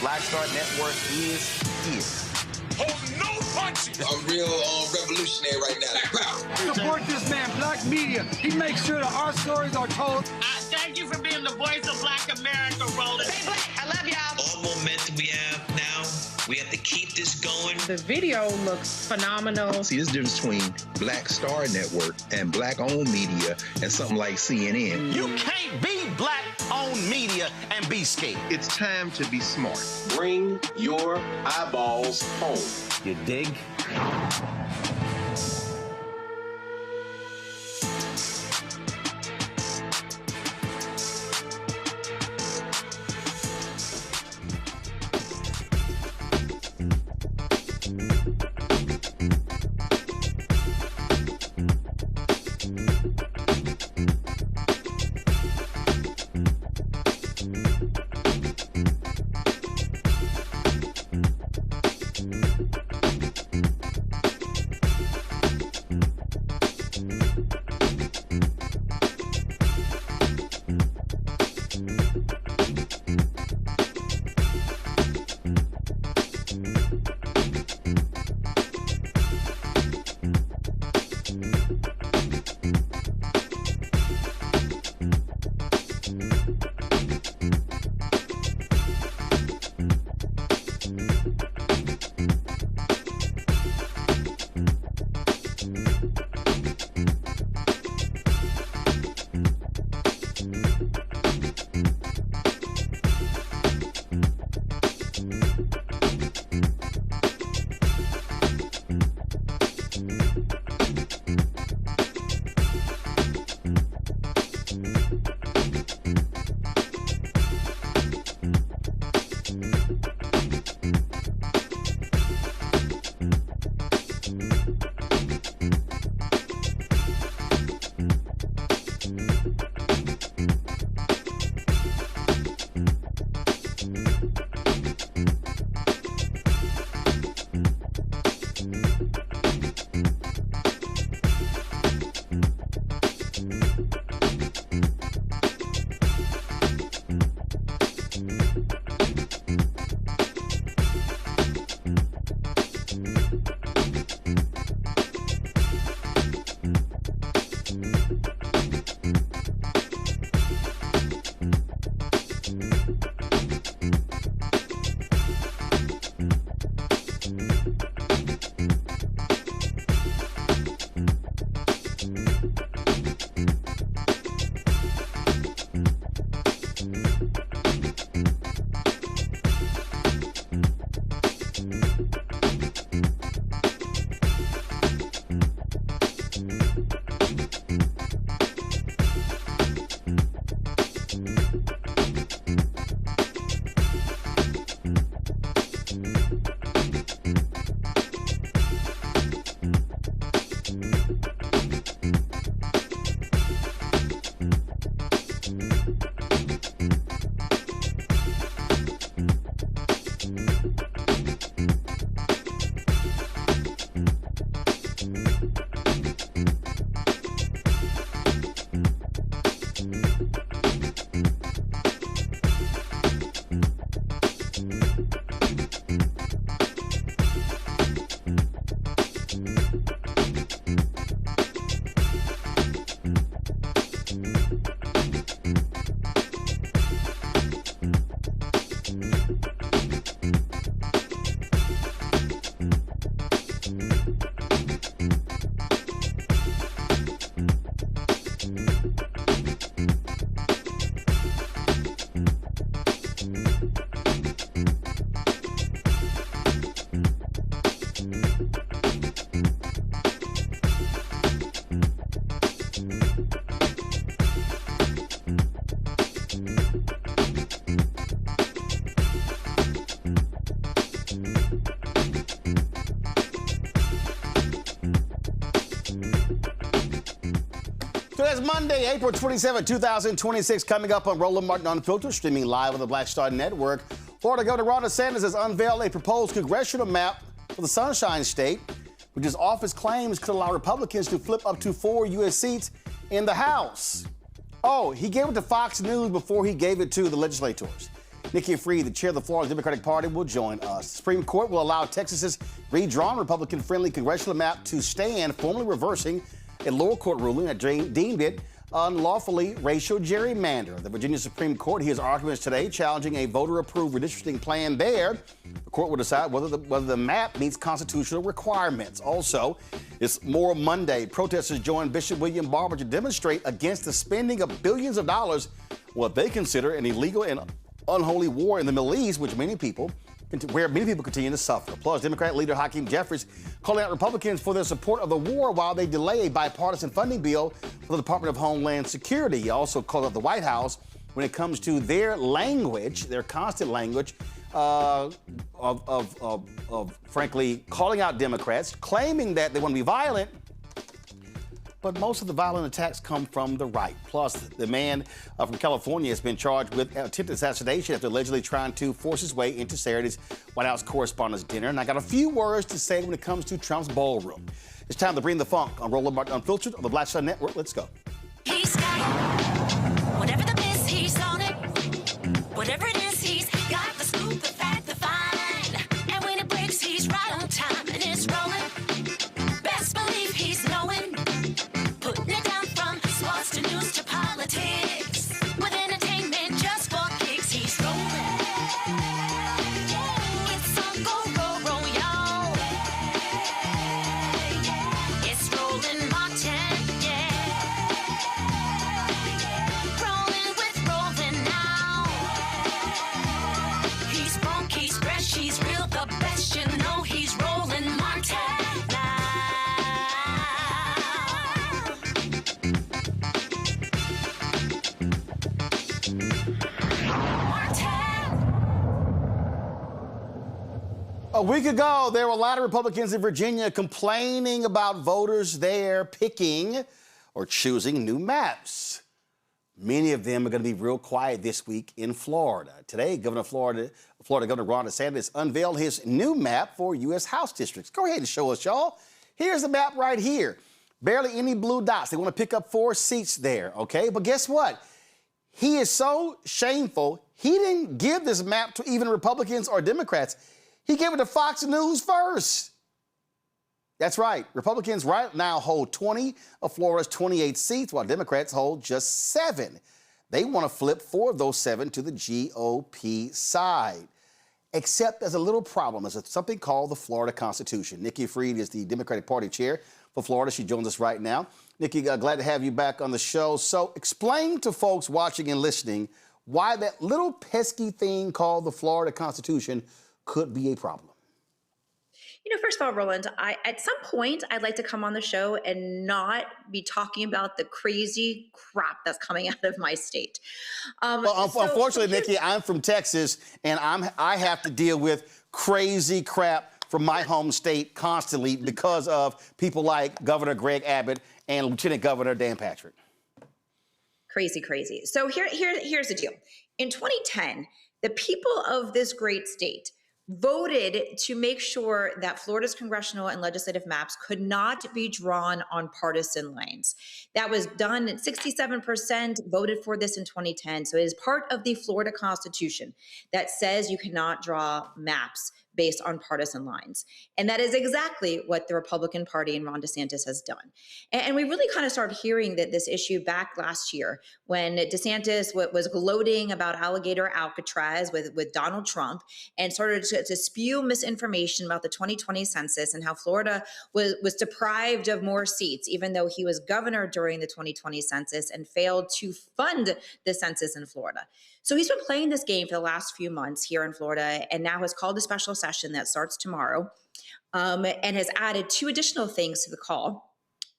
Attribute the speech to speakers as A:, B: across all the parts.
A: Black Star Network is here.
B: Hold no punches.
C: I'm real revolutionary right now.
D: Support this man, Black Media. He makes sure that our stories are told.
E: Thank you for being the voice of Black America, Roland.
F: Stay black. I love y'all.
G: All momentum we have now, we have to keep this going.
H: The video looks phenomenal.
I: See, there's a difference between Black Star Network and Black-owned media and something like CNN.
A: You can't be Black-owned media and be scared.
I: It's time to be smart.
J: Bring your eyeballs home.
A: You dig? Today's Monday, April 27, 2026, coming up on Roland Martin Unfiltered, streaming live on the Black Star Network. Florida Governor Ron DeSantis has unveiled a proposed congressional map for the Sunshine State, which his office claims could allow Republicans to flip up to 4 U.S. seats in the House. Oh, he gave it to Fox News before he gave it to the legislators. Nikki Fried, the chair of the Florida Democratic Party, will join us. The Supreme Court will allow Texas's redrawn Republican-friendly congressional map to stand, formally reversing a lower court ruling that deemed it unlawfully racial gerrymander. The Virginia Supreme Court hears arguments today challenging a voter-approved redistricting plan there. The court will decide whether the map meets constitutional requirements. Also, it's More Monday. Protesters joined Bishop William Barber to demonstrate against the spending of billions of dollars, what they consider an illegal and unholy war in the Middle East, where many people continue to suffer. Plus, Democrat leader Hakeem Jeffries calling out Republicans for their support of the war while they delay a bipartisan funding bill for the Department of Homeland Security. He also called out the White House when it comes to their language, their constant language of frankly calling out Democrats, claiming that they want to be violent. But most of the violent attacks come from the right. Plus, the man from California has been charged with attempted assassination after allegedly trying to force his way into Saturday's White House Correspondents' Dinner. And I got a few words to say when it comes to Trump's ballroom. It's time to bring the funk on Roland Martin Unfiltered on the Black Star Network. Let's go.
F: He's got whatever the miss, he's on it. Whatever it is, he's got the scoop, the fact, the fine. And when it breaks, he's right on time and it's rolling. Best believe he's knowing. Putting it down from sports to news to politics. With entertainment just for kicks, he's rolling. It's on go, y'all. It's Roland Martin, yeah. Rolling with Roland now. He's funky, he's fresh, he's real, the best, you know he's Roland Martin.
A: A week ago, there were a lot of Republicans in Virginia complaining about voters there picking or choosing new maps. Many of them are going to be real quiet this week in Florida. Today, Florida Governor Ron DeSantis unveiled his new map for U.S. House districts. Go ahead and show us, y'all. Here's the map right here. Barely any blue dots. They want to pick up 4 seats there, okay? But guess what? He is so shameful, he didn't give this map to even Republicans or Democrats. He gave it to Fox News first. That's right. Republicans right now hold 20 of Florida's 28 seats, while Democrats hold just 7. They want to flip 4 of those 7 to the GOP side. Except there's a little problem. There's something called the Florida Constitution. Nikki Fried is the Democratic Party chair for Florida. She joins us right now. Nikki, glad to have you back on the show. So explain to folks watching and listening why that little pesky thing called the Florida Constitution could be a problem.
K: You know, first of all, Roland, at some point, I'd like to come on the show and not be talking about the crazy crap that's coming out of my state.
A: Unfortunately, Nikki, I'm from Texas, and I have to deal with crazy crap from my home state constantly because of people like Governor Greg Abbott and Lieutenant Governor Dan Patrick.
K: Crazy. So here's the deal. In 2010, the people of this great state voted to make sure that Florida's congressional and legislative maps could not be drawn on partisan lines. That was done, 67% voted for this in 2010. So it is part of the Florida Constitution that says you cannot draw maps based on partisan lines. And that is exactly what the Republican Party and Ron DeSantis has done. And we really kind of started hearing that this issue back last year when DeSantis was gloating about alligator Alcatraz with Donald Trump and started to spew misinformation about the 2020 census and how Florida was deprived of more seats, even though he was governor during the 2020 census and failed to fund the census in Florida. So he's been playing this game for the last few months here in Florida and now has called a special session that starts tomorrow and has added 2 additional things to the call.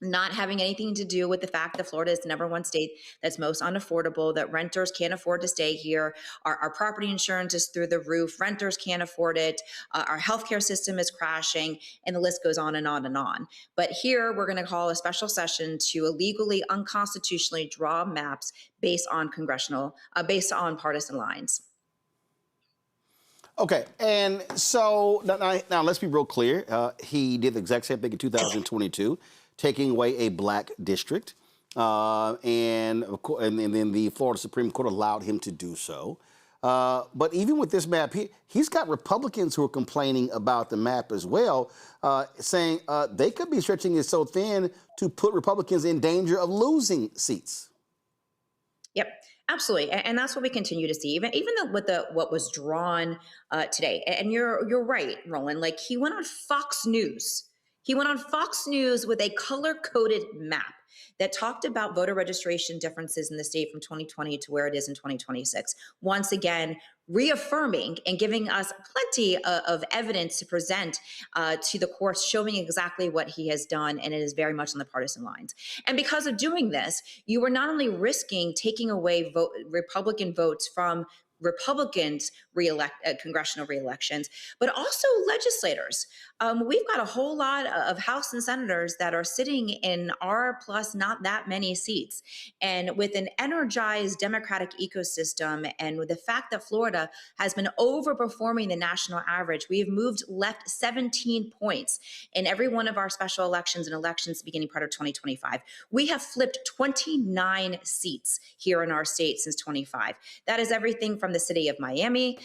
K: Not having anything to do with the fact that Florida is the #1 state that's most unaffordable, that renters can't afford to stay here. Our property insurance is through the roof. Renters can't afford it. Our healthcare system is crashing, and the list goes on and on and on. But here we're going to call a special session to illegally, unconstitutionally draw maps based on partisan lines.
A: Okay, and so now let's be real clear. He did the exact same thing in 2022. Taking away a black district, and then the Florida Supreme Court allowed him to do so. But even with this map, he's got Republicans who are complaining about the map as well, saying they could be stretching it so thin to put Republicans in danger of losing seats.
K: Yep, absolutely, and that's what we continue to see. Even what was drawn today, and you're right, Roland. Like, he went on Fox News. He went on Fox News with a color-coded map that talked about voter registration differences in the state from 2020 to where it is in 2026. Once again, reaffirming and giving us plenty of evidence to present to the courts, showing exactly what he has done, and it is very much on the partisan lines. And because of doing this, you are not only risking taking away Republican votes from Republicans congressional reelections, but also legislators. We've got a whole lot of House and senators that are sitting in R plus not that many seats. And with an energized Democratic ecosystem, and with the fact that Florida has been overperforming the national average, we have moved left 17 points in every one of our special elections and elections beginning part of 2025. We have flipped 29 seats here in our state since 25. That is everything from the city of Miami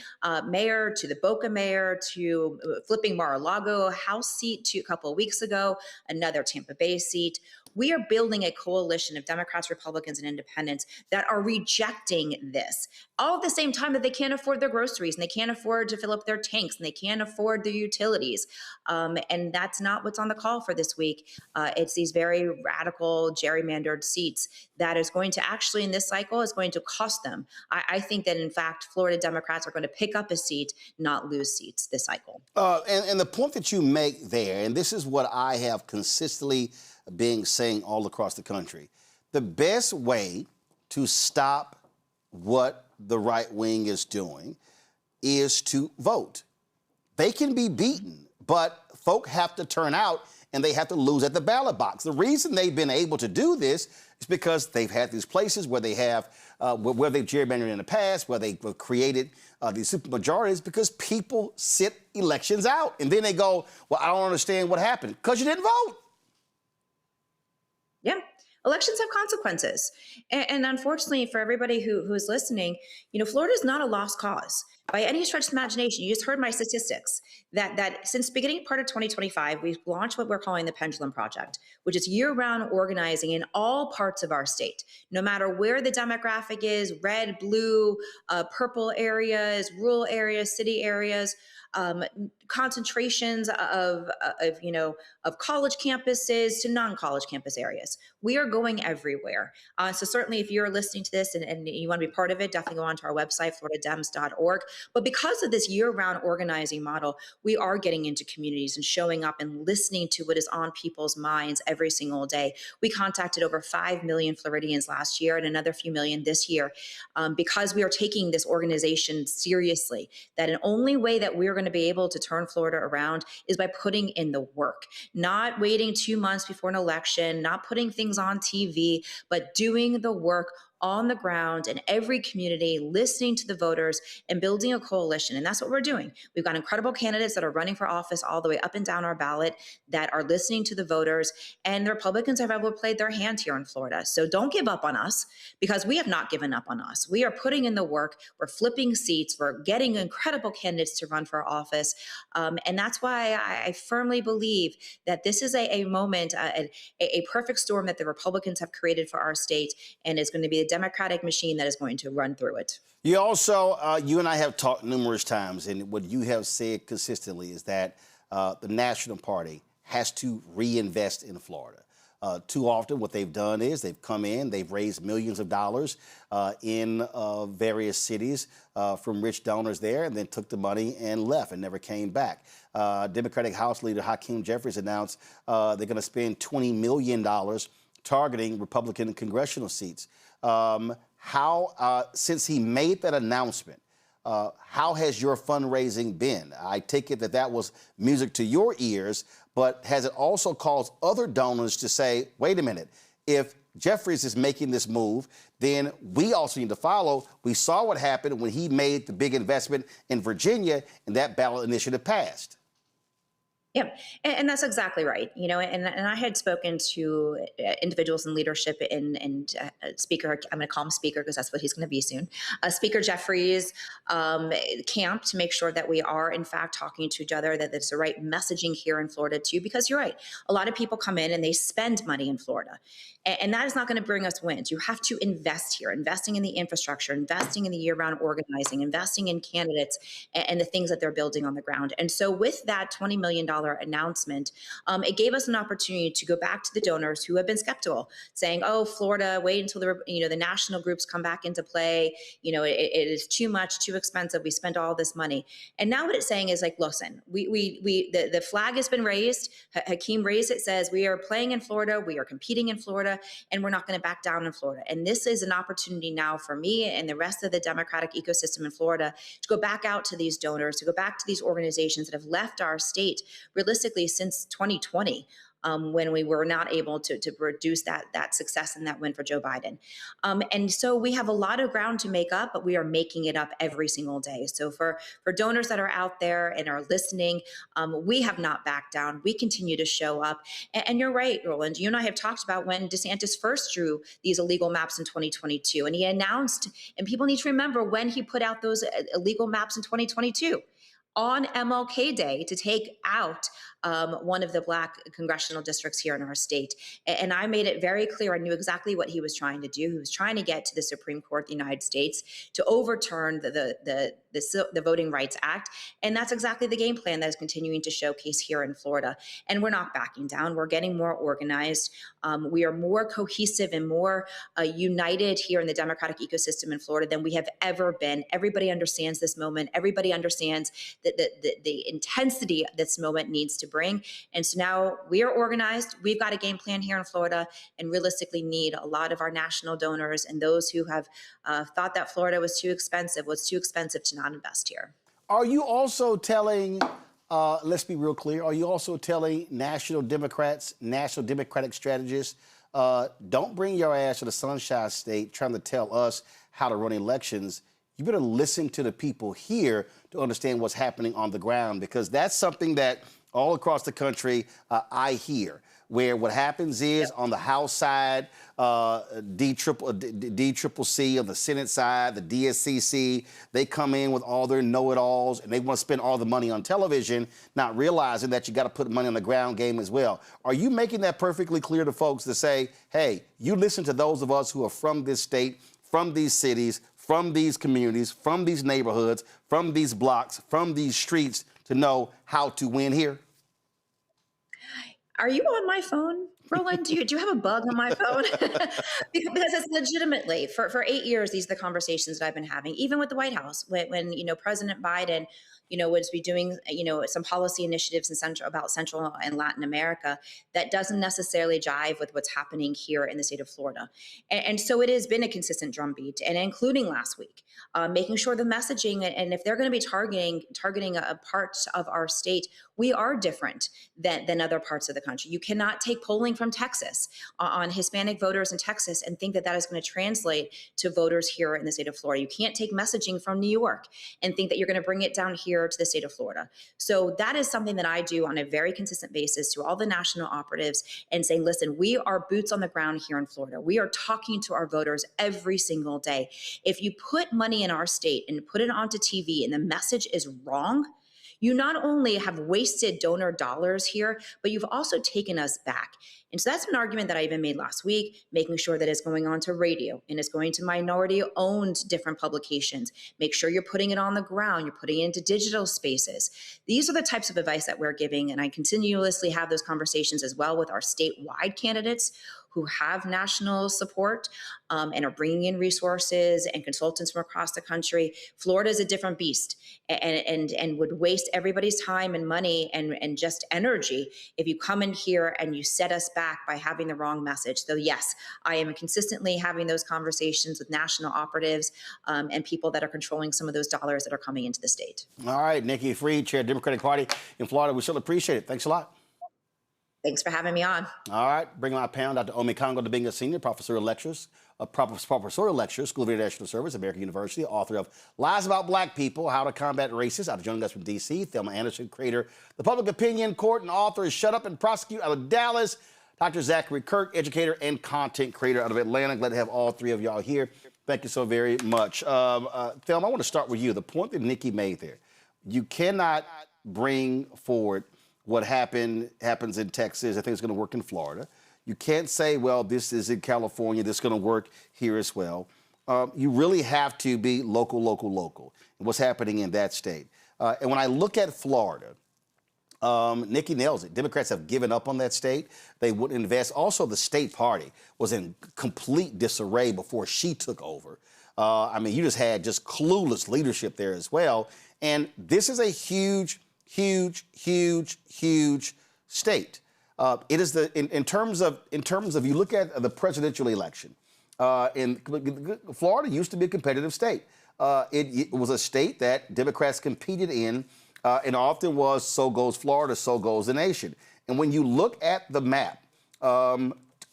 K: mayor to the Boca mayor to flipping Mar-a-Lago House seat to a couple of weeks ago, another Tampa Bay seat. We are building a coalition of Democrats, Republicans, and independents that are rejecting this, all at the same time that they can't afford their groceries and they can't afford to fill up their tanks and they can't afford their utilities. And that's not what's on the call for this week. It's these very radical gerrymandered seats that is going to actually, in this cycle, is going to cost them. I think that, in fact, Florida Democrats are going to pick up a seat, not lose seats this cycle.
A: And the point that you make there, and this is what I have consistently been saying all across the country, the best way to stop what the right wing is doing is to vote. They can be beaten, but folk have to turn out and they have to lose at the ballot box. The reason they've been able to do this is because they've had these places where they have, where they've gerrymandered in the past, where they've created these supermajorities, because people sit elections out. And then they go, well, I don't understand what happened. Because you didn't vote.
K: Yeah. Elections have consequences. And unfortunately, for everybody who is listening, Florida is not a lost cause by any stretch of the imagination. You just heard my statistics that since beginning part of 2025, we've launched what we're calling the Pendulum Project, which is year-round organizing in all parts of our state, no matter where the demographic is, red, blue, purple areas, rural areas, city areas, concentrations of college campuses to non-college campus areas. We are going everywhere. So certainly if you're listening to this and you want to be part of it, definitely go onto our website, floridadems.org. But because of this year-round organizing model, we are getting into communities and showing up and listening to what is on people's minds every single day. We contacted over 5 million Floridians last year and another few million this year, because we are taking this organization seriously, that an only way that we're going to be able to turn Florida around is by putting in the work, not waiting 2 months before an election, not putting things on TV, but doing the work on the ground in every community, listening to the voters and building a coalition. And that's what we're doing. We've got incredible candidates that are running for office all the way up and down our ballot that are listening to the voters, and the Republicans have played their hand here in Florida. So don't give up on us, because we have not given up on us. We are putting in the work. We're flipping seats. We're getting incredible candidates to run for office. And that's why I firmly believe that this is a moment, a perfect storm that the Republicans have created for our state, and is going to be the Democratic machine that is going to run through it.
A: You also, you and I have talked numerous times, and what you have said consistently is that the National Party has to reinvest in Florida. Too often what they've done is they've come in, they've raised millions of dollars in various cities from rich donors there, and then took the money and left and never came back. Democratic House Leader Hakeem Jeffries announced they're going to spend $20 million targeting Republican congressional seats. Since he made that announcement, how has your fundraising been? I take it that was music to your ears, but has it also caused other donors to say, wait a minute, if Jeffries is making this move, then we also need to follow. We saw what happened when he made the big investment in Virginia and that ballot initiative passed.
K: Yeah, and that's exactly right. And I had spoken to individuals in leadership and Speaker, I'm going to call him Speaker because that's what he's going to be soon, Speaker Jeffries' camp to make sure that we are, in fact, talking to each other, that it's the right messaging here in Florida, too, because you're right. A lot of people come in and they spend money in Florida. And that is not going to bring us wins. You have to invest here, investing in the infrastructure, investing in the year-round organizing, investing in candidates and the things that they're building on the ground. And so with that $20 million announcement, it gave us an opportunity to go back to the donors who have been skeptical, saying, oh, Florida, wait until the national groups come back into play. It is too much, too expensive. We spent all this money. And now what it's saying is like, listen, the flag has been raised. Hakeem raised it, says we are playing in Florida. We are competing in Florida. And we're not going to back down in Florida. And this is an opportunity now for me and the rest of the Democratic ecosystem in Florida to go back out to these donors, to go back to these organizations that have left our state realistically since 2020. When we were not able to produce that success and that win for Joe Biden. And so we have a lot of ground to make up, but we are making it up every single day. So for donors that are out there and are listening, we have not backed down. We continue to show up. And you're right, Roland, you and I have talked about when DeSantis first drew these illegal maps in 2022, and he announced, and people need to remember when he put out those illegal maps in 2022, on MLK Day, to take out one of the Black congressional districts here in our state. And I made it very clear I knew exactly what he was trying to do. He was trying to get to the Supreme Court of the United States to overturn the Voting Rights Act. And that's exactly the game plan that is continuing to showcase here in Florida. And we're not backing down. We're getting more organized. We are more cohesive and more united here in the Democratic ecosystem in Florida than we have ever been. Everybody understands this moment. Everybody understands that the intensity this moment needs to bring. And so now we are organized. We've got a game plan here in Florida and realistically need a lot of our national donors and those who have thought that Florida was too expensive to not invest here.
A: Are you also telling, let's be real clear, are you also telling national Democrats, national Democratic strategists, don't bring your ass to the Sunshine State trying to tell us how to run elections? You better listen to the people here to understand what's happening on the ground, because that's something that all across the country I hear, where what happens is on the House side, DCCC, on the Senate side, the DSCC, they come in with all their know-it-alls and they want to spend all the money on television, not realizing that you got to put money on the ground game as well. Are you making that perfectly clear to folks to say, hey, you listen to those of us who are from this state, from these cities, from these communities, from these neighborhoods, from these blocks, from these streets to know how to win here?
K: Are you on my phone, Roland? Do you have a bug on my phone? Because it's legitimately, for 8 years, these are the conversations that I've been having, even with the White House, when President Biden, would be doing, some policy initiatives about Central and Latin America that doesn't necessarily jive with what's happening here in the state of Florida. And so it has been a consistent drumbeat, and including last week, making sure the messaging, and if they're going to be targeting a part of our state, we are different than other parts of the country. You cannot take polling from Texas on Hispanic voters in Texas and think that is going to translate to voters here in the state of Florida. You can't take messaging from New York and think that you're going to bring it down here to the state of Florida. So that is something that I do on a very consistent basis to all the national operatives and saying, listen, we are boots on the ground here in Florida. We are talking to our voters every single day. If you put money in our state and put it onto TV and the message is wrong, you not only have wasted donor dollars here, but you've also taken us back. And so that's an argument that I even made last week, making sure that it's going on to radio and it's going to minority-owned different publications. Make sure you're putting it on the ground, you're putting it into digital spaces. These are the types of advice that we're giving, and I continuously have those conversations as well with our statewide candidates who have national support and are bringing in resources and consultants from across the country. Florida is a different beast and would waste everybody's time and money and just energy if you come in here and you set us back by having the wrong message. So yes, I am consistently having those conversations with national operatives and people that are controlling some of those dollars that are coming into the state.
A: All right, Nikki Fried, Chair of the Democratic Party in Florida. We still appreciate it. Thanks a lot.
K: Thanks for having me on.
A: All right, bring my panel, Dr. Omi Kongo Dibinga Sr., professor of lectures, School of International Service, American University, author of Lies About Black People, How to Combat Racism, out of joining us from D.C., Thelma Anderson, creator, The Public Opinion Court, and author of Shut Up and Prosecute out of Dallas, Dr. Zachary Kirk, educator and content creator out of Atlanta. Glad to have all three of y'all here. Thank you so very much. Thelma, I want to start with you. The point that Nikki made there, you cannot bring forward what happens in Texas. I think it's going to work in Florida. You can't say, well, this is in California. This is going to work here as well. You really have to be local, and what's happening in that state. And when I look at Florida, Nikki nails it. Democrats have given up on that state. They wouldn't invest. Also, the state party was in complete disarray before she took over. I mean, you just had clueless leadership there as well. And this is a huge state. It is in terms of you look at the presidential election. Florida used to be a competitive state. It was a state that Democrats competed in, and often was so goes Florida, so goes the nation. And when you look at the map,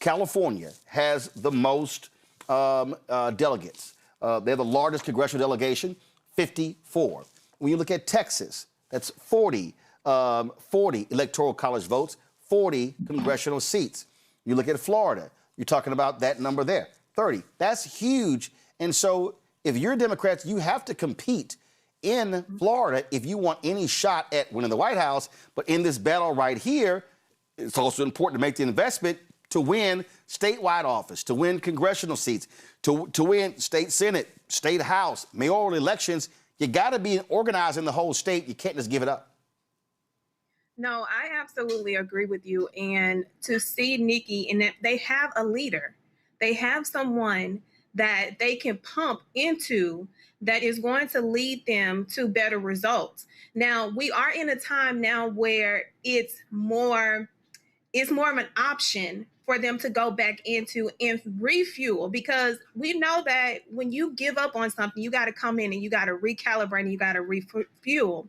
A: California has the most delegates. They're the largest congressional delegation, 54. When you look at Texas, that's 40 electoral college votes, 40 congressional seats. You look at Florida, you're talking about that number there, 30. That's huge. And so if you're Democrats, you have to compete in Florida if you want any shot at winning the White House. But in this battle right here, it's also important to make the investment to win statewide office, to win congressional seats, to win state Senate, state House, mayoral elections. You got to be organizing the whole state. You can't just give it up.
H: No, I absolutely agree with you. And to see Nikki, and that they have a leader, they have someone that they can pump into that is going to lead them to better results. Now, we are in a time now where it's more of an option for them to go back into and refuel, because we know that when you give up on something, you got to come in and you got to recalibrate and you got to refuel.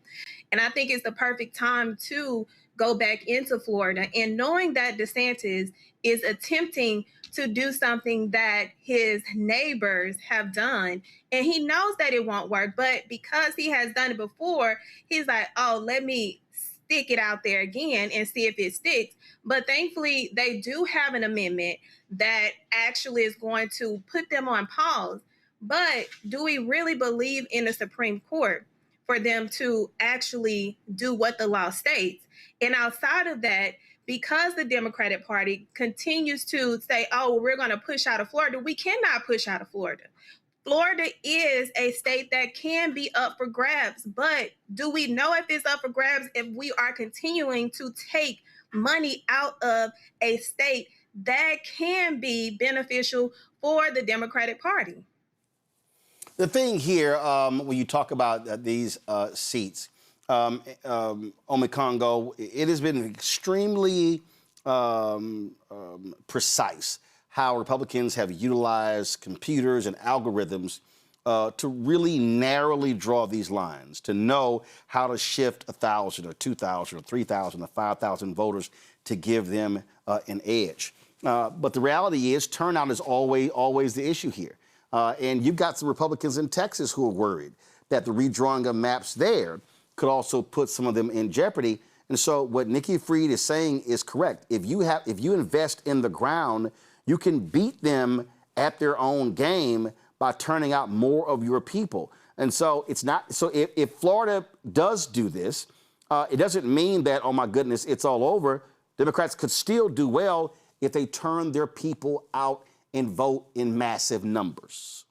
H: And I think it's the perfect time to go back into Florida, and knowing that DeSantis is attempting to do something that his neighbors have done, and he knows that it won't work, but because he has done it before, he's like, oh, let me stick it out there again and see if it sticks. But thankfully, they do have an amendment that actually is going to put them on pause. But do we really believe in the Supreme Court for them to actually do what the law states? And outside of that, because the Democratic Party continues to say, oh, we're going to push out of Florida, we cannot push out of Florida. Florida is a state that can be up for grabs, but do we know if it's up for grabs if we are continuing to take money out of a state that can be beneficial for the Democratic Party?
A: The thing here, when you talk about these seats, Omi Kongo, it has been extremely precise how Republicans have utilized computers and algorithms to really narrowly draw these lines, to know how to shift 1,000 or 2,000 or 3,000 or 5,000 voters to give them an edge. But the reality is turnout is always the issue here. And you've got some Republicans in Texas who are worried that the redrawing of maps there could also put some of them in jeopardy. And so what Nikki Fried is saying is correct. If you invest in the ground, you can beat them at their own game by turning out more of your people. And so it's not, so if Florida does do this, it doesn't mean that, oh my goodness, it's all over. Democrats could still do well if they turn their people out and vote in massive numbers.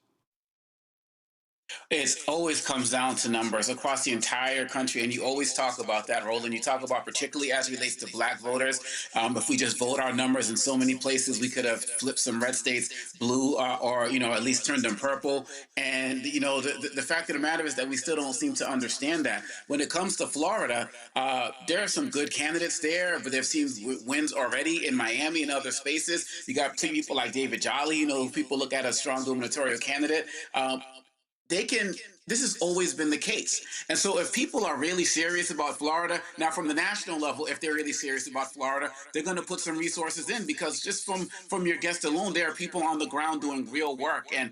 L: It always comes down to numbers across the entire country, and you always talk about that, Roland. You talk about, particularly as it relates to black voters, if we just vote our numbers in so many places, we could have flipped some red states blue or at least turned them purple. And, the fact of the matter is that we still don't seem to understand that. When it comes to Florida, there are some good candidates there, but they've seen wins already in Miami and other spaces. You got people like David Jolly, who people look at as a strong gubernatorial candidate. they can. This has always been the case. And so if people are really serious about Florida, now from the national level, if they're really serious about Florida, they're going to put some resources in, because just from your guest alone, there are people on the ground doing real work. And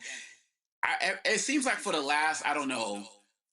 L: it seems like for the last, I don't know,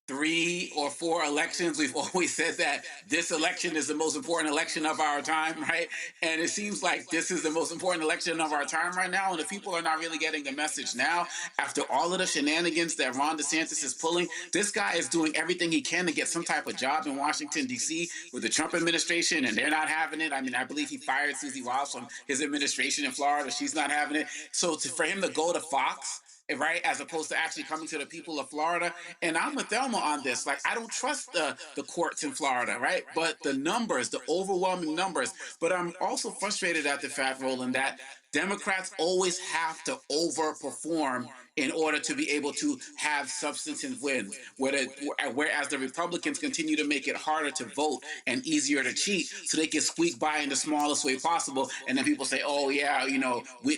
L: 3 or 4 elections, we've always said that this election is the most important election of our time, right? And it seems like this is the most important election of our time right now. And if people are not really getting the message now, after all of the shenanigans that Ron DeSantis is pulling, this guy is doing everything he can to get some type of job in Washington, D.C. with the Trump administration, and they're not having it. I mean, I believe he fired Susie Wiles from his administration in Florida. She's not having it. So for him to go to Fox, right, as opposed to actually coming to the people of Florida. And I'm with Thelma on this. Like, I don't trust the courts in Florida, right? But the numbers, the overwhelming numbers. But I'm also frustrated at the fact, Roland, that Democrats always have to overperform in order to be able to have substantive wins, whereas the Republicans continue to make it harder to vote and easier to cheat so they can squeak by in the smallest way possible. And then people say, oh, yeah,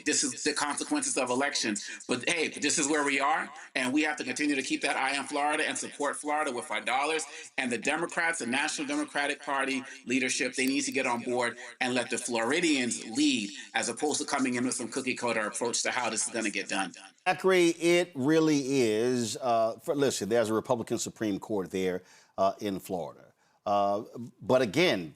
L: this is the consequences of elections. But hey, this is where we are, and we have to continue to keep that eye on Florida and support Florida with our dollars. And the Democrats, the National Democratic Party leadership, they need to get on board and let the Floridians lead, as opposed to coming in with some cookie-cutter approach to how this is going to get done.
A: Zachary, it really is. Listen, there's a Republican Supreme Court there in Florida. But again,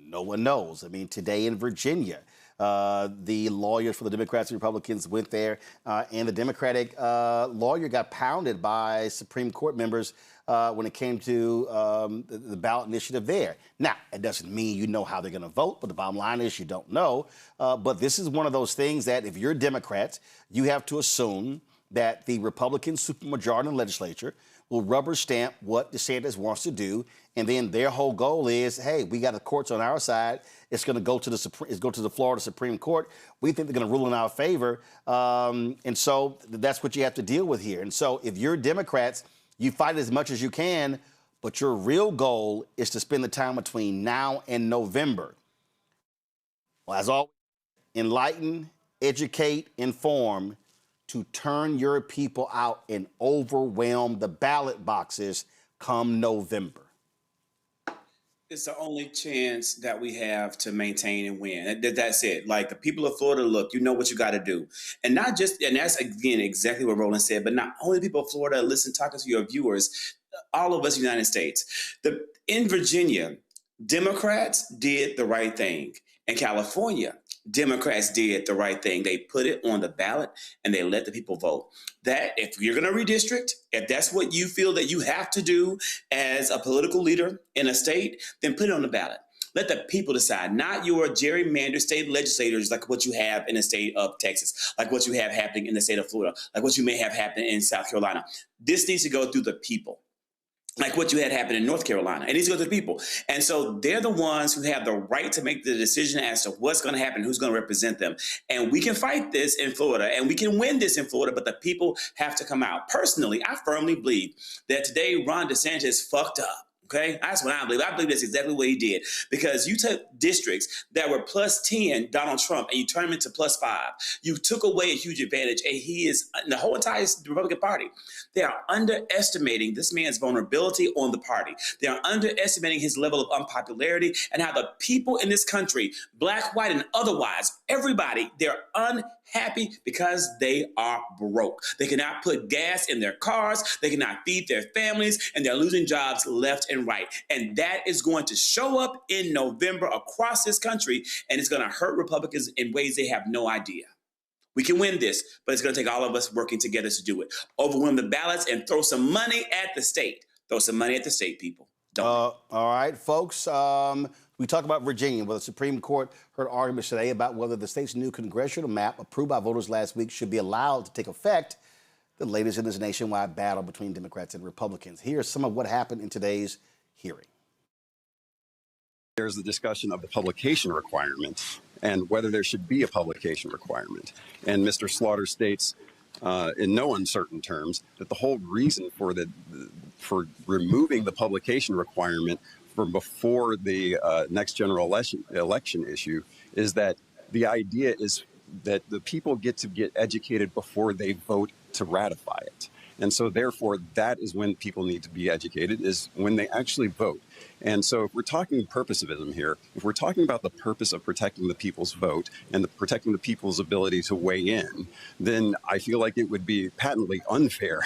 A: no one knows. I mean, today in Virginia, the lawyers for the Democrats and Republicans went there, and the Democratic lawyer got pounded by Supreme Court members when it came to the ballot initiative there. Now, it doesn't mean you know how they're going to vote, but the bottom line is you don't know. But this is one of those things that if you're Democrats, you have to assume that the Republican supermajority in the legislature will rubber stamp what DeSantis wants to do, and then their whole goal is, hey, we got the courts on our side. It's going to go to the Florida Supreme Court. We think they're going to rule in our favor, and so that's what you have to deal with here. And so if you're Democrats, you fight as much as you can, but your real goal is to spend the time between now and November. Well, as always, enlighten, educate, inform, to turn your people out and overwhelm the ballot boxes come November.
M: It's the only chance that we have to maintain and win. That's it. Like, the people of Florida, look, you know what you got to do. And not just, and that's, again, exactly what Roland said, but not only the people of Florida, listen, talking to your viewers, all of us in the United States. In Virginia, Democrats did the right thing. In California, Democrats did the right thing. They put it on the ballot and they let the people vote. That if you're going to redistrict, if that's what you feel that you have to do as a political leader in a state, then put it on the ballot. Let the people decide, not your gerrymander state legislators like what you have in the state of Texas, like what you have happening in the state of Florida, like what you may have happening in South Carolina. This needs to go through the people. Like what you had happen in North Carolina. It needs to go to the people. And so they're the ones who have the right to make the decision as to what's going to happen, who's going to represent them. And we can fight this in Florida, and we can win this in Florida, but the people have to come out. Personally, I firmly believe that today Ron DeSantis fucked up. Okay, that's what I believe. I believe that's exactly what he did, because you took districts that were plus 10 Donald Trump and you turned them into +5. You took away a huge advantage, and he is, the whole entire Republican Party, they are underestimating this man's vulnerability on the party. They are underestimating his level of unpopularity and how the people in this country, black, white, and otherwise, everybody, they're unhappy because they are broke. They cannot put gas in their cars. They cannot feed their families, and they're losing jobs left and right. And that is going to show up in November across this country, and it's going to hurt Republicans in ways they have no idea. We can win this, but it's going to take all of us working together to do it. Overwhelm the ballots and throw some money at the state. Throw some money at the state, people.
A: All right, folks. We talk about Virginia, where the Supreme Court heard arguments today about whether the state's new congressional map, approved by voters last week, should be allowed to take effect. The latest in this nationwide battle between Democrats and Republicans. Here's some of what happened in today's hearing.
N: There's the discussion of the publication requirement and whether there should be a publication requirement. And Mr. Slaughter states in no uncertain terms that the whole reason for removing the publication requirement from before the next general election issue is that the idea is that the people get to get educated before they vote to ratify it. And so therefore, that is when people need to be educated, is when they actually vote. And so if we're talking purposivism here, if we're talking about the purpose of protecting the people's vote and protecting the people's ability to weigh in, then I feel like it would be patently unfair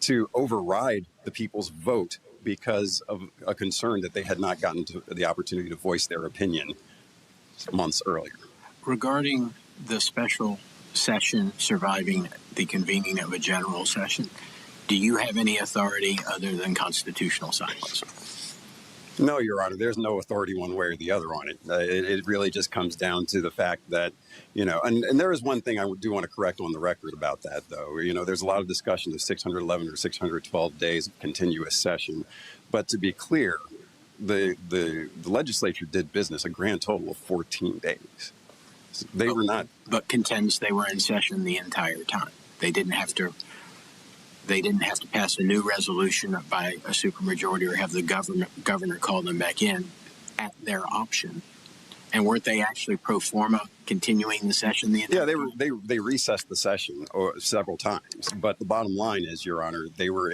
N: to override the people's vote because of a concern that they had not gotten to the opportunity to voice their opinion months earlier.
O: Regarding the special session surviving the convening of a general session, do you have any authority other than constitutional silence?
N: No, Your Honor, there's no authority one way or the other on it. It really just comes down to the fact that, and there is one thing I do want to correct on the record about that, though. There's a lot of discussion of 611 or 612 days of continuous session. But to be clear, the legislature did business a grand total of 14 days. They were not. But
O: contends they were in session the entire time. They didn't have to pass a new resolution by a supermajority or have the governor call them back in at their option. And weren't they actually pro forma continuing the session the entire time?
N: Yeah, they recessed the session several times. But the bottom line is, Your Honor, they were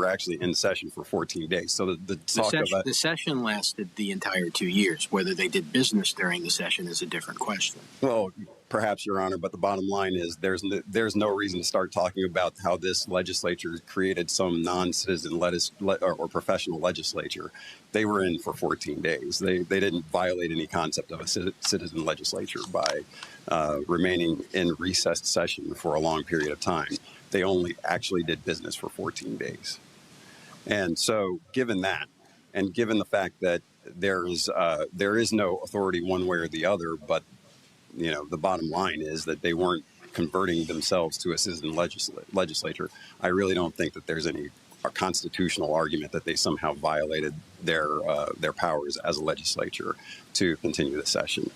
N: actually in session for 14 days. So the
O: session lasted the entire 2 years. Whether they did business during the session is a different question.
N: Well, perhaps, Your Honor, but the bottom line is there's no reason to start talking about how this legislature created some non-citizen or professional legislature. They were in for 14 days. They didn't violate any concept of a citizen legislature by remaining in recessed session for a long period of time. They only actually did business for 14 days. And so given that, and given the fact that there is no authority one way or the other, but the bottom line is that they weren't converting themselves to a citizen legislature. I really don't think that there's any constitutional argument that they somehow violated their powers as a legislature to continue the session.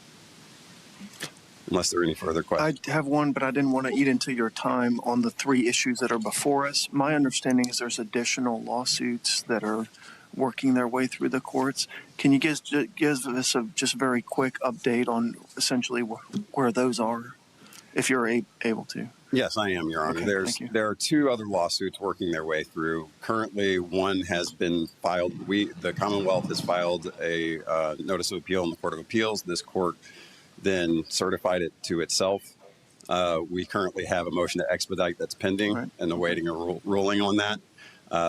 N: Unless there are any further questions.
P: I have one, but I didn't want to eat into your time on the 3 issues that are before us. My understanding is there's additional lawsuits that are working their way through the courts. Can you give us a just very quick update on essentially where those are, if you're able to?
N: Yes, I am, Your Honor.
P: Okay,
N: there are 2 other lawsuits working their way through. Currently, one has been filed. The Commonwealth has filed a notice of appeal in the Court of Appeals. This court then certified it to itself. We currently have a motion to expedite that's pending and awaiting a ruling on that.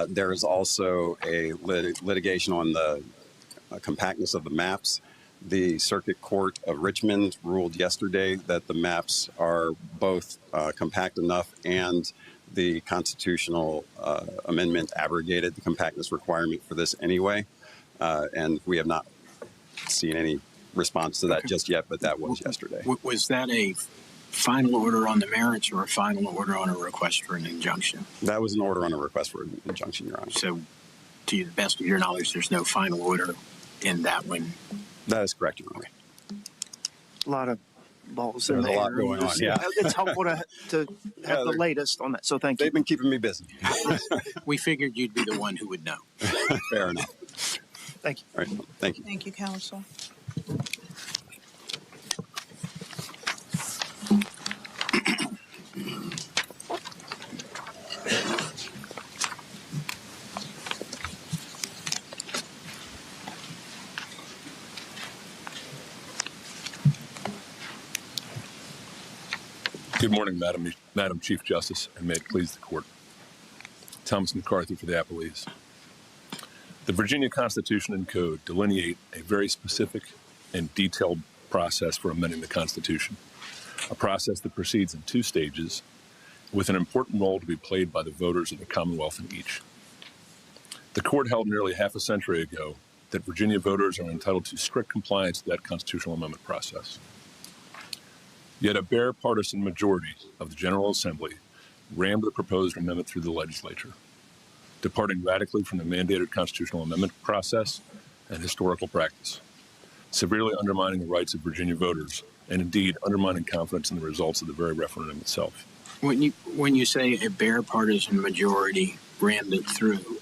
N: There is also a litigation on the compactness of the maps. The Circuit Court of Richmond ruled yesterday that the maps are both compact enough, and the constitutional amendment abrogated the compactness requirement for this anyway. And we have not seen any response to that just yet, but that was yesterday.
O: Was that a final order on the merits or a final order on a request for an injunction?
N: That was an order on a request for an injunction, Your Honor.
O: So, to the best of your knowledge, there's no final order in that one?
N: That is correct, Your Honor.
P: A lot of balls in the air.
N: There's a lot going on, yeah.
P: It's helpful to have the latest on that, so thank you.
N: They've been keeping me busy.
O: We figured you'd be the one who would know.
N: Fair enough.
P: Thank you.
N: All right, thank you.
Q: Thank you, Counsel.
R: Good morning, Madam Chief Justice, and may it please the Court. Thomas McCarthy for the appellees. The Virginia Constitution and Code delineate a very specific and detailed process for amending the Constitution, a process that proceeds in 2 stages with an important role to be played by the voters of the Commonwealth in each. The Court held nearly half a century ago that Virginia voters are entitled to strict compliance with that constitutional amendment process. Yet a bare partisan majority of the General Assembly rammed the proposed amendment through the legislature, departing radically from the mandated constitutional amendment process and historical practice, severely undermining the rights of Virginia voters, and indeed undermining confidence in the results of the very referendum itself.
O: When you say a bare partisan majority rammed it through,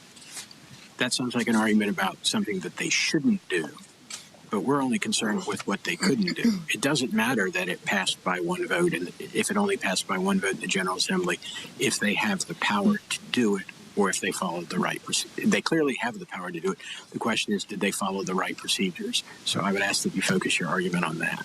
O: that sounds like an argument about something that they shouldn't do. but we're only concerned with what they couldn't do. It doesn't matter that it passed by one vote, and if it only passed by one vote in the General Assembly, if they have the power to do it, or if they followed the right procedure. They clearly have the power to do it. The question is, did they follow the right procedures? So I would ask that you focus your argument on that.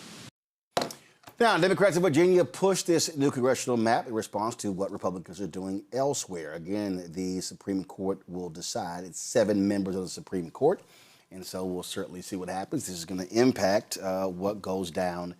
A: Now, Democrats in Virginia pushed this new congressional map in response to what Republicans are doing elsewhere. Again, the Supreme Court will decide. It's 7 members of the Supreme Court, and so we'll certainly see what happens. This is going to impact what goes down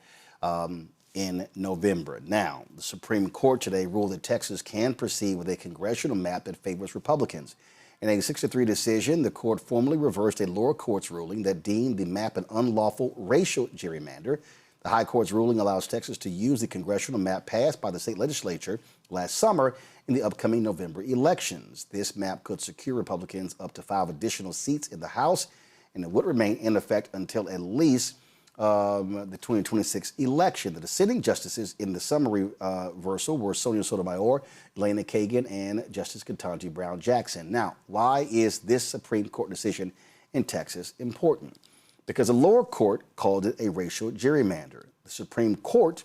A: in November. Now, the Supreme Court today ruled that Texas can proceed with a congressional map that favors Republicans. In a 6-3 decision, the court formally reversed a lower court's ruling that deemed the map an unlawful racial gerrymander. The high court's ruling allows Texas to use the congressional map passed by the state legislature last summer in the upcoming November elections. This map could secure Republicans up to 5 additional seats in the House, and it would remain in effect until at least the 2026 election. The dissenting justices in the summary reversal were Sonia Sotomayor, Elena Kagan, and Justice Ketanji Brown Jackson. Now, why is this Supreme Court decision in Texas important? Because the lower court called it a racial gerrymander. The Supreme Court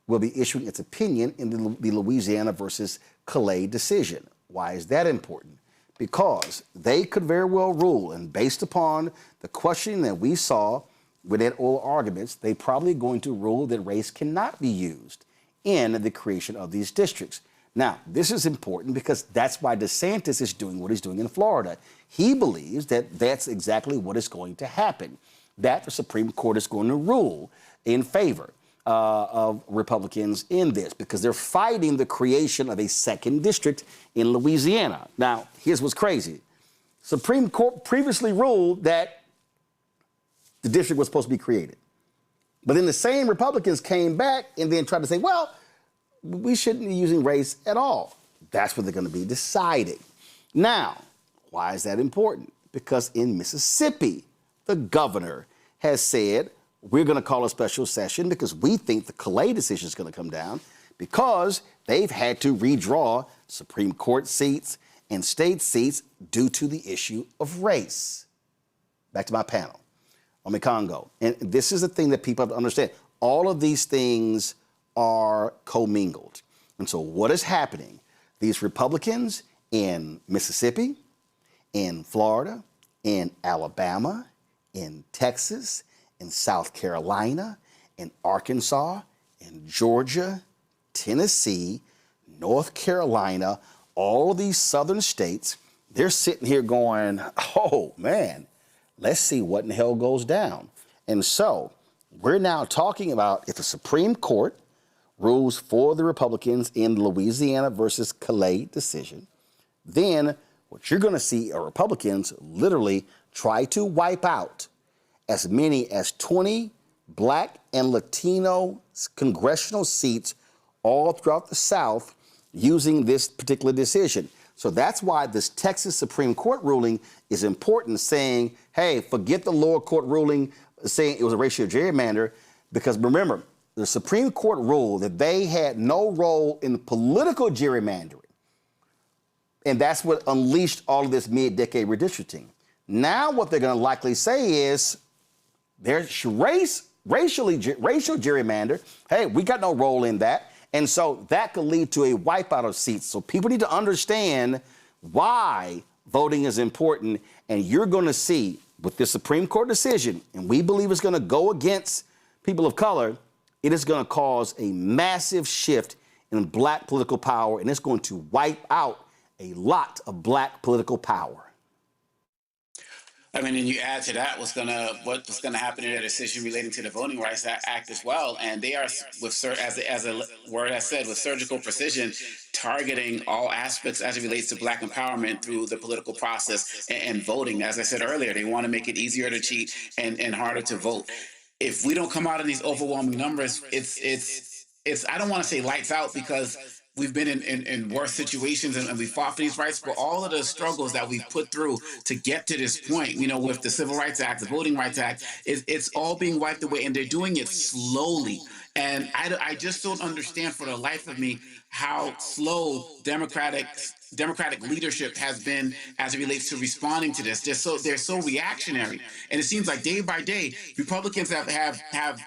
A: will be issuing its opinion in the Louisiana versus Calais decision. Why is that important? Because they could very well rule, and based upon the questioning that we saw within oral arguments, they probably going to rule that race cannot be used in the creation of these districts. Now, this is important because that's why DeSantis is doing what he's doing in Florida. He believes that that's exactly what is going to happen, that the Supreme Court is going to rule in favor of Republicans in this because they're fighting the creation of a 2nd district in Louisiana. Now, here's what's crazy. Supreme Court previously ruled that the district was supposed to be created. But then the same Republicans came back and then tried to say, well, we shouldn't be using race at all. That's what they're going to be deciding. Now, why is that important? Because in Mississippi, the governor has said, we're going to call a special session because we think the Calais decision is going to come down because they've had to redraw Supreme Court seats and state seats due to the issue of race. Back to my panel. Congo. And this is the thing that people have to understand. All of these things are commingled. And so what is happening? These Republicans in Mississippi, in Florida, in Alabama, in Texas, in South Carolina, in Arkansas, in Georgia, Tennessee, North Carolina, all of these southern states, they're sitting here going, oh, man, let's see what in the hell goes down. And so we're now talking about if the Supreme Court rules for the Republicans in the Louisiana versus Calais decision, then what you're going to see are Republicans literally try to wipe out as many as 20 Black and Latino congressional seats all throughout the South using this particular decision. So that's why this Texas Supreme Court ruling is important, saying, hey, forget the lower court ruling saying it was a racial gerrymander, because remember, the Supreme Court ruled that they had no role in political gerrymandering. And that's what unleashed all of this mid-decade redistricting. Now what they're going to likely say is there's racial gerrymander. Hey, we got no role in that. And so that could lead to a wipeout of seats. So people need to understand why voting is important. And you're going to see with this Supreme Court decision, and we believe it's going to go against people of color, it is going to cause a massive shift in Black political power, and it's going to wipe out a lot of Black political power.
L: I mean, and you add to that what's gonna happen in that decision relating to the Voting Rights Act as well, and they are, as a word has said, with surgical precision, targeting all aspects as it relates to Black empowerment through the political process and voting. As I said earlier, they want to make it easier to cheat and harder to vote. If we don't come out in these overwhelming numbers, it's I don't want to say lights out, because we've been in worse situations and we fought for these rights, but all of the struggles that we've put through to get to this point, you know, with the Civil Rights Act, the Voting Rights Act, it's all being wiped away, and they're doing it slowly. And I just don't understand for the life of me how slow Democrats Democratic leadership has been as it relates to responding to this. They're so reactionary, and it seems like day by day, Republicans have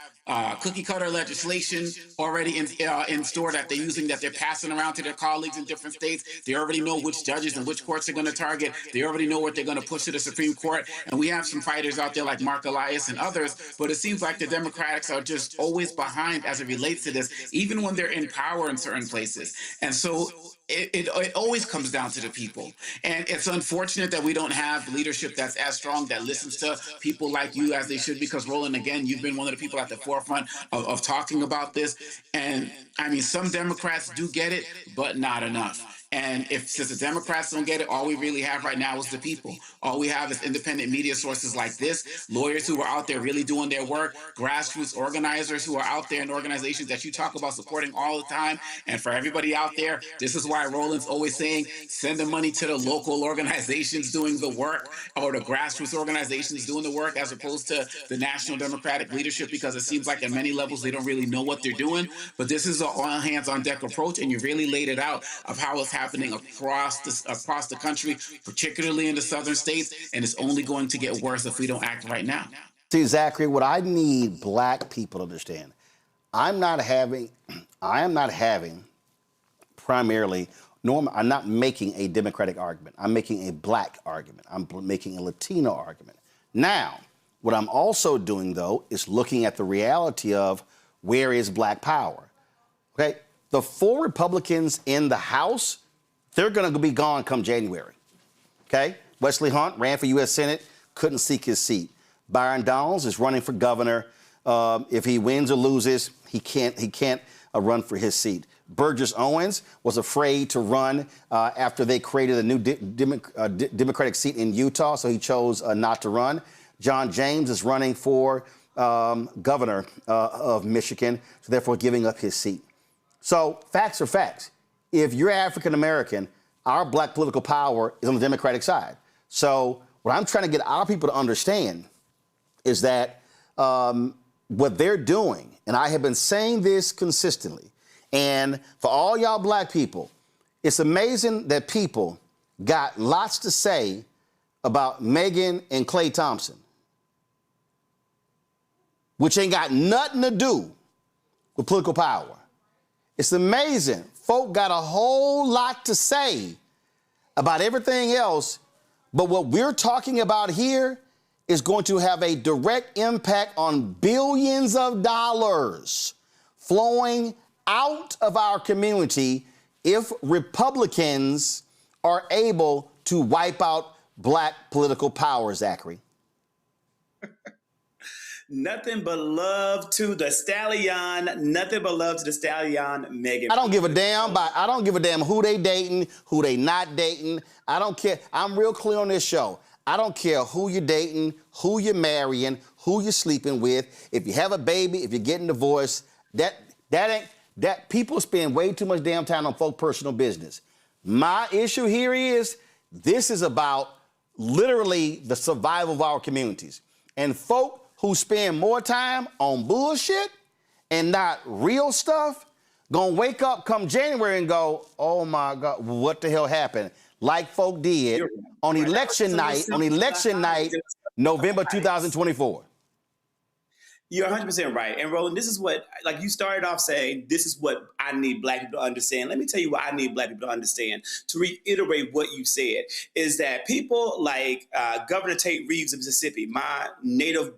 L: cookie cutter legislation already in store that they're using, that they're passing around to their colleagues in different states. They already know which judges and which courts they're going to target. They already know what they're going to push to the Supreme Court. And we have some fighters out there like Mark Elias and others, but it seems like the Democrats are just always behind as it relates to this, even when they're in power in certain places. And so it always comes down to the people. And it's unfortunate that we don't have leadership that's as strong, that listens to people like you as they should, because Roland, again, you've been one of the people at the forefront of talking about this. And I mean, some Democrats do get it, but not enough. And since the Democrats don't get it, all we really have right now is the people. All we have is independent media sources like this, lawyers who are out there really doing their work, grassroots organizers who are out there in organizations that you talk about supporting all the time. And for everybody out there, this is why Roland's always saying, send the money to the local organizations doing the work, or the grassroots organizations doing the work, as opposed to the national Democratic leadership, because it seems like at many levels they don't really know what they're doing. But this is an all hands on deck approach, and you really laid it out of how it's happening across the country, particularly in the southern states, and it's only going to get worse if we don't act right now.
A: See, Zachary, what I need black people to understand, I'm not having primarily, I'm not making a Democratic argument. I'm making a black argument. I'm making a Latino argument. Now, what I'm also doing, though, is looking at the reality of where is black power. Okay? The 4 Republicans in the House, they're going to be gone come January. Okay? Wesley Hunt ran for U.S. Senate, couldn't seek his seat. Byron Donalds is running for governor. If he wins or loses, he can't run for his seat. Burgess Owens was afraid to run after they created a new Democratic seat in Utah, so he chose not to run. John James is running for governor of Michigan, so therefore giving up his seat. So facts are facts. If you're African American, our black political power is on the Democratic side. So what I'm trying to get our people to understand is that what they're doing, and I have been saying this consistently, and for all y'all black people, it's amazing that people got lots to say about Megan and Klay Thompson, which ain't got nothing to do with political power. It's amazing. Folk got a whole lot to say about everything else, but what we're talking about here is going to have a direct impact on billions of dollars flowing out of our community if Republicans are able to wipe out black political power, Zachary.
M: Nothing but love to the stallion. Nothing but love to the stallion, Megan.
A: I don't give a damn who they dating, who they not dating. I don't care. I'm real clear on this show. I don't care who you're dating, who you're marrying, who you're sleeping with. If you have a baby, if you're getting divorced, that people spend way too much damn time on folk personal business. My issue here is this is about literally the survival of our communities. And folk who spend more time on bullshit and not real stuff gonna wake up come January and go, oh my God, what the hell happened? Like folk did on election night, November 2024.
M: You're 100% right. And Roland, this is what, like you started off saying, this is what I need black people to understand. Let me tell you what I need black people to understand. To reiterate what you said, is that people like Governor Tate Reeves of Mississippi, my native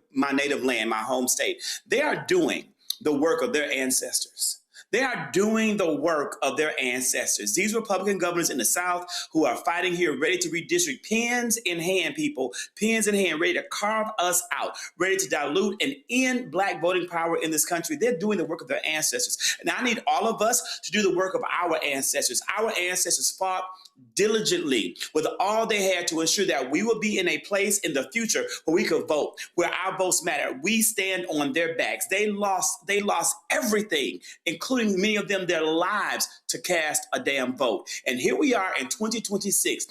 M: land, my home state, they are doing the work of their ancestors. They are doing the work of their ancestors. These Republican governors in the South who are fighting here, ready to redistrict, pens in hand, people, pens in hand, ready to carve us out, ready to dilute and end black voting power in this country. They're doing the work of their ancestors. And I need all of us to do the work of our ancestors. Our ancestors fought diligently with all they had to ensure that we will be in a place in the future where we could vote, where our votes matter. We stand on their backs. They lost everything, including many of them their lives, to cast a damn vote. And here we are in 2026,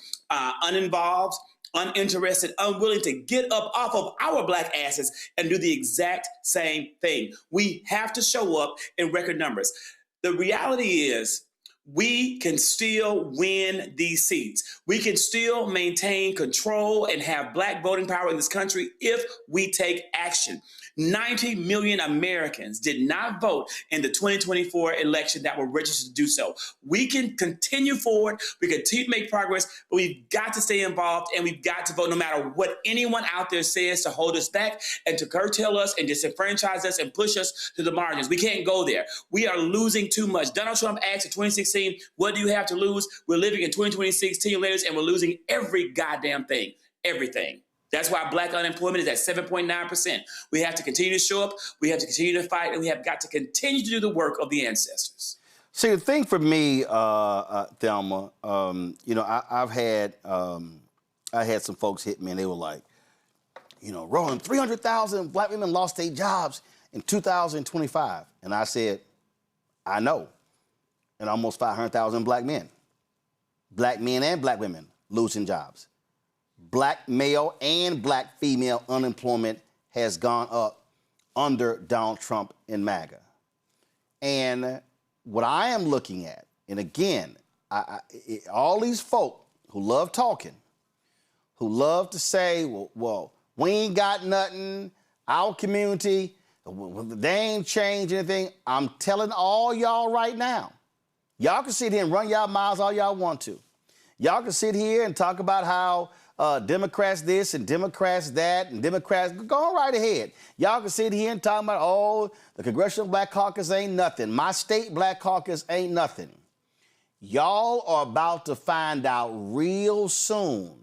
M: uninvolved, uninterested, unwilling to get up off of our black asses and do the exact same thing. We have to show up in record numbers. The reality is, we can still win these seats. We can still maintain control and have Black voting power in this country if we take action. 90 million Americans did not vote in the 2024 election that were registered to do so. We can continue forward. We continue to make progress, but we've got to stay involved and we've got to vote no matter what anyone out there says to hold us back and to curtail us and disenfranchise us and push us to the margins. We can't go there. We are losing too much. Donald Trump asked in 2016, what do you have to lose? We're living in 2026, 10 years later, and we're losing every goddamn thing, everything. That's why Black unemployment is at 7.9%. We have to continue to show up, we have to continue to fight, and we have got to continue to do the work of the ancestors.
A: See, the thing for me, Thelma, I had some folks hit me and they were like, Roland, 300,000 Black women lost their jobs in 2025. And I said, I know. And almost 500,000 Black men and Black women losing jobs. Black male and Black female unemployment has gone up under Donald Trump and MAGA. And what I am looking at, and again, all these folk who love talking, who love to say, well, we ain't got nothing, our community, they ain't changed anything. I'm telling all y'all right now, y'all can sit here and run y'all mouths all y'all want to. Y'all can sit here and talk about how Democrats this and Democrats that and Democrats, go on right ahead. Y'all can sit here and talk about, the Congressional Black Caucus ain't nothing. My state Black Caucus ain't nothing. Y'all are about to find out real soon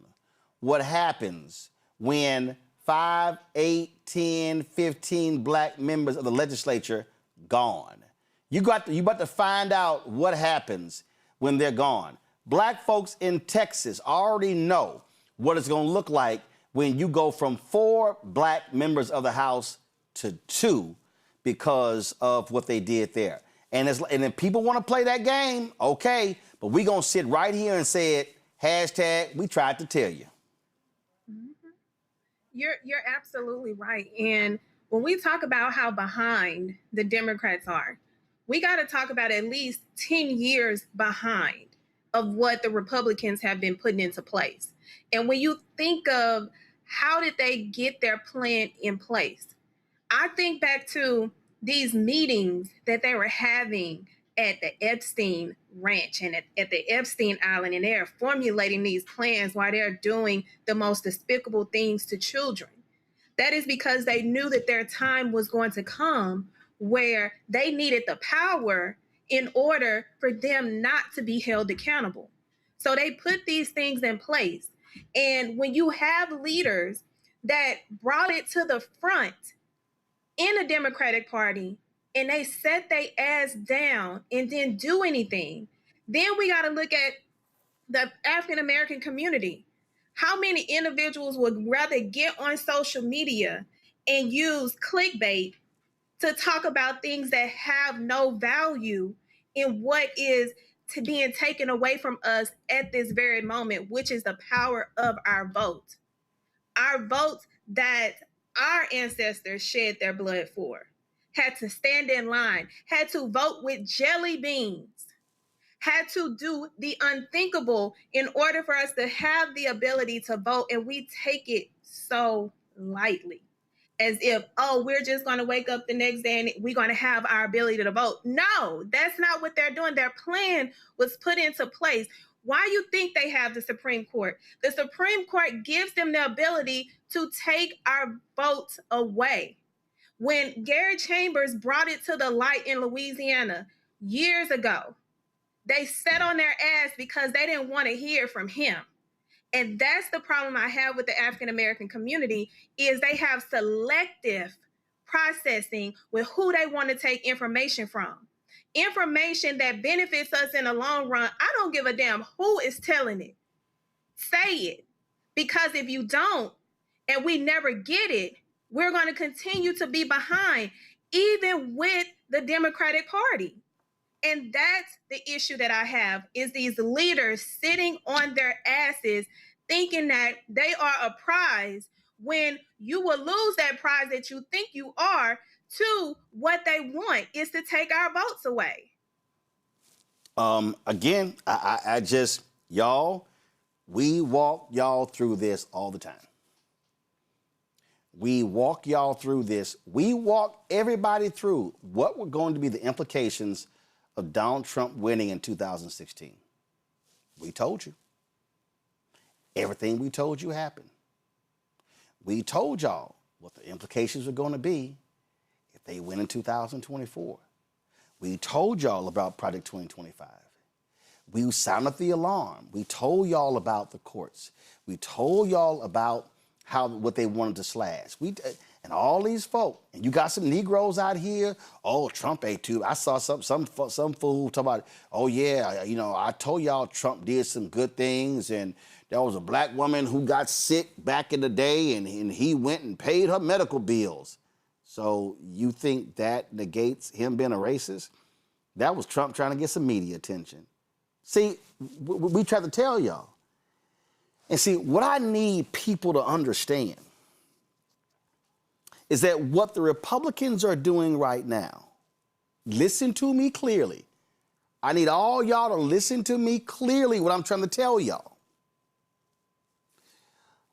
A: what happens when 5, 8, 10, 15 Black members of the legislature gone. You about to find out what happens when they're gone. Black folks in Texas already know what it's going to look like when you go from 4 Black members of the House to 2 because of what they did there. And if people want to play that game, okay, but we're going to sit right here and say it, hashtag, we tried to tell you.
H: Mm-hmm. You're absolutely right. And when we talk about how behind the Democrats are, we got to talk about at least 10 years behind of what the Republicans have been putting into place. And when you think of how did they get their plan in place, I think back to these meetings that they were having at the Epstein Ranch and at the Epstein Island, and they're formulating these plans while they're doing the most despicable things to children. That is because they knew that their time was going to come where they needed the power in order for them not to be held accountable. So they put these things in place. And when you have leaders that brought it to the front in the Democratic Party and they set their ass down and didn't do anything, then we got to look at the African American community. How many individuals would rather get on social media and use clickbait to talk about things that have no value in what is being taken away from us at this very moment, which is the power of our vote. Our vote that our ancestors shed their blood for, had to stand in line, had to vote with jelly beans, had to do the unthinkable in order for us to have the ability to vote. And we take it so lightly, as if, we're just going to wake up the next day and we're going to have our ability to vote. No, that's not what they're doing. Their plan was put into place. Why you think they have the Supreme Court? The Supreme Court gives them the ability to take our votes away. When Gary Chambers brought it to the light in Louisiana years ago, they sat on their ass because they didn't want to hear from him. And that's the problem I have with the African American community, is they have selective processing with who they want to take information from. Information that benefits us in the long run. I don't give a damn who is telling it. Say it. Because if you don't, and we never get it, we're going to continue to be behind, even with the Democratic Party. And that's the issue that I have, is these leaders sitting on their asses thinking that they are a prize when you will lose that prize that you think you are to what they want is to take our votes away.
A: Again, I just, y'all, we walk y'all through this all the time. We walk y'all through this. We walk everybody through what were going to be the implications of Donald Trump winning in 2016. We told you. Everything we told you happened. We told y'all what the implications were going to be if they win in 2024. We told y'all about Project 2025. We sounded the alarm. We told y'all about the courts. We told y'all about what they wanted to slash. And all these folk, and you got some Negroes out here. Oh, Trump ate too. I saw some fool talk about, oh yeah, I told y'all Trump did some good things, and there was a black woman who got sick back in the day, and he went and paid her medical bills. So you think that negates him being a racist? That was Trump trying to get some media attention. See, we tried to tell y'all. And see, what I need people to understand is that what the Republicans are doing right now, listen to me clearly. I need all y'all to listen to me clearly what I'm trying to tell y'all.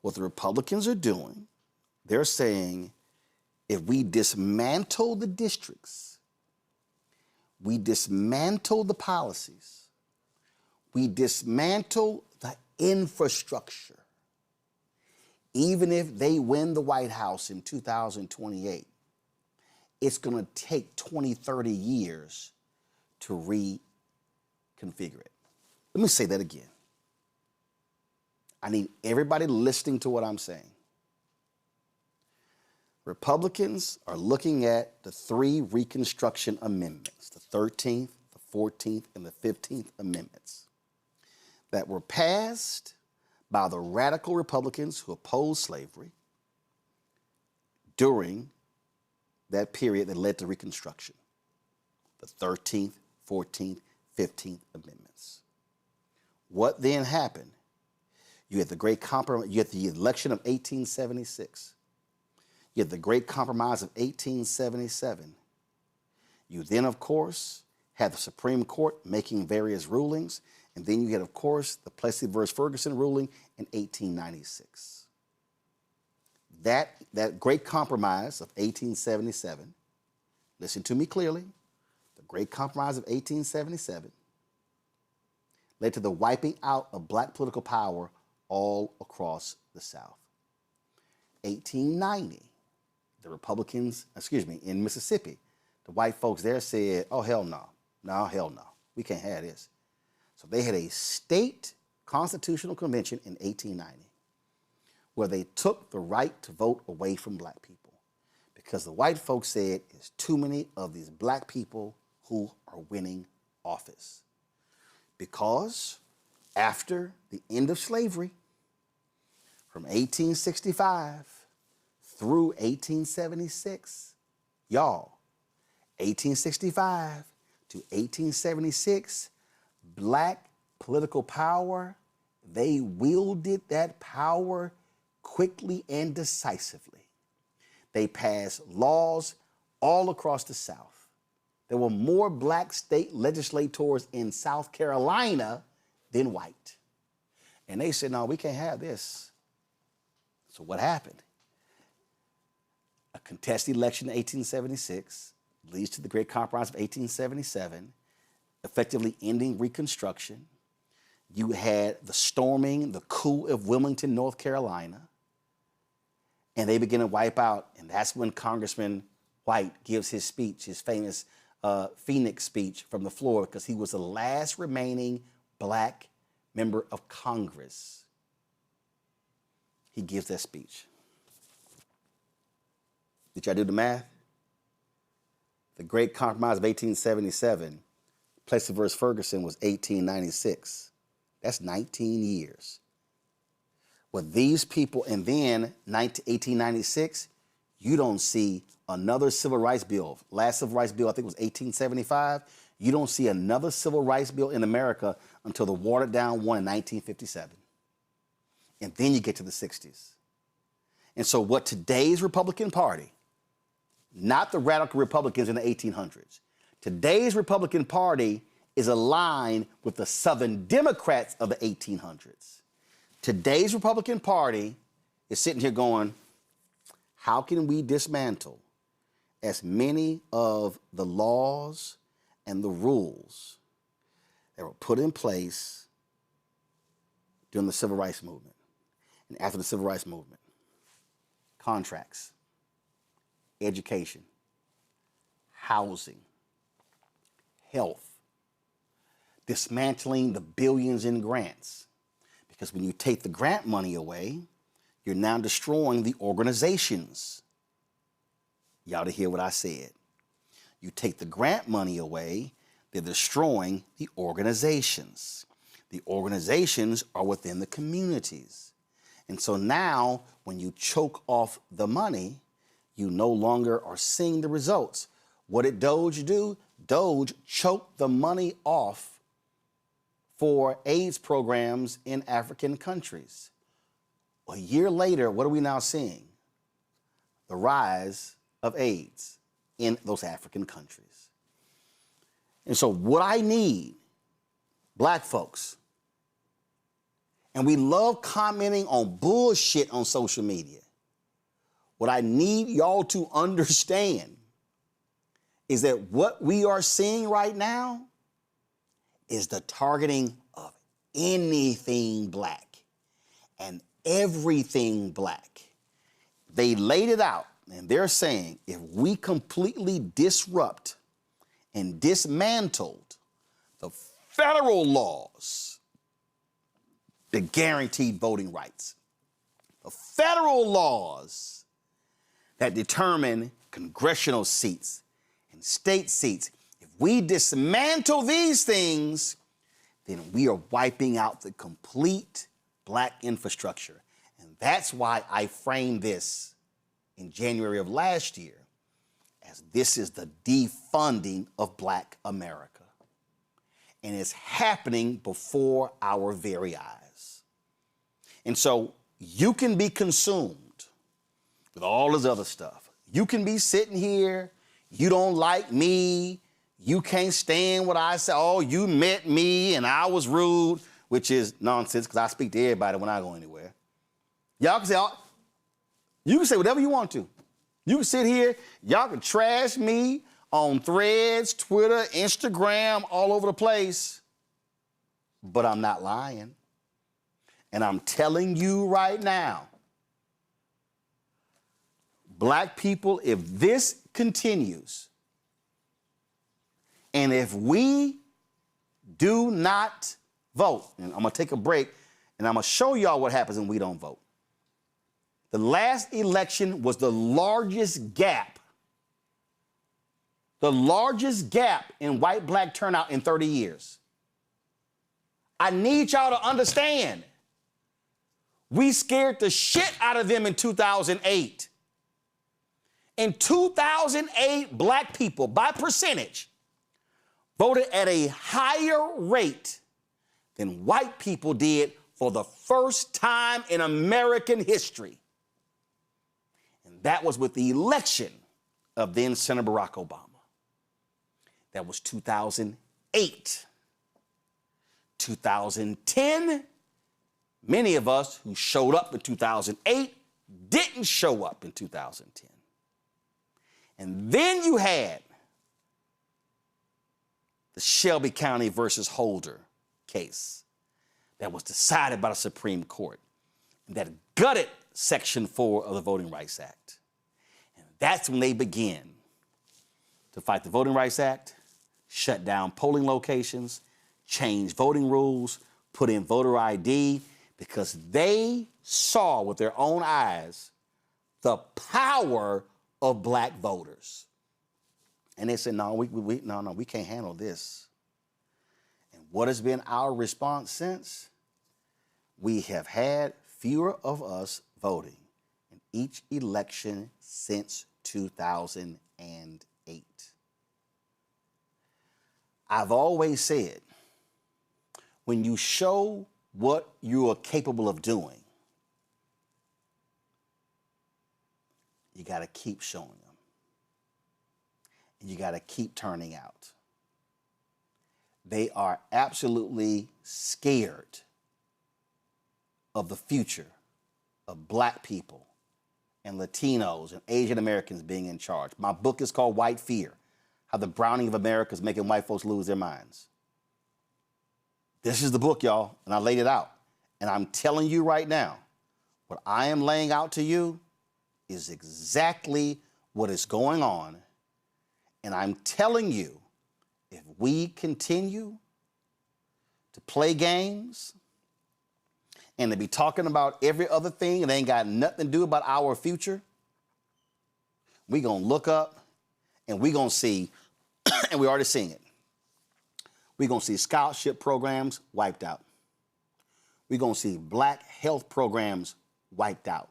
A: What the Republicans are doing, they're saying, if we dismantle the districts, we dismantle the policies, we dismantle the infrastructure, even if they win the White House in 2028, it's going to take 20, 30 years to reconfigure it. Let me say that again. I need everybody listening to what I'm saying. Republicans are looking at the 3 Reconstruction Amendments, the 13th, the 14th, and the 15th Amendments that were passed by the radical Republicans who opposed slavery during that period that led to Reconstruction, the 13th, 14th, 15th Amendments. What then happened? You had the Great Compromise, you had the election of 1876. You had the Great Compromise of 1877. You then, of course, had the Supreme Court making various rulings, and then you had, of course, the Plessy versus Ferguson ruling in 1896. That Great Compromise of 1877, listen to me clearly, the Great Compromise of 1877 led to the wiping out of black political power all across the South. 1890, the Republicans, in Mississippi, the white folks there said, oh, hell no. No, hell no. We can't have this. So they had a state constitutional convention in 1890 where they took the right to vote away from black people because the white folks said there's too many of these black people who are winning office. Because after the end of slavery, from 1865 through 1876, y'all, 1865 to 1876, black political power, they wielded that power quickly and decisively. They passed laws all across the South. There were more black state legislators in South Carolina than white. And they said, no, we can't have this. So what happened? A contested election in 1876 leads to the Great Compromise of 1877, effectively ending Reconstruction. You had the storming, the coup of Wilmington, North Carolina, and they begin to wipe out. And that's when Congressman White gives his speech, his famous Phoenix speech from the floor, because he was the last remaining black member of Congress. He gives that speech. Did y'all do the math? The Great Compromise of 1877, Plessy versus Ferguson was 1896. That's 19 years. With these people, and then 1896, you don't see another civil rights bill. Last civil rights bill, I think, was 1875. You don't see another civil rights bill in America until the watered down one in 1957. And then you get to the 60s. And so what today's Republican Party, not the radical Republicans in the 1800s, today's Republican Party is aligned with the Southern Democrats of the 1800s. Today's Republican Party is sitting here going, how can we dismantle as many of the laws and the rules that were put in place during the Civil Rights Movement and after the Civil Rights Movement? Contracts, education, housing, health, dismantling the billions in grants. Because when you take the grant money away, you're now destroying the organizations. Y'all to hear what I said. You take the grant money away, they're destroying the organizations. The organizations are within the communities. And so now, when you choke off the money, you no longer are seeing the results. What did Doge do? Doge choked the money off for AIDS programs in African countries. A year later, what are we now seeing? The rise of AIDS in those African countries. And so what I need, black folks, and we love commenting on bullshit on social media. What I need y'all to understand is that what we are seeing right now is the targeting of anything black and everything black. They laid it out, and they're saying if we completely disrupt and dismantled the federal laws that guaranteed voting rights, the federal laws that determine congressional seats and state seats, if we dismantle these things, then we are wiping out the complete black infrastructure. And that's why I framed this in January of last year as this is the defunding of black America. And it's happening before our very eyes. And so you can be consumed with all this other stuff. You can be sitting here, you don't like me, you can't stand what I say. Oh, you met me and I was rude, which is nonsense because I speak to everybody when I go anywhere. Y'all can say, you can say whatever you want to. You can sit here, y'all can trash me on Threads, Twitter, Instagram, all over the place, but I'm not lying. And I'm telling you right now, black people, if this continues, and if we do not vote, and I'm gonna take a break, and I'm gonna show y'all what happens when we don't vote. The last election was the largest gap in white-black turnout in 30 years. I need y'all to understand. We scared the shit out of them in 2008. In 2008, black people, by percentage, voted at a higher rate than white people did for the first time in American history. And that was with the election of then Senator Barack Obama. That was 2008. 2010, many of us who showed up in 2008 didn't show up in 2010. And then you had the Shelby County versus Holder case that was decided by the Supreme Court and that gutted Section 4 of the Voting Rights Act. And that's when they began to fight the Voting Rights Act, shut down polling locations, change voting rules, put in voter ID, because they saw with their own eyes the power of black voters. And they said, no, we can't handle this. And what has been our response since? We have had fewer of us voting in each election since 2008. I've always said, when you show what you are capable of doing, you got to keep showing them. And you got to keep turning out. They are absolutely scared of the future of black people and Latinos and Asian Americans being in charge. My book is called White Fear, How the Browning of America is Making White Folks Lose Their Minds. This is the book, y'all, and I laid it out. And I'm telling you right now, what I am laying out to you is exactly what is going on. And I'm telling you, if we continue to play games and to be talking about every other thing and ain't got nothing to do about our future, we gonna look up and we gonna see, and we're already seeing it, we're gonna see scholarship programs wiped out. We're gonna see black health programs wiped out.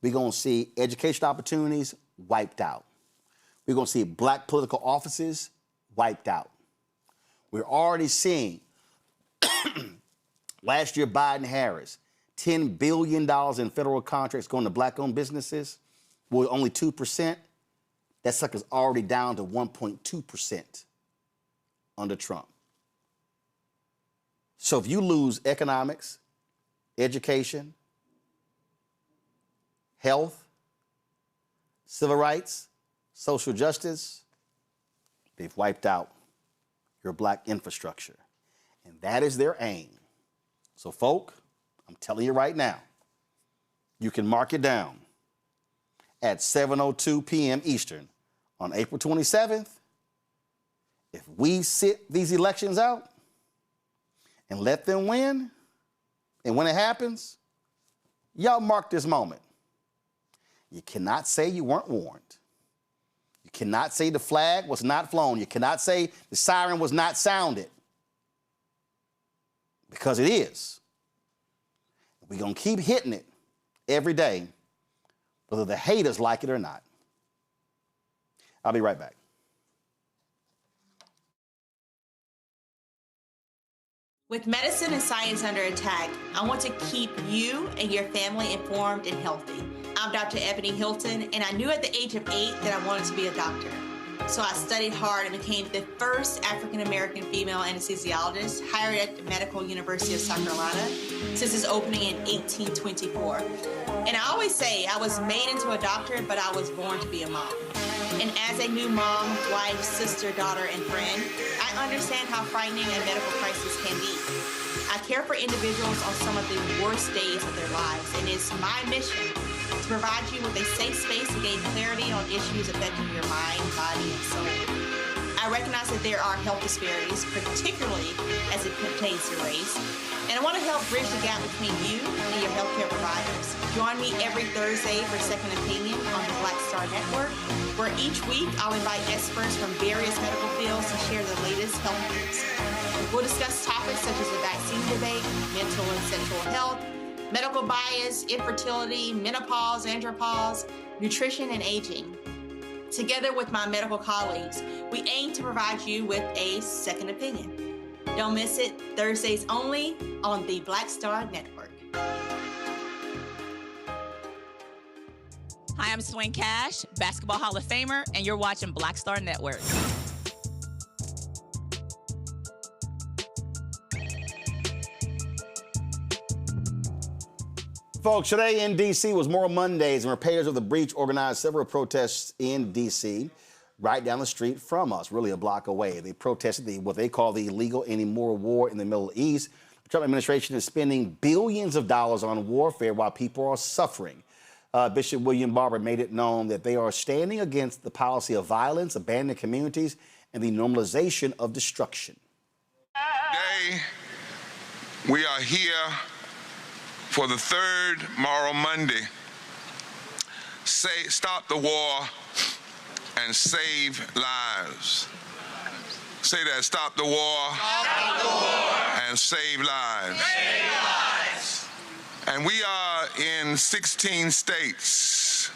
A: We're gonna see education opportunities wiped out. We're gonna see black political offices wiped out. We're already seeing last year, Biden-Harris, $10 billion in federal contracts going to black-owned businesses, with only 2%. That sucker's already down to 1.2% under Trump. So if you lose economics, education, health, civil rights, social justice, they've wiped out your black infrastructure. And that is their aim. So, folk, I'm telling you right now, you can mark it down at 7:02 p.m. Eastern on April 27th. If we sit these elections out and let them win, and when it happens, y'all mark this moment. You cannot say you weren't warned. You cannot say the flag was not flown. You cannot say the siren was not sounded. Because it is. We're going to keep hitting it every day, whether the haters like it or not. I'll be right back.
Q: With medicine and science under attack, I want to keep you and your family informed and healthy. I'm Dr. Ebony Hilton, and I knew at the age of 8 that I wanted to be a doctor. So I studied hard and became the first African-American female anesthesiologist hired at the Medical University of South Carolina since its opening in 1824. And I always say I was made into a doctor, but I was born to be a mom. And as a new mom, wife, sister, daughter, and friend, I understand how frightening a medical crisis can be. I care for individuals on some of the worst days of their lives, and it's my mission to provide you with a safe space to gain clarity on issues affecting your mind, body, and soul. I recognize that there are health disparities, particularly as it pertains to race, and I want to help bridge the gap between you and your healthcare providers. Join me every Thursday for Second Opinion on the Black Star Network, where each week I'll invite experts from various medical fields to share the latest health news. We'll discuss topics such as the vaccine debate, mental and sexual health, medical bias, infertility, menopause, andropause, nutrition, and aging. Together with my medical colleagues, we aim to provide you with a second opinion. Don't miss it, Thursdays only on the Black Star Network.
S: Hi, I'm Swing Cash, Basketball Hall of Famer, and you're watching Black Star Network.
A: Folks, today in D.C. was Moral Mondays, and repairs of the breach organized several protests in D.C. right down the street from us, really a block away. They protested what they call the illegal and immoral war in the Middle East. The Trump administration is spending billions of dollars on warfare while people are suffering. Bishop William Barber made it known that they are standing against the policy of violence, abandoned communities, and the normalization of destruction.
T: Today, we are here for the third Moral Monday. Stop the war and save lives. Say that, stop the war, and save lives. And we are in 16 states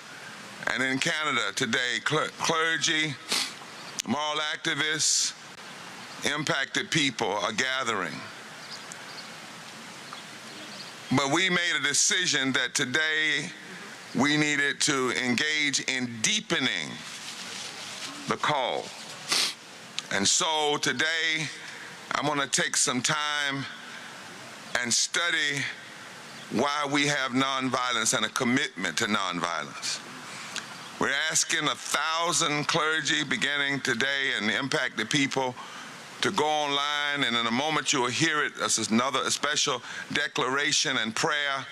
T: and in Canada today. Clergy, moral activists, impacted people are gathering. But we made a decision that today we needed to engage in deepening the call. And so today I'm going to take some time and study why we have nonviolence and a commitment to nonviolence. We're asking 1,000 clergy beginning today and impacted people to go online, and in a moment you'll hear it. This is another special declaration and prayer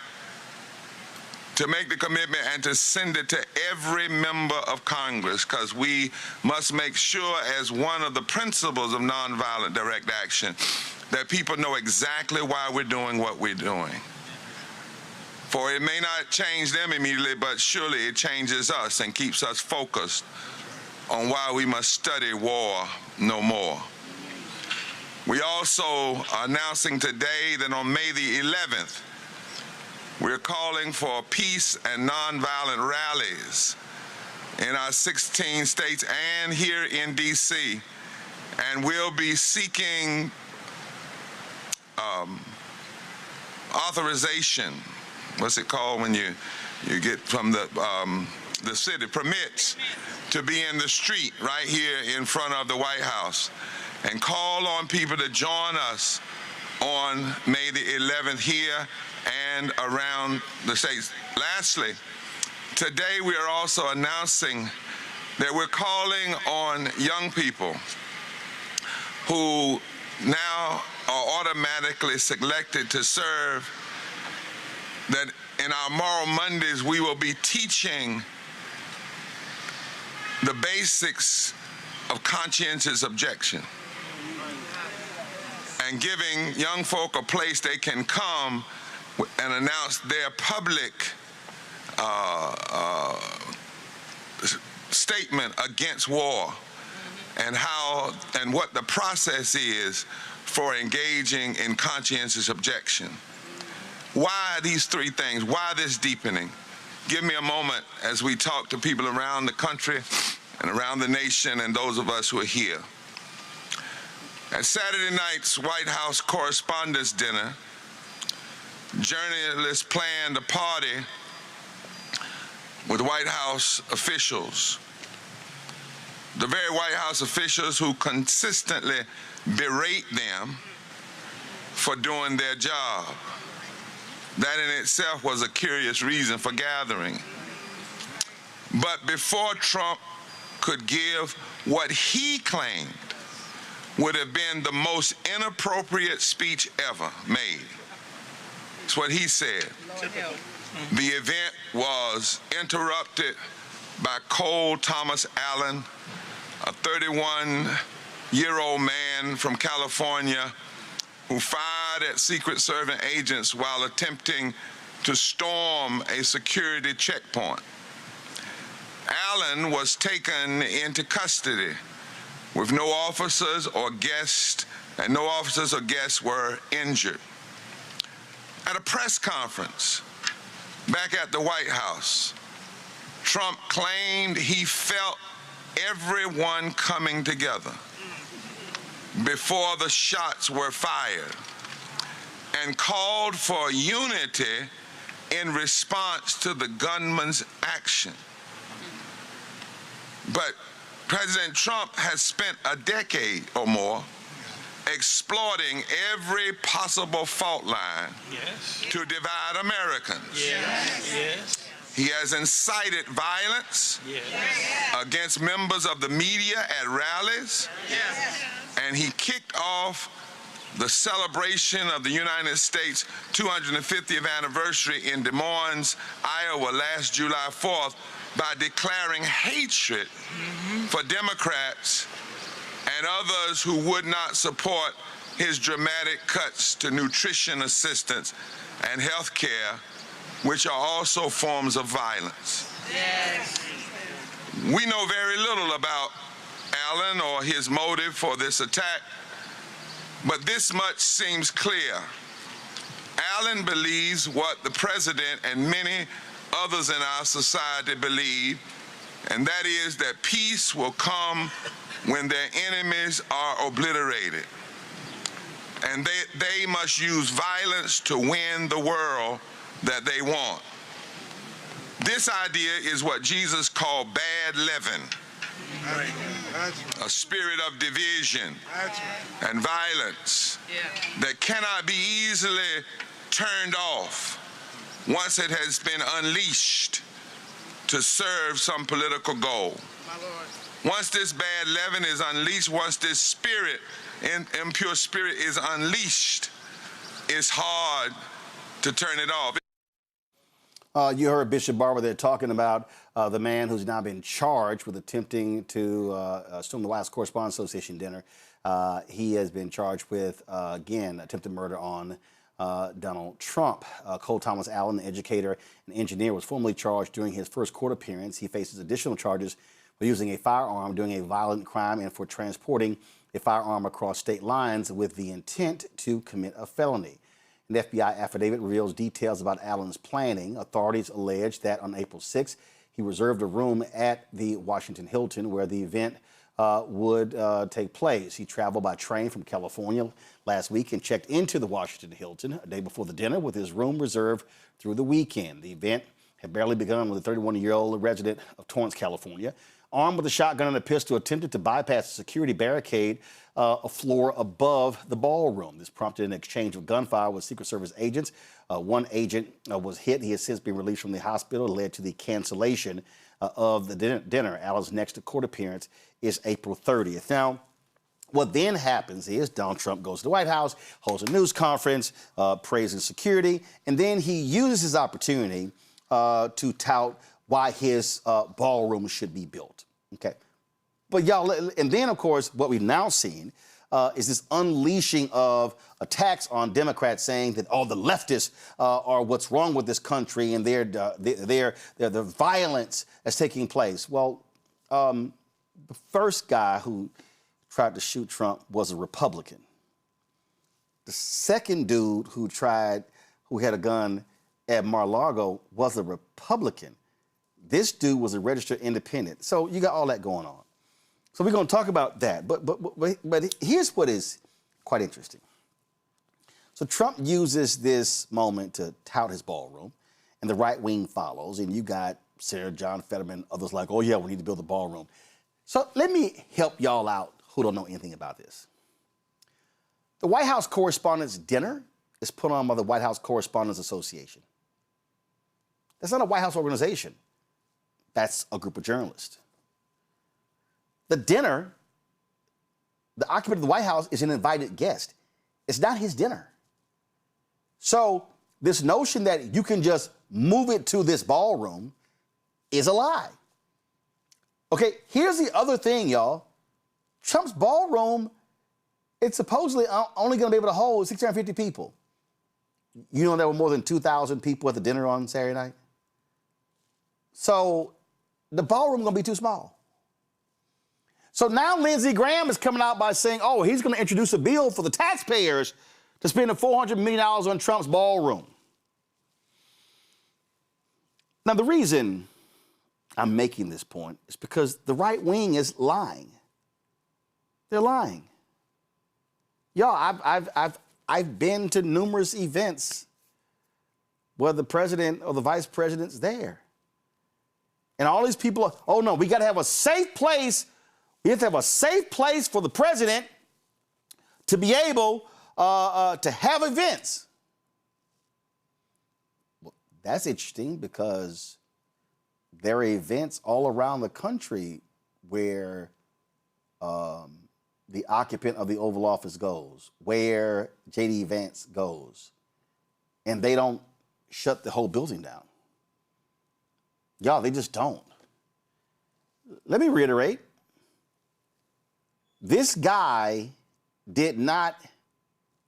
T: to make the commitment and to send it to every member of Congress, because we must make sure, as one of the principles of nonviolent direct action, that people know exactly why we're doing what we're doing. For it may not change them immediately, but surely it changes us and keeps us focused on why we must study war no more. We also are announcing today that on May the 11th, we're calling for peace and nonviolent rallies in our 16 states and here in D.C. And we'll be seeking authorization. What's it called when you get from the city, permits to be in the street right here in front of the White House, and call on people to join us on May the 11th here and around the states. Lastly, today we are also announcing that we're calling on young people who now are automatically selected to serve, that in our Moral Mondays we will be teaching the basics of conscientious objection and giving young folk a place they can come and announce their public statement against war and how and what the process is for engaging in conscientious objection. Why these three things? Why this deepening? Give me a moment as we talk to people around the country and around the nation and those of us who are here. At Saturday night's White House Correspondents' Dinner, journalists planned a party with White House officials. The very White House officials who consistently berate them for doing their job. That in itself was a curious reason for gathering. But before Trump could give what he claimed would have been the most inappropriate speech ever made, it's what he said. The event was interrupted by Cole Thomas Allen, a 31-year-old man from California who fired at Secret Service agents while attempting to storm a security checkpoint. Allen was taken into custody with no officers or guests, and no officers or guests were injured. At a press conference back at the White House, Trump claimed he felt everyone coming together before the shots were fired and called for unity in response to the gunman's action. But President Trump has spent a decade or more exploiting every possible fault line to divide Americans. He has incited violence against members of the media at rallies, and he kicked off the celebration of the United States 250th anniversary in Des Moines, Iowa, last July 4th by declaring hatred for Democrats and others who would not support his dramatic cuts to nutrition assistance and health care, which are also forms of violence. We know very little about Allen or his motive for this attack, but this much seems clear. Allen believes what the president and many others in our society believe, and that is that peace will come when their enemies are obliterated. And they must use violence to win the world that they want. This idea is what Jesus called bad leaven, a spirit of division and violence that cannot be easily turned off once it has been unleashed to serve some political goal. Once this bad leaven is unleashed, once this spirit, impure spirit is unleashed, it's hard to turn it off.
A: You heard Bishop Barber there talking about the man who's now been charged with attempting to storm the White House Correspondents Association dinner. He has been charged with, again, attempted murder on Donald Trump. Cole Thomas Allen, the educator and engineer, was formally charged during his first court appearance. He faces additional charges for using a firearm during a violent crime and for transporting a firearm across state lines with the intent to commit a felony. An FBI affidavit reveals details about Allen's planning. Authorities allege that on April 6th, he reserved a room at the Washington Hilton where the event would take place. He traveled by train from California last week and checked into the Washington Hilton a day before the dinner with his room reserved through the weekend. The event had barely begun when the 31-year-old resident of Torrance, California, armed with a shotgun and a pistol, attempted to bypass a security barricade a floor above the ballroom. This prompted an exchange of gunfire with Secret Service agents. One agent was hit. He has since been released from the hospital. It led to the cancellation of the dinner. Allen's next court appearance is April 30th. Now, what then happens is Donald Trump goes to the White House, holds a news conference, praising security, and then he uses his opportunity to tout why his ballroom should be built. Okay. But y'all, and then, of course, what we've now seen is this unleashing of attacks on Democrats saying that, oh, the leftists are what's wrong with this country and they're the violence that's taking place. Well, the first guy who tried to shoot Trump was a Republican. The second dude who had a gun at Mar-a-Lago was a Republican. This dude was a registered independent. So you got all that going on. So we're going to talk about that. But here's what is quite interesting. So Trump uses this moment to tout his ballroom, and the right wing follows. And you got Senator John Fetterman, others like, oh, yeah, we need to build a ballroom. So let me help y'all out who don't know anything about this. The White House Correspondents' Dinner is put on by the White House Correspondents Association. That's not a White House organization. That's a group of journalists. The dinner, the occupant of the White House is an invited guest. It's not his dinner. So this notion that you can just move it to this ballroom is a lie. Okay, here's the other thing, y'all. Trump's ballroom, it's supposedly only going to be able to hold 650 people. You know there were more than 2,000 people at the dinner on Saturday night? So the ballroom is going to be too small. So now Lindsey Graham is coming out by saying, oh, he's going to introduce a bill for the taxpayers to spend $400 million on Trump's ballroom. Now, the reason I'm making this point is because the right wing is lying. They're lying. Y'all, I've been to numerous events where the president or the vice president's there. And all these people are, oh, no, we got to have a safe place. We have to have a safe place for the president to be able to have events. Well, that's interesting because there are events all around the country where the occupant of the Oval Office goes, where J.D. Vance goes, and they don't shut the whole building down. Y'all, they just don't. Let me reiterate. This guy did not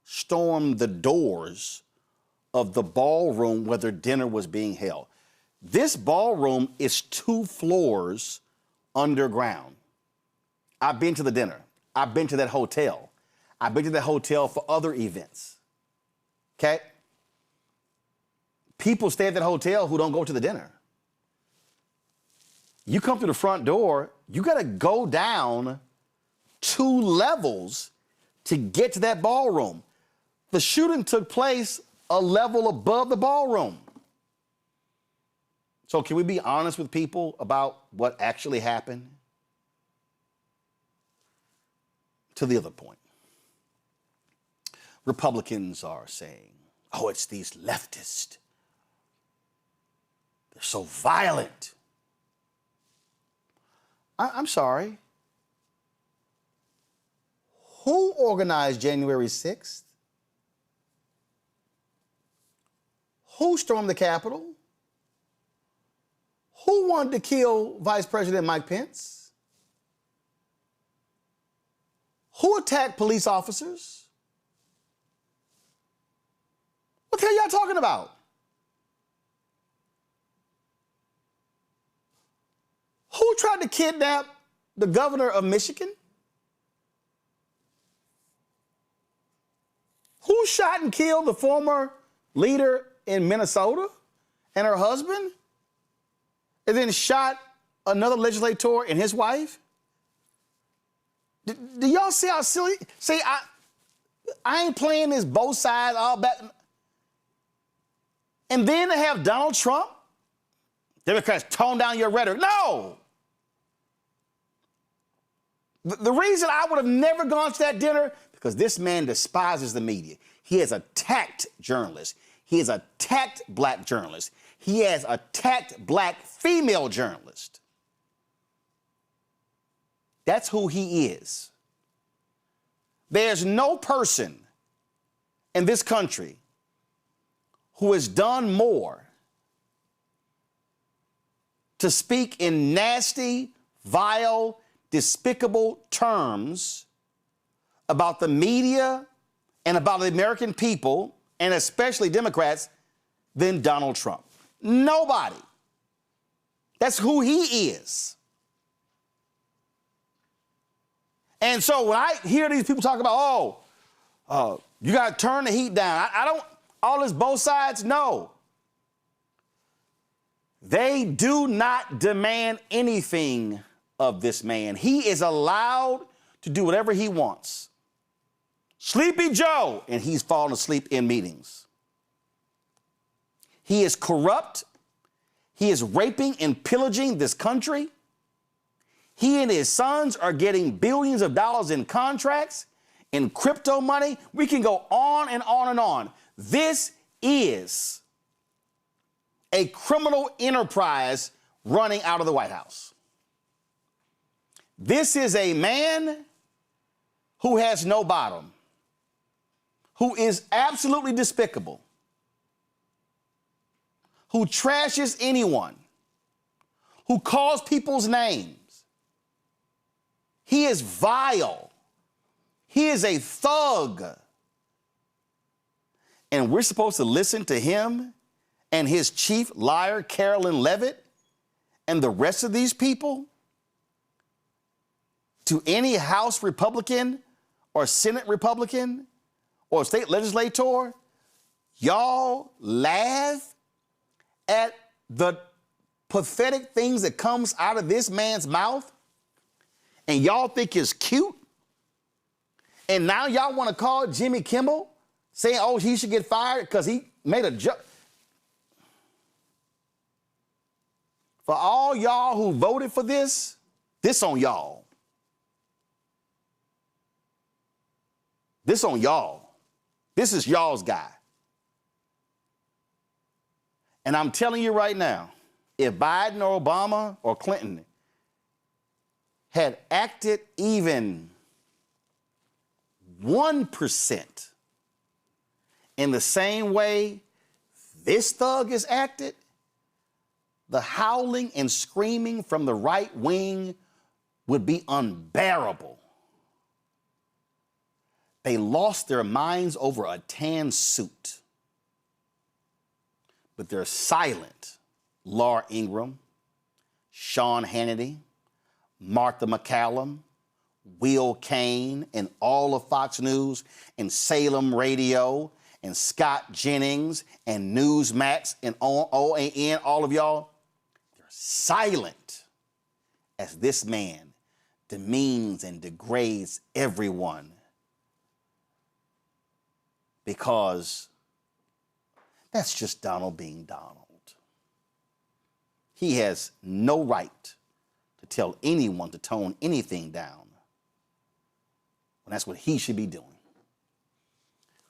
A: storm the doors of the ballroom where their dinner was being held. This ballroom is 2 floors underground. I've been to the dinner. I've been to that hotel. I've been to that hotel for other events. Okay? People stay at that hotel who don't go to the dinner. You come to the front door, you got to go down 2 levels to get to that ballroom. The shooting took place a level above the ballroom. So can we be honest with people about what actually happened? to the other point. Republicans are saying, oh, it's these leftists. They're so violent. I'm sorry. Who organized January 6th? Who stormed the Capitol? Who wanted to kill Vice President Mike Pence? Who attacked police officers? What the hell y'all talking about? Who tried to kidnap the governor of Michigan? Who shot and killed the former leader in Minnesota and her husband? And then shot another legislator and his wife? Do y'all see how silly? See, I ain't playing this both sides all back. And then to have Donald Trump, Democrats tone down your rhetoric. No! The reason I would have never gone to that dinner, because this man despises the media. He has attacked journalists. He has attacked black journalists. He has attacked black female journalists. That's who he is. There's no person in this country who has done more to speak in nasty, vile, despicable terms about the media and about the American people, and especially Democrats, than Donald Trump. Nobody. That's who he is. And so when I hear these people talk about, you got to turn the heat down. I don't, all this both sides, no. They do not demand anything of this man. He is allowed to do whatever he wants. Sleepy Joe, and he's fallen asleep in meetings. He is corrupt. He is raping and pillaging this country. He and his sons are getting billions of dollars in contracts, in crypto money. We can go on and on and on. This is a criminal enterprise running out of the White House. This is a man who has no bottom, who is absolutely despicable, who trashes anyone, who calls people's names. He is vile. He is a thug. And we're supposed to listen to him and his chief liar, Carolyn Leavitt, and the rest of these people? To any House Republican or Senate Republican or state legislator, y'all laugh at the pathetic things that comes out of this man's mouth, and y'all think it's cute? And now y'all want to call Jimmy Kimmel saying, oh, he should get fired because he made a joke. For all y'all who voted for this on y'all. This on y'all. This is y'all's guy. And I'm telling you right now, if Biden or Obama or Clinton had acted even 1% in the same way this thug has acted, the howling and screaming from the right wing would be unbearable. They lost their minds over a tan suit. But they're silent. Laura Ingraham, Sean Hannity, Martha McCallum, Will Cain, and all of Fox News, and Salem Radio, and Scott Jennings, and Newsmax, and OAN, all of y'all, they're silent as this man demeans and degrades everyone, because that's just Donald being Donald. He has no right to tell anyone to tone anything down. when that's what he should be doing.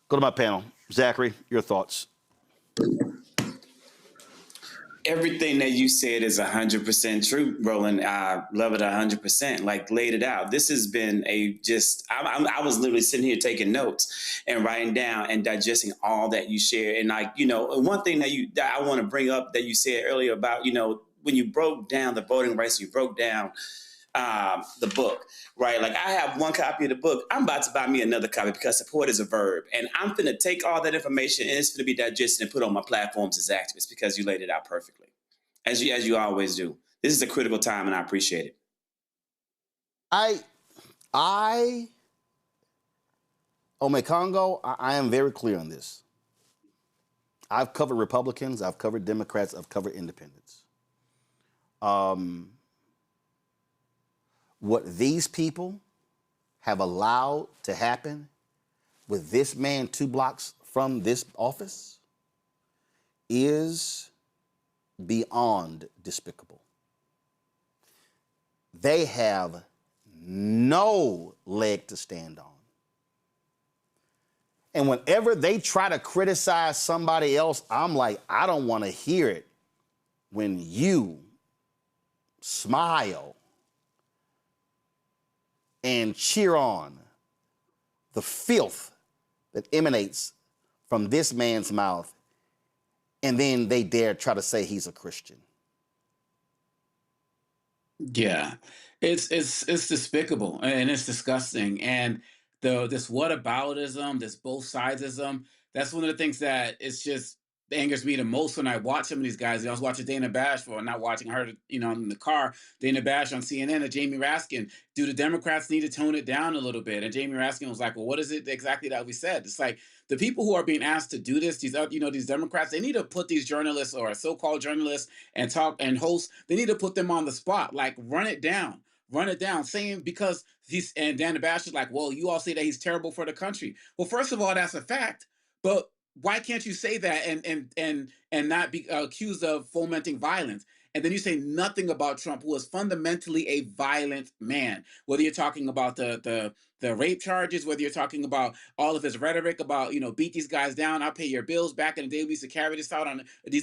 A: Go to my panel. Zachary, your thoughts.
M: Everything that you said is 100% true, Roland. I love it 100%. Like, laid it out. This has been I was literally sitting here taking notes and writing down and digesting all that you shared. And one thing that I want to bring up that you said earlier about, when you broke down the voting rights, you broke down the book, right? Like, I have one copy of the book. I'm about to buy me another copy because support is a verb. And I'm going to take all that information and it's going to be digested and put on my platforms as activists because you laid it out perfectly, as you always do. This is a critical time and I appreciate it.
A: Congo, I am very clear on this. I've covered Republicans, I've covered Democrats, I've covered independents. What these people have allowed to happen with this man 2 blocks from this office is beyond despicable. They have no leg to stand on. And whenever they try to criticize somebody else, I'm like, I don't want to hear it when you smile and cheer on the filth that emanates from this man's mouth, and then they dare try to say he's a Christian.
L: Yeah, it's despicable and it's disgusting. And this whataboutism, this both sidesism, that's one of the things that it's just angers me the most when I watch some of these guys. I was watching Dana Bash not watching her, in the car. Dana Bash on CNN and Jamie Raskin. Do the Democrats need to tone it down a little bit? And Jamie Raskin was like, well, what is it exactly that we said? It's like the people who are being asked to do this, these Democrats, they need to put these journalists or so-called journalists and talk and hosts, they need to put them on the spot, like run it down, saying because and Dana Bash is like, well, you all say that he's terrible for the country. Well, first of all, that's a fact, but why can't you say that and not be accused of fomenting violence? And then you say nothing about Trump, who is fundamentally a violent man. Whether you're talking about the rape charges, whether you're talking about all of his rhetoric about, beat these guys down, I'll pay your bills. Back in the day, we used to carry these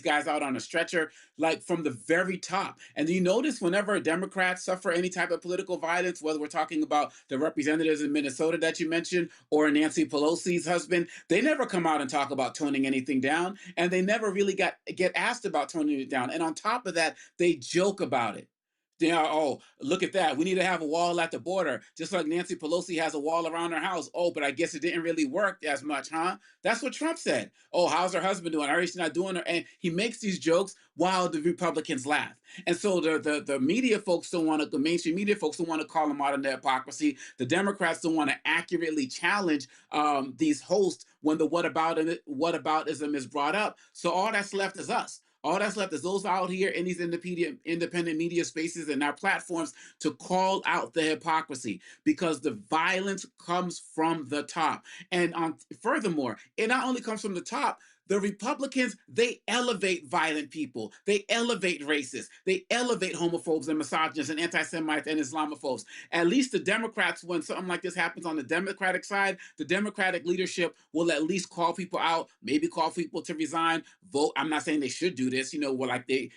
L: guys out on a stretcher, like from the very top. And you notice whenever Democrats suffer any type of political violence, whether we're talking about the representatives in Minnesota that you mentioned or Nancy Pelosi's husband, they never come out and talk about toning anything down. And they never really get asked about toning it down. And on top of that, they joke about it. Oh, look at that. We need to have a wall at the border, just like Nancy Pelosi has a wall around her house. Oh, but I guess it didn't really work as much, huh? That's what Trump said. Oh, how's her husband doing? She's not doing her. And he makes these jokes while the Republicans laugh. And so the media folks don't want to, the mainstream media folks don't want to call them out on their hypocrisy. The Democrats don't want to accurately challenge these hosts when the whataboutism is brought up. So all that's left is us. All that's left is those out here in these independent media spaces and our platforms to call out the hypocrisy, because the violence comes from the top. And furthermore, it not only comes from the top, the Republicans, they elevate violent people. They elevate racists. They elevate homophobes and misogynists and anti-Semites and Islamophobes. At least the Democrats, when something like this happens on the Democratic side, the Democratic leadership will at least call people out, maybe call people to resign, vote. I'm not saying they should do this,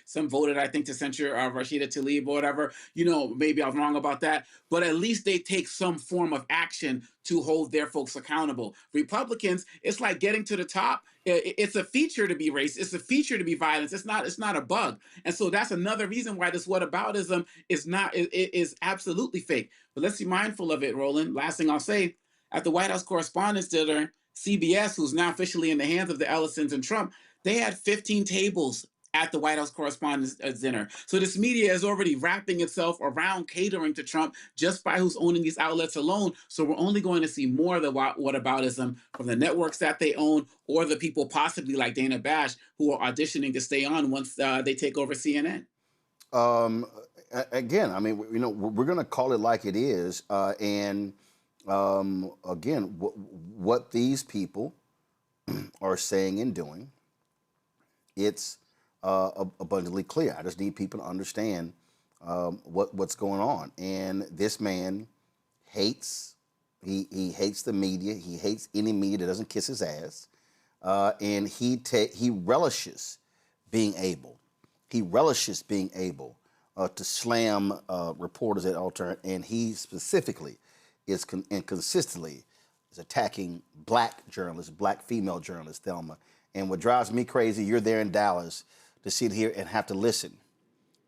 L: some voted, I think, to censure Rashida Tlaib or whatever. Maybe I was wrong about that. But at least they take some form of action to hold their folks accountable. Republicans, it's like getting to the top. It's a feature to be racist. It's a feature to be violent. It's not a bug. And so that's another reason why this whataboutism is absolutely fake. But let's be mindful of it, Roland. Last thing I'll say, at the White House Correspondents' Dinner, CBS, who's now officially in the hands of the Ellisons and Trump, they had 15 tables at the White House Correspondents' Dinner. So this media is already wrapping itself around catering to Trump just by who's owning these outlets alone. So we're only going to see more of the whataboutism from the networks that they own, or the people possibly like Dana Bash who are auditioning to stay on once they take over CNN.
A: Again, we're going to call it like it is. Again, what these people are saying and doing, it's abundantly clear. I just need people to understand what's going on. And this man hates He hates the media. He hates any media that doesn't kiss his ass. And he relishes being able. He relishes being able to slam reporters at all turns. And he specifically and consistently is attacking black journalists, black female journalists, Thelma. And what drives me crazy, you're there in Dallas to sit here and have to listen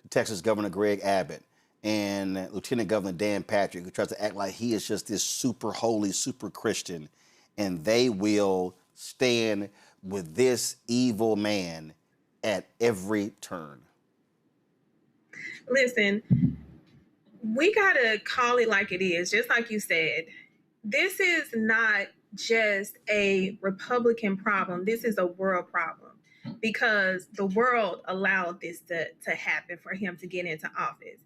A: to Texas Governor Greg Abbott and Lieutenant Governor Dan Patrick, who tries to act like he is just this super holy, super Christian, and they will stand with this evil man at every turn.
H: Listen, we gotta call it like it is, just like you said. This is not just a Republican problem. This is a world problem because the world allowed this to happen for him to get into office.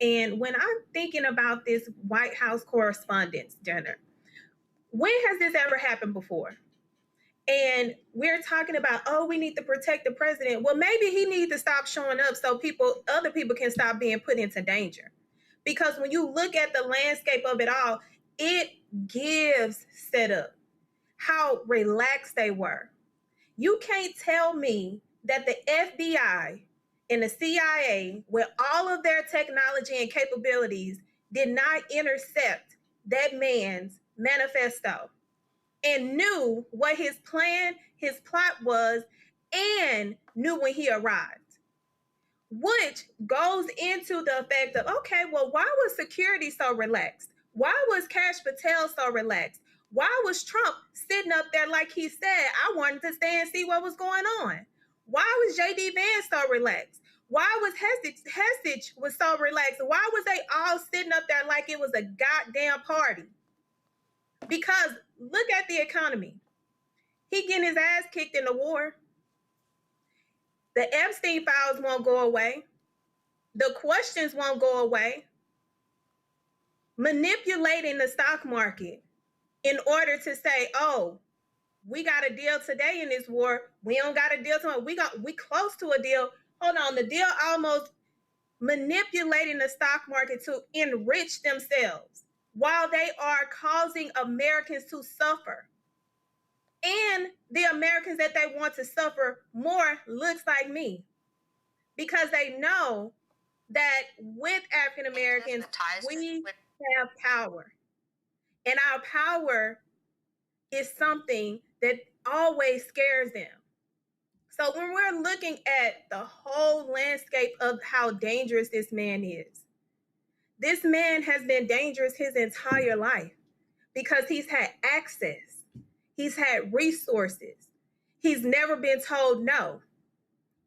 H: And when I'm thinking about this White House Correspondents' Dinner, when has this ever happened before? And we're talking about, oh, we need to protect the president. Well, maybe he needs to stop showing up so other people can stop being put into danger. Because when you look at the landscape of it all, it gives setup how relaxed they were. You can't tell me that the FBI and the CIA, with all of their technology and capabilities, did not intercept that man's manifesto and knew what his plan, his plot was, and knew when he arrived. Which goes into the effect of, okay, well, why was security so relaxed? Why was Kash Patel so relaxed? Why was Trump sitting up there like he said, I wanted to stay and see what was going on? Why was J.D. Vance so relaxed? Why was Hestage was so relaxed? Why was they all sitting up there like it was a goddamn party? Because look at the economy. He getting his ass kicked in the war. The Epstein files won't go away. The questions won't go away. Manipulating the stock market in order to say, oh, we got a deal today in this war. We don't got a deal tomorrow. We close to a deal. Hold on, the deal almost manipulating the stock market to enrich themselves while they are causing Americans to suffer. And the Americans that they want to suffer more looks like me, because they know that with African Americans, we have power. And our power is something that always scares them. So when we're looking at the whole landscape of how dangerous this man is, this man has been dangerous his entire life because he's had access. He's had resources. He's never been told no,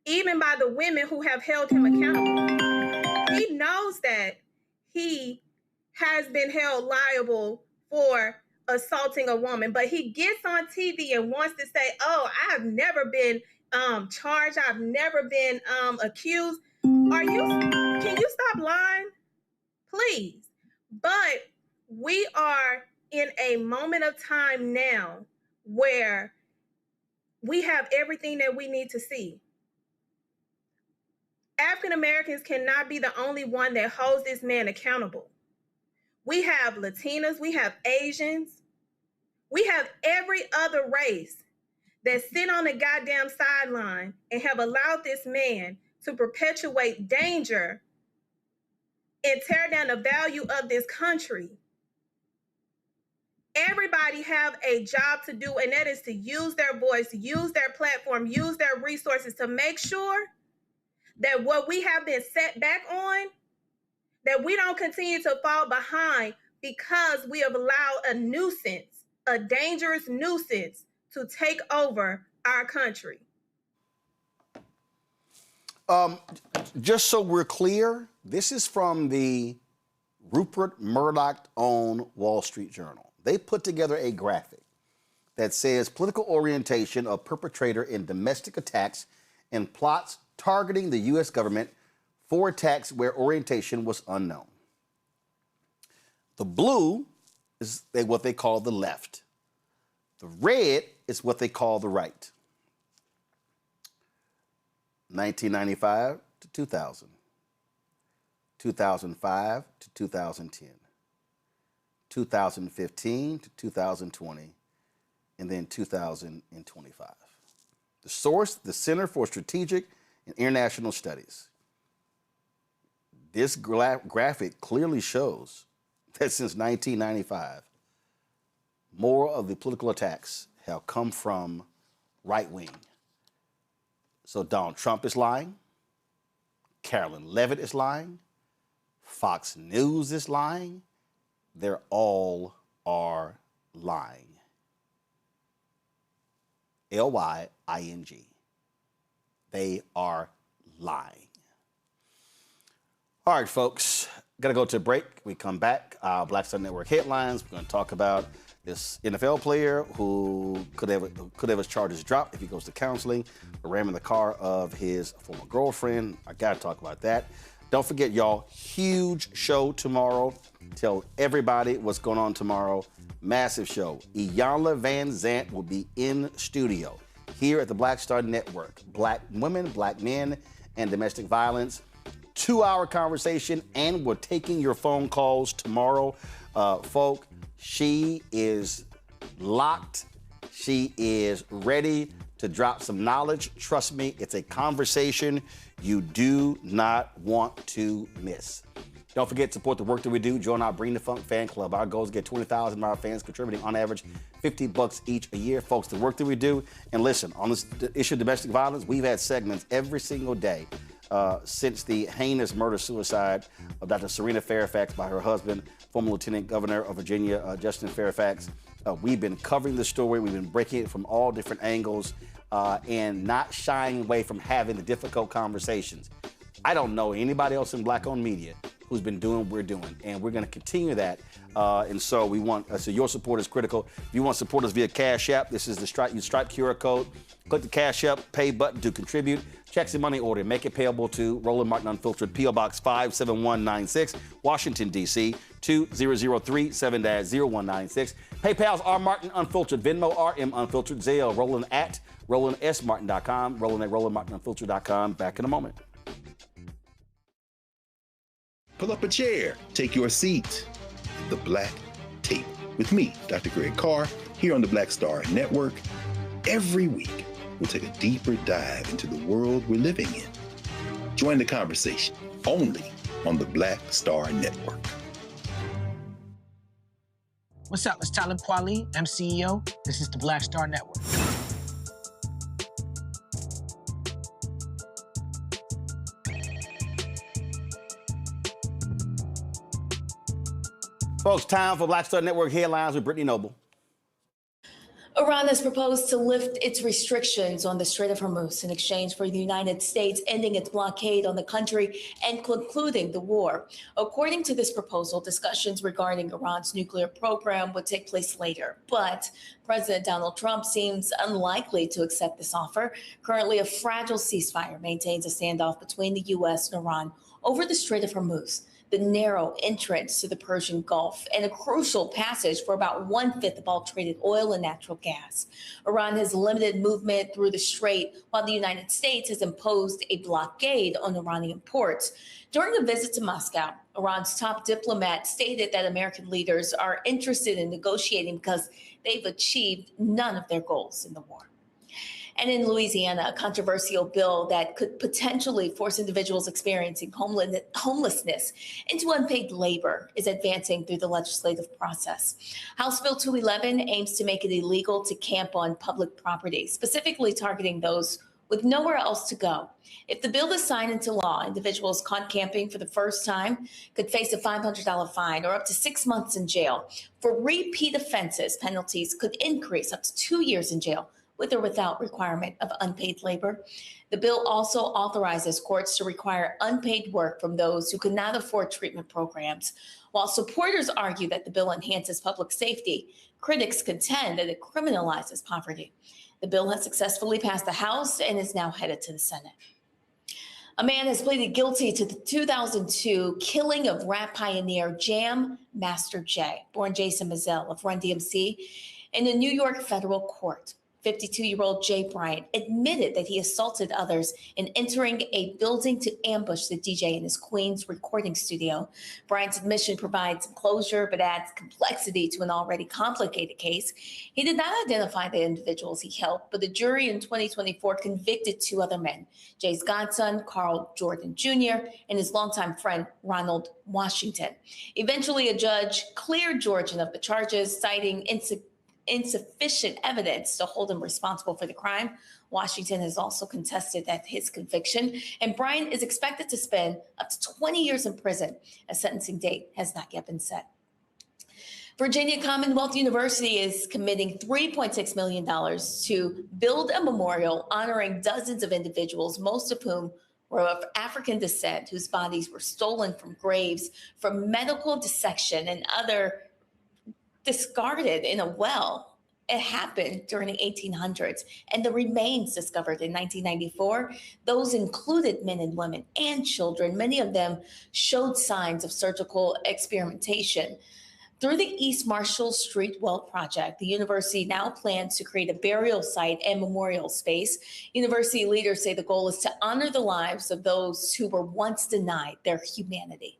H: even by the women who have held him accountable. He knows that he has been held liable for assaulting a woman, but he gets on TV and wants to say, oh, I've never been charged. I've never been accused. Can you stop lying? Please. But we are in a moment of time now where we have everything that we need to see. African Americans cannot be the only one that holds this man accountable. We have Latinas, we have Asians, we have every other race that sit on the goddamn sideline and have allowed this man to perpetuate danger and tear down the value of this country. Everybody have a job to do, and that is to use their voice, use their platform, use their resources to make sure that what we have been set back on, that we don't continue to fall behind because we have allowed a nuisance, a dangerous nuisance, to take over our country.
A: Just so we're clear, this is from the Rupert Murdoch-owned Wall Street Journal. They put together a graphic that says political orientation of perpetrator in domestic attacks and plots targeting the U.S. government for attacks where orientation was unknown. The blue is what they call the left. The red is what they call the right. 1995 to 2000. 2005 to 2010. 2015 to 2020, and then 2025. The source, the Center for Strategic and International Studies. This graphic clearly shows that since 1995, more of the political attacks have come from right wing. So Donald Trump is lying, Carolyn Levitt is lying, Fox News is lying. They all are lying. L-Y-I-N-G. They are lying. All right, folks, got to go to a break. We come back. Black Star Network headlines. We're going to talk about this NFL player who could have his charges dropped if he goes to counseling for ramming the car of his former girlfriend. I got to talk about that. Don't forget, y'all, huge show tomorrow. Tell everybody what's going on tomorrow. Massive show. Iyanla Van Zant will be in studio here at the Black Star Network. Black women, black men, and domestic violence. 2-hour conversation, and we're taking your phone calls tomorrow. Folk, she is locked. She is ready to drop some knowledge. Trust me, it's a conversation you do not want to miss. Don't forget to support the work that we do. Join our Bring the Funk fan club. Our goal is to get 20,000 of our fans contributing on average $50 each a year. Folks, the work that we do, and listen, on this issue of domestic violence, we've had segments every single day since the heinous murder-suicide of Dr. Serena Fairfax by her husband, former Lieutenant Governor of Virginia, Justin Fairfax. We've been covering the story. We've been breaking it from all different angles and not shying away from having the difficult conversations. I don't know anybody else in black-owned media who's been doing what we're doing, and we're going to continue that. And so we want, so your support is critical. If you want to support us via Cash App, this is the Stripe QR code. Click the Cash App pay button to contribute. Checks and money order. Make it payable to Roland Martin Unfiltered, P.O. Box 57196, Washington, D.C. 20037-0196. PayPal's R Martin Unfiltered, Venmo RM Unfiltered, Zelle Roland at RolandSMartin.com, Roland at RolandMartinUnfiltered.com. Back in a moment.
I: Pull up a chair, take your seat at the Black Table with me, Dr. Greg Carr, here on the Black Star Network. Every week, we'll take a deeper dive into the world we're living in. Join the conversation only on the Black Star Network.
U: What's up? It's Talib Kweli. I'm CEO. This is the Black Star Network.
A: Folks, time for Black Star Network headlines with Brittany Noble.
V: Iran has proposed to lift its restrictions on the Strait of Hormuz in exchange for the United States ending its blockade on the country and concluding the war. According to this proposal, discussions regarding Iran's nuclear program would take place later. But President Donald Trump seems unlikely to accept this offer. Currently, a fragile ceasefire maintains a standoff between the U.S. and Iran over the Strait of Hormuz, the narrow entrance to the Persian Gulf, and a crucial passage for about 1/5 of all traded oil and natural gas. Iran has limited movement through the strait, while the United States has imposed a blockade on Iranian ports. During a visit to Moscow, Iran's top diplomat stated that American leaders are interested in negotiating because they've achieved none of their goals in the war. And in Louisiana, a controversial bill that could potentially force individuals experiencing homelessness into unpaid labor is advancing through the legislative process. House Bill 211 aims to make it illegal to camp on public property, specifically targeting those with nowhere else to go. If the bill is signed into law, individuals caught camping for the first time could face a $500 fine or up to 6 months in jail. For repeat offenses, penalties could increase up to 2 years in jail, with or without requirement of unpaid labor. The bill also authorizes courts to require unpaid work from those who could not afford treatment programs. While supporters argue that the bill enhances public safety, critics contend that it criminalizes poverty. The bill has successfully passed the House and is now headed to the Senate. A man has pleaded guilty to the 2002 killing of rap pioneer Jam Master Jay, born Jason Mizell of Run DMC, in a New York federal court. 52-year-old Jay Bryant admitted that he assaulted others in entering a building to ambush the DJ in his Queens recording studio. Bryant's admission provides closure but adds complexity to an already complicated case. He did not identify the individuals he helped, but the jury in 2024 convicted 2 other men, Jay's godson, Carl Jordan Jr., and his longtime friend, Ronald Washington. Eventually, a judge cleared Jordan of the charges, citing insufficient evidence to hold him responsible for the crime. Washington has also contested that his conviction, and Bryant is expected to spend up to 20 years in prison. A sentencing date has not yet been set. Virginia Commonwealth University is committing $3.6 million to build a memorial honoring dozens of individuals, most of whom were of African descent, whose bodies were stolen from graves for medical dissection and other discarded in a well. It happened during the 1800s, and the remains discovered in 1994, those included men and women and children. Many of them showed signs of surgical experimentation. Through the East Marshall Street Well Project, the university now plans to create a burial site and memorial space. University leaders say the goal is to honor the lives of those who were once denied their humanity.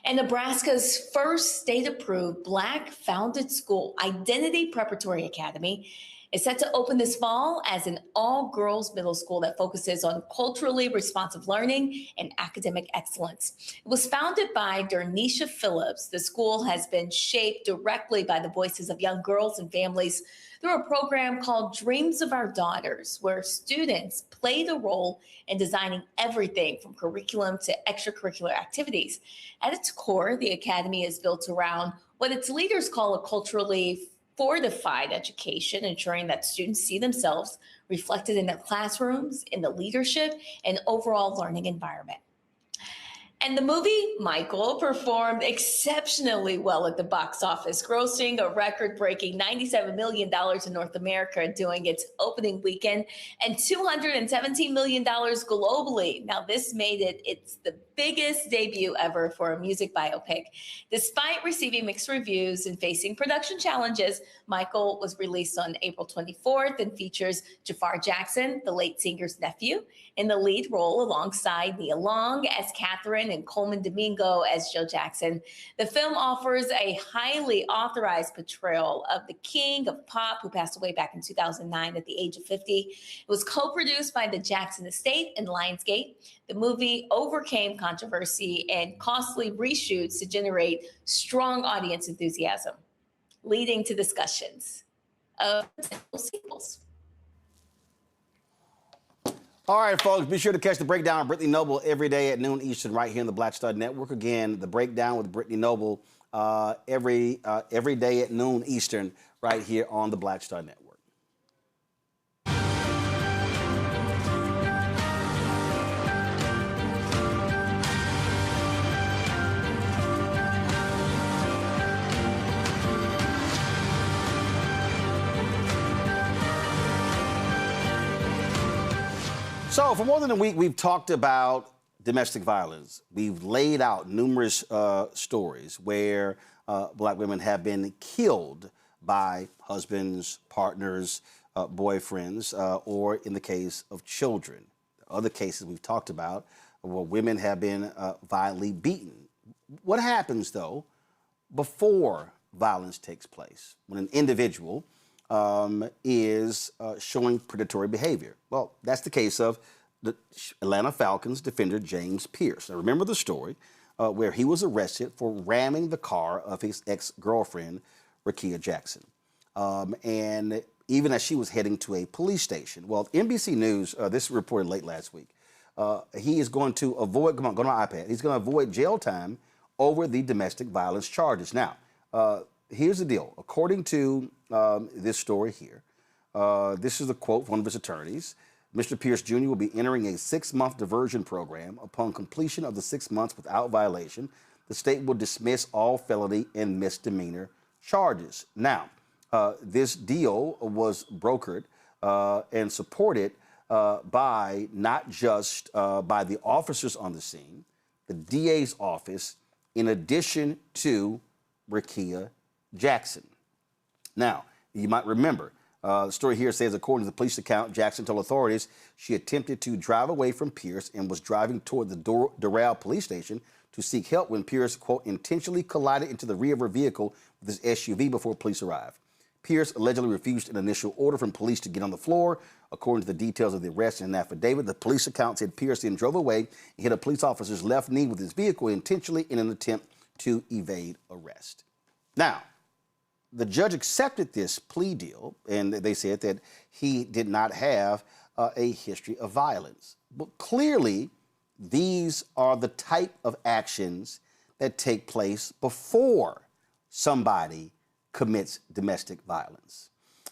V: And Nebraska's first state-approved Black-founded school, Identity Preparatory Academy, is set to open this fall as an all-girls middle school that focuses on culturally responsive learning and academic excellence. It was founded by Dernisha Phillips. The school has been shaped directly by the voices of young girls and families through a program called Dreams of Our Daughters, where students played a role in designing everything from curriculum to extracurricular activities. At its core, the academy is built around what its leaders call a culturally fortified education, ensuring that students see themselves reflected in their classrooms, in the leadership, and overall learning environment. And the movie Michael performed exceptionally well at the box office, grossing a record-breaking $97 million in North America during its opening weekend and $217 million globally. Now, this made it's the biggest debut ever for a music biopic. Despite receiving mixed reviews and facing production challenges, Michael was released on April 24th and features Jafar Jackson, the late singer's nephew, in the lead role alongside Nia Long as Catherine and Coleman Domingo as Joe Jackson. The film offers a highly authorized portrayal of the king of pop who passed away back in 2009 at the age of 50. It was co-produced by the Jackson Estate and Lionsgate. The movie overcame controversy and costly reshoots to generate strong audience enthusiasm, leading to discussions of potential sequels.
A: All right, folks, be sure to catch the breakdown of Brittany Noble every day at noon Eastern right here in the Black Star Network. Again, the breakdown with Brittany Noble every day at noon Eastern right here on the Black Star Network. So for more than a week, we've talked about domestic violence. We've laid out numerous stories where Black women have been killed by husbands, partners, boyfriends, or in the case of children. Other cases we've talked about where women have been violently beaten. What happens, though, before violence takes place, when an individual is showing predatory behavior? Well, that's the case of the Atlanta Falcons defender James Pierce. Now, remember the story where he was arrested for ramming the car of his ex-girlfriend, Rekia Jackson. And even as she was heading to a police station. Well, NBC News, this reported late last week, he is going to avoid, come on, go to my iPad, he's going to avoid jail time over the domestic violence charges. Now, here's the deal. According to this story here, this is a quote from one of his attorneys. Mr. Pierce Jr. will be entering a 6-month diversion program. Upon completion of the 6 months without violation, the state will dismiss all felony and misdemeanor charges. Now, this deal was brokered and supported by not just by the officers on the scene, the DA's office, in addition to Rekia Jackson. Now, you might remember, The story here says, according to the police account, Jackson told authorities she attempted to drive away from Pierce and was driving toward the Doral police station to seek help when Pierce, quote, intentionally collided into the rear of her vehicle with his SUV before police arrived. Pierce allegedly refused an initial order from police to get on the floor. According to the details of the arrest in an affidavit, the police account said Pierce then drove away and hit a police officer's left knee with his vehicle intentionally in an attempt to evade arrest. Now, the judge accepted this plea deal, and they said that he did not have a history of violence. But clearly, these are the type of actions that take place before somebody commits domestic violence.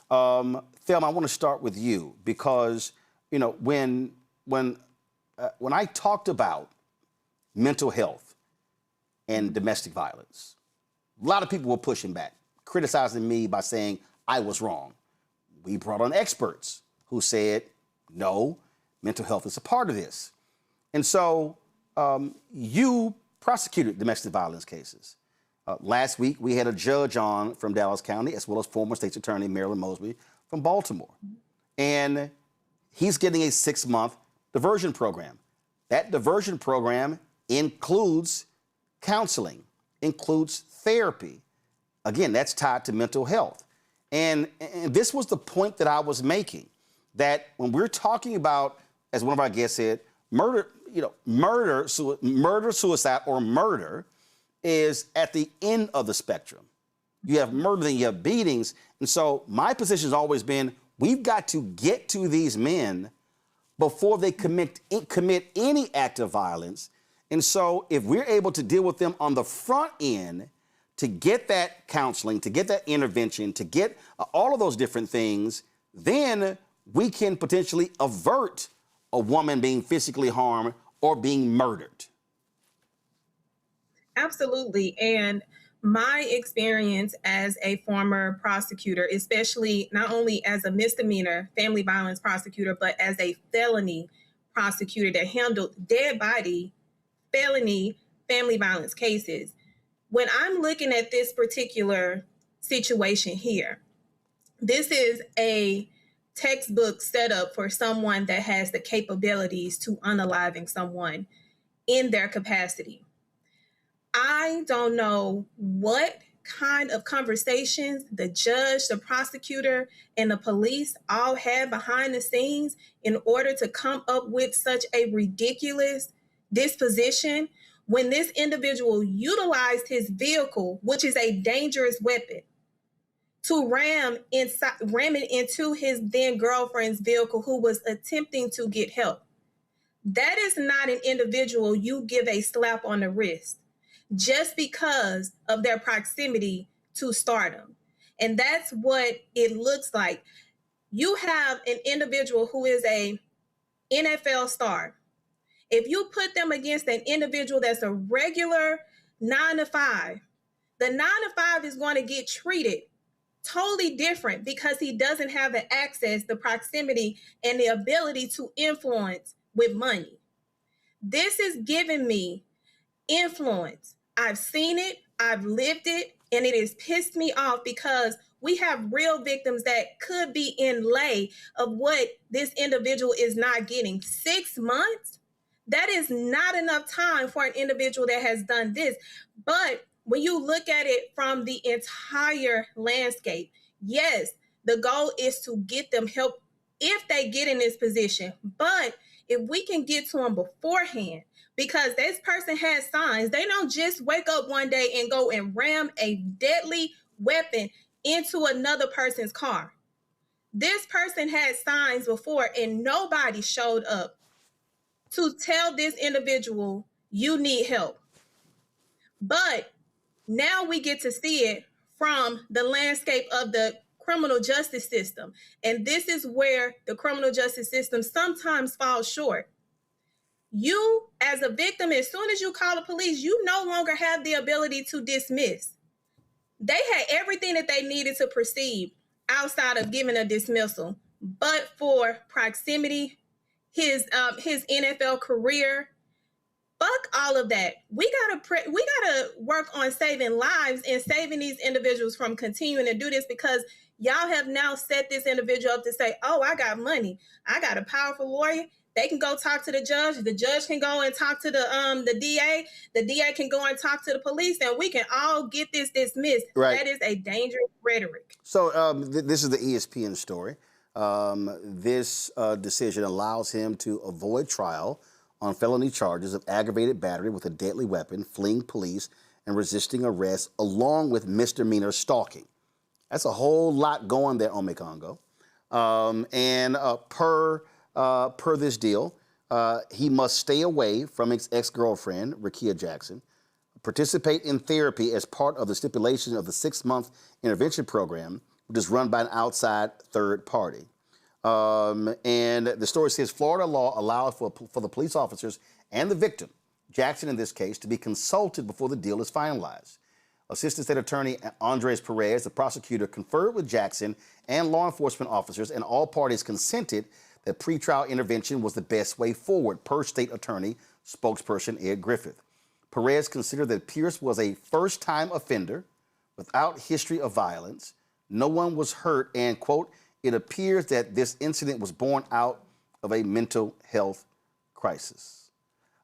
A: Thelma, I want to start with you because, you know, when I talked about mental health and domestic violence, a lot of people were pushing back, criticizing me by saying I was wrong. We brought on experts who said, no, mental health is a part of this. And so you prosecuted domestic violence cases. Last week, we had a judge on from Dallas County, as well as former state's attorney Marilyn Mosby from Baltimore. And he's getting a 6-month diversion program. That diversion program includes counseling, includes therapy. Again, that's tied to mental health. And this was the point that I was making, that when we're talking about, as one of our guests said, murder, suicide, or murder is at the end of the spectrum. You have murder, then you have beatings. And so my position has always been, we've got to get to these men before they commit any act of violence. And so if we're able to deal with them on the front end, to get that counseling, to get that intervention, to get all of those different things, then we can potentially avert a woman being physically harmed or being murdered.
H: Absolutely. And my experience as a former prosecutor, especially not only as a misdemeanor family violence prosecutor, but as a felony prosecutor that handled dead body felony family violence cases, when I'm looking at this particular situation here, this is a textbook setup for someone that has the capabilities to unaliving someone in their capacity. I don't know what kind of conversations the judge, the prosecutor, and the police all had behind the scenes in order to come up with such a ridiculous disposition when this individual utilized his vehicle, which is a dangerous weapon, to ram it into his then girlfriend's vehicle who was attempting to get help. That is not an individual you give a slap on the wrist just because of their proximity to stardom. And that's what it looks like. You have an individual who is a NFL star. If you put them against an individual that's a regular 9-to-5, the 9-to-5 is going to get treated totally different because he doesn't have the access, the proximity, and the ability to influence with money. This is giving me influence. I've seen it, I've lived it, and it has pissed me off because we have real victims that could be in lay of what this individual is not getting. 6 months? That is not enough time for an individual that has done this. But when you look at it from the entire landscape, yes, the goal is to get them help if they get in this position. But if we can get to them beforehand, because this person has signs, they don't just wake up one day and go and ram a deadly weapon into another person's car. This person had signs before and nobody showed up to tell this individual, you need help. But now we get to see it from the landscape of the criminal justice system. And this is where the criminal justice system sometimes falls short. You, as a victim, as soon as you call the police, you no longer have the ability to dismiss. They had everything that they needed to proceed outside of giving a dismissal, but for proximity, his NFL career, Fuck all of that. We gotta work on saving lives and saving these individuals from continuing to do this, because y'all have now set this individual up to say, oh, I got money. I got a powerful lawyer. They can go talk to the judge. The judge can go and talk to the DA. The DA can go and talk to the police, and we can all get this dismissed.
A: Right.
H: That is a dangerous rhetoric.
A: So this is the ESPN story. This decision allows him to avoid trial on felony charges of aggravated battery with a deadly weapon, fleeing police, and resisting arrest, along with misdemeanor stalking. That's a whole lot going there, Omekongo. And per this deal, he must stay away from his ex-girlfriend, Rekia Jackson, participate in therapy as part of the stipulation of the 6-month intervention program, which is run by an outside third party. And the story says Florida law allows for the police officers and the victim, Jackson in this case, to be consulted before the deal is finalized. Assistant State Attorney Andres Perez, the prosecutor, conferred with Jackson and law enforcement officers, and all parties consented that pretrial intervention was the best way forward, per State Attorney spokesperson Ed Griffith. Perez considered that Pierce was a first-time offender without history of violence. No one was hurt, and, quote, it appears that this incident was born out of a mental health crisis.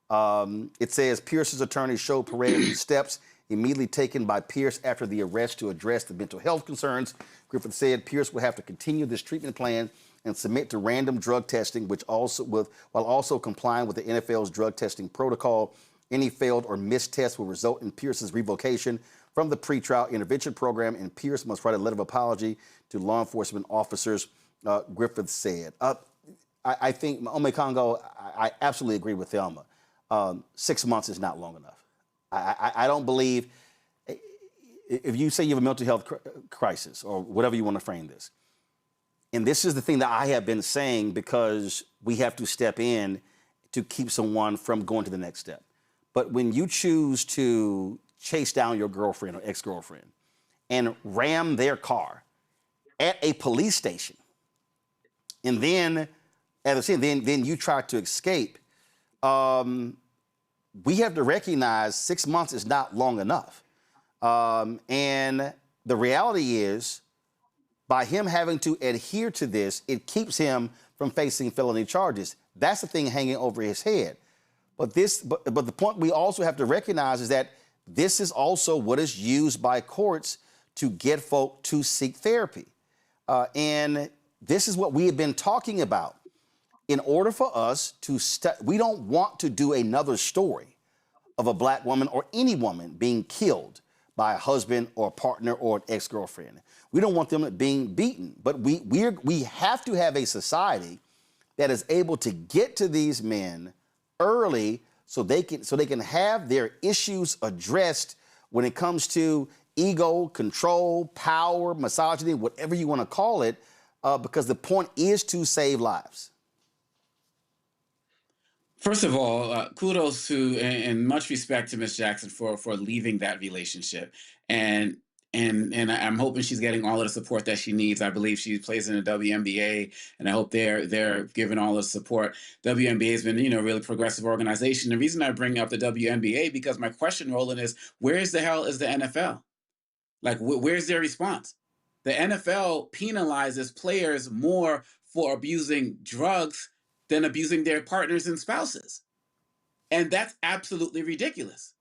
A: It says Pierce's attorney showed Perez steps immediately taken by Pierce after the arrest to address the mental health concerns. Griffith said Pierce will have to continue this treatment plan and submit to random drug testing, while also complying with the NFL's drug testing protocol. Any failed or missed tests will result in Pierce's revocation from the pretrial intervention program, and Pierce must write a letter of apology to law enforcement officers, Griffith said. I think, Omekongo, I absolutely agree with Thelma. 6 months is not long enough. I don't believe, if you say you have a mental health crisis or whatever you want to frame this, and this is the thing that I have been saying, because we have to step in to keep someone from going to the next step. But when you choose to chase down your girlfriend or ex-girlfriend and ram their car at a police station, and then, as I said, then you try to escape, we have to recognize 6 months is not long enough. And the reality is, by him having to adhere to this, it keeps him from facing felony charges. That's the thing hanging over his head. But the point we also have to recognize is that this is also what is used by courts to get folk to seek therapy. And this is what we have been talking about. In order for us to, we don't want to do another story of a black woman or any woman being killed by a husband or a partner or an ex-girlfriend. We don't want them being beaten, but we have to have a society that is able to get to these men early so they can have their issues addressed when it comes to ego, control, power, misogyny, whatever you want to call it, because the point is to save lives.
L: First of all, kudos to and much respect to Miss Jackson for leaving that relationship, and I'm hoping she's getting all of the support that she needs. I believe she plays in the WNBA, and I hope they're giving all the support. WNBA has been, a really progressive organization. The reason I bring up the WNBA, because my question, Roland, is where the hell is the NFL? Like, where's their response? The NFL penalizes players more for abusing drugs than abusing their partners and spouses. And that's absolutely ridiculous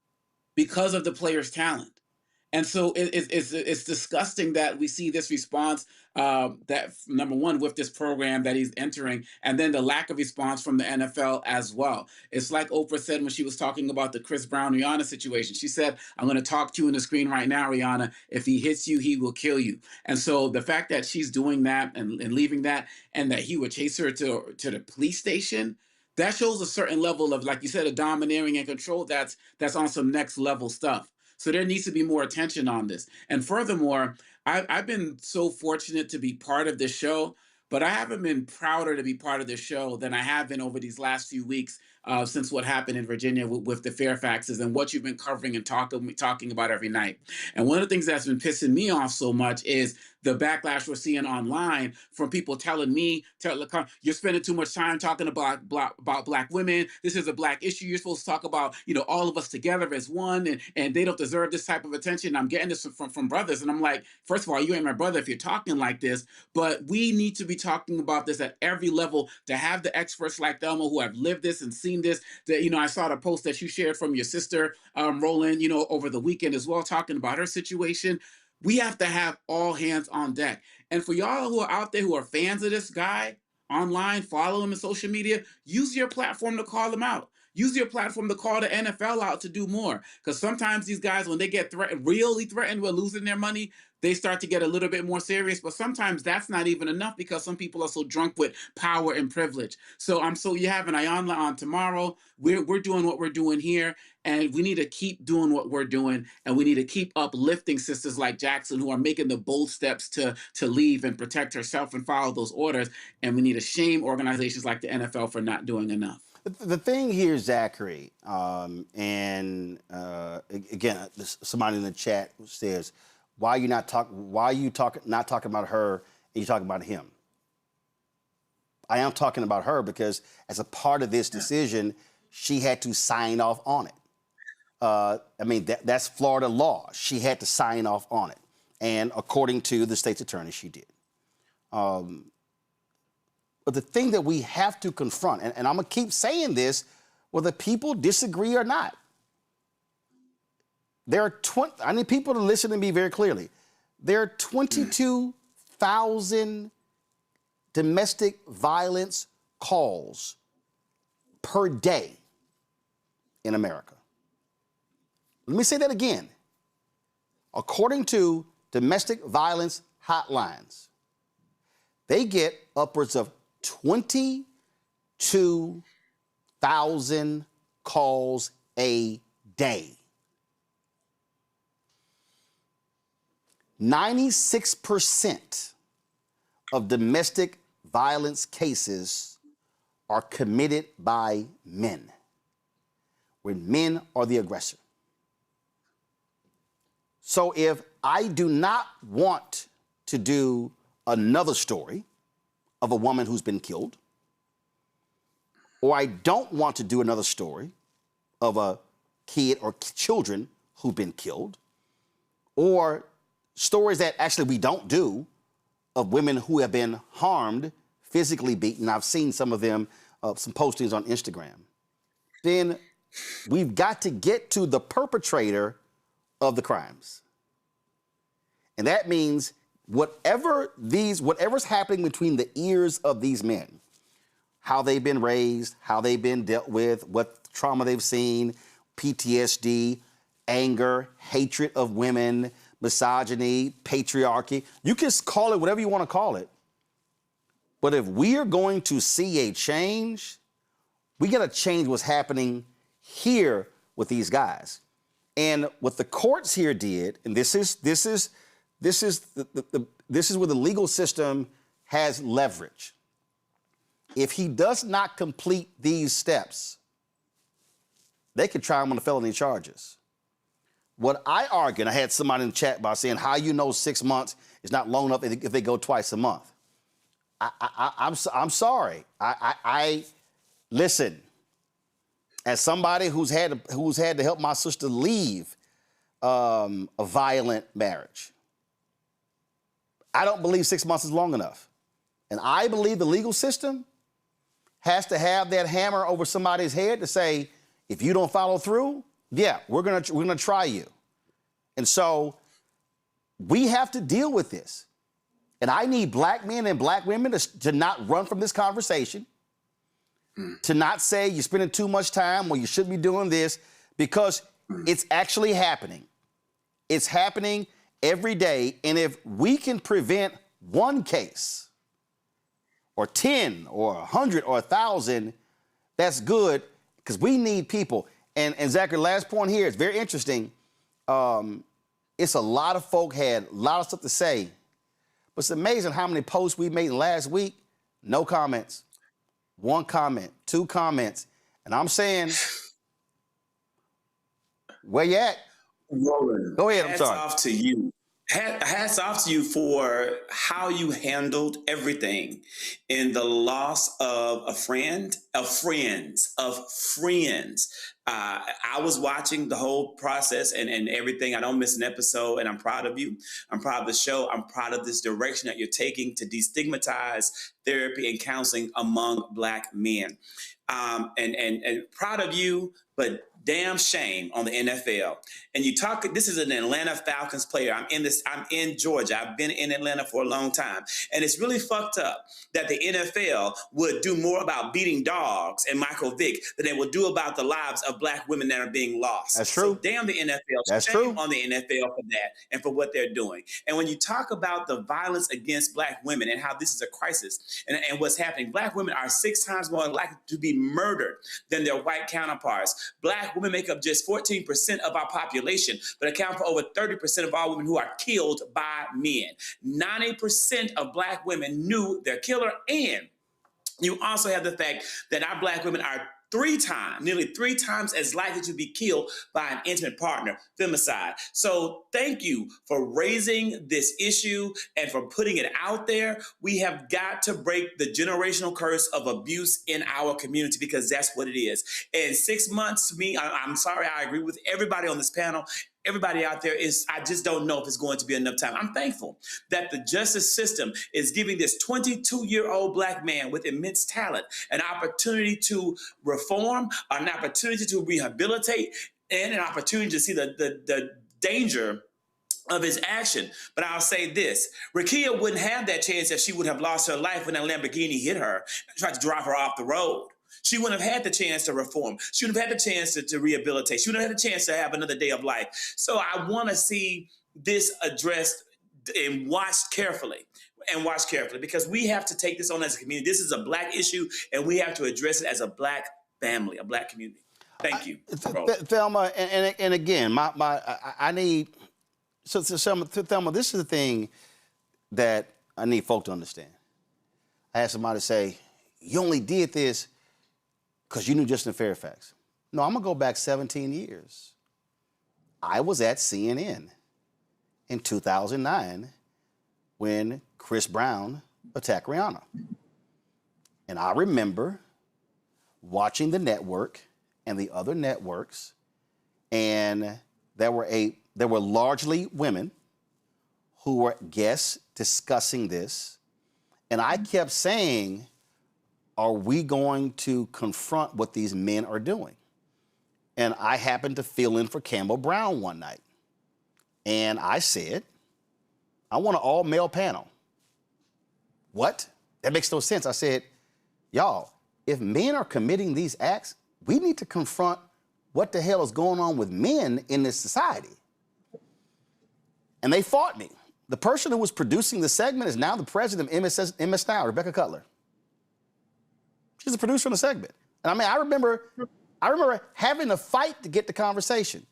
L: because of the player's talent. And so it's disgusting that we see this response, that number one, with this program that he's entering, and then the lack of response from the NFL as well. It's like Oprah said when she was talking about the Chris Brown-Rihanna situation. She said, I'm going to talk to you on the screen right now, Rihanna. If he hits you, he will kill you. And so the fact that she's doing that and leaving that, and that he would chase her to the police station, that shows a certain level of, like you said, a domineering and control that's on some next level stuff. So there needs to be more attention on this. And furthermore, I've been so fortunate to be part of this show, but I haven't been prouder to be part of this show than I have been over these last few weeks since what happened in Virginia with the Fairfaxes and what you've been covering and talking about every night. And one of the things that's been pissing me off so much is the backlash we're seeing online from people telling me, you're spending too much time talking about black women. This is a black issue. You're supposed to talk about, all of us together as one, and they don't deserve this type of attention. I'm getting this from brothers, and I'm like, first of all, you ain't my brother if you're talking like this, but we need to be talking about this at every level, to have the experts like Thelma who have lived this and seen this. That, I saw the post that you shared from your sister, Roland, over the weekend as well, talking about her situation. We have to have all hands on deck. And for y'all who are out there who are fans of this guy online, follow him in social media, use your platform to call him out. Use your platform to call the NFL out to do more. Because sometimes these guys, when they get really threatened with losing their money, they start to get a little bit more serious. But sometimes that's not even enough, because some people are so drunk with power and privilege. So you have an Ayanla on tomorrow. We're doing what we're doing here, and we need to keep doing what we're doing, and we need to keep uplifting sisters like Jackson who are making the bold steps to leave and protect herself and follow those orders. And we need to shame organizations like the NFL for not doing enough.
A: The thing here, Zachary, again, somebody in the chat says, why are you not talking about her and you're talking about him? I am talking about her because as a part of this decision, she had to sign off on it. That's Florida law. She had to sign off on it. And according to the state's attorney, she did. But the thing that we have to confront, and I'm going to keep saying this, whether people disagree or not, I need people to listen to me very clearly. There are 22,000 domestic violence calls per day in America. Let me say that again. According to domestic violence hotlines, they get upwards of 22,000 calls a day. 96% of domestic violence cases are committed by men, when men are the aggressor. So if I do not want to do another story of a woman who's been killed, or I don't want to do another story of a kid or children who've been killed, or stories that actually we don't do of women who have been harmed, physically beaten. I've seen some of them, some postings on Instagram. Then we've got to get to the perpetrator of the crimes. And that means whatever's happening between the ears of these men, how they've been raised, how they've been dealt with, what trauma they've seen, PTSD, anger, hatred of women, misogyny, patriarchy. You can call it whatever you want to call it. But if we are going to see a change, we got to change what's happening here with these guys. And what the courts here did, and this is where the legal system has leverage. If he does not complete these steps, they could try him on the felony charges. What I argue, and I had somebody in the chat about saying, how you know 6 months is not long enough if they go twice a month. I'm sorry. I listen. As somebody who's had to help my sister leave a violent marriage, I don't believe 6 months is long enough, and I believe the legal system has to have that hammer over somebody's head to say, if you don't follow through, yeah, we're gonna try you. And so we have to deal with this. And I need black men and black women to not run from this conversation, to not say you're spending too much time or you shouldn't be doing this, because it's actually happening. It's happening every day. And if we can prevent one case or 10 or 100 or 1,000, that's good, because we need people. And Zachary, last point here, it's very interesting. It's a lot of folk had a lot of stuff to say, but it's amazing how many posts we made last week. No comments. 1 comment, 2 comments. And I'm saying, where you at?
M: Roland,
A: go ahead, I'm sorry.
M: Hats off to you. Hats off to you for how you handled everything in the loss of a friend, of friends. I was watching the whole process and everything. I don't miss an episode, and I'm proud of you. I'm proud of the show. I'm proud of this direction that you're taking to destigmatize therapy and counseling among Black men. And proud of you, but damn shame on the NFL. And you talk, this is an Atlanta Falcons player. I'm in Georgia. I've been in Atlanta for a long time. And it's really fucked up that the NFL would do more about beating dogs and Michael Vick than they will do about the lives of Black women that are being lost.
A: That's true.
M: So damn the NFL.
A: That's
M: shame
A: true.
M: on the NFL for that and for what they're doing. And when you talk about the violence against Black women and how this is a crisis and what's happening, Black women are 6 times more likely to be murdered than their white counterparts. Black women make up just 14% of our population, but account for over 30% of all women who are killed by men. 90% of Black women knew their killer, and you also have the fact that our Black women are nearly three times as likely to be killed by an intimate partner, femicide. So thank you for raising this issue and for putting it out there. We have got to break the generational curse of abuse in our community, because that's what it is. And 6 months, to me, I'm sorry, I agree with everybody on this panel. Everybody out there I just don't know if it's going to be enough time. I'm thankful that the justice system is giving this 22-year-old Black man with immense talent an opportunity to reform, an opportunity to rehabilitate, and an opportunity to see the danger of his action. But I'll say this, Rakia wouldn't have that chance if she would have lost her life when that Lamborghini hit her and tried to drive her off the road. She wouldn't have had the chance to reform. She wouldn't have had the chance to rehabilitate. She wouldn't have had the chance to have another day of life. So I want to see this addressed and watched carefully. Because we have to take this on as a community. This is a Black issue, and we have to address it as a Black family, a Black community. Thank you.
A: Thelma, and again, I need, so Thelma, this is the thing that I need folk to understand. I had somebody say, you only did this because you knew Justin Fairfax. No, I'm going to go back 17 years. I was at CNN in 2009 when Chris Brown attacked Rihanna. And I remember watching the network and the other networks, and there were largely women who were guests discussing this. And I kept saying, are we going to confront what these men are doing? And I happened to fill in for Campbell Brown one night. And I said, I want an all-male panel. What? That makes no sense. I said, y'all, if men are committing these acts, we need to confront what the hell is going on with men in this society. And they fought me. The person who was producing the segment is now the president of MS Now, Rebecca Cutler. She's the producer on the segment. And I mean, I remember having to fight to get the conversation.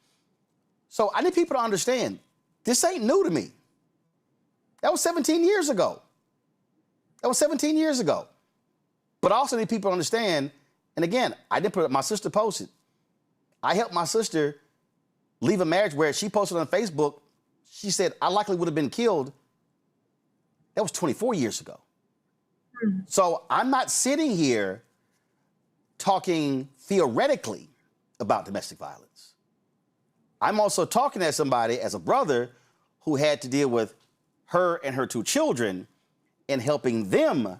A: So I need people to understand, this ain't new to me. That was 17 years ago. But I also need people to understand, and again, I didn't put it, my sister posted. I helped my sister leave a marriage where she posted on Facebook, she said, I likely would have been killed. That was 24 years ago. So I'm not sitting here talking theoretically about domestic violence. I'm also talking as somebody, as a brother, who had to deal with her and her 2 children and helping them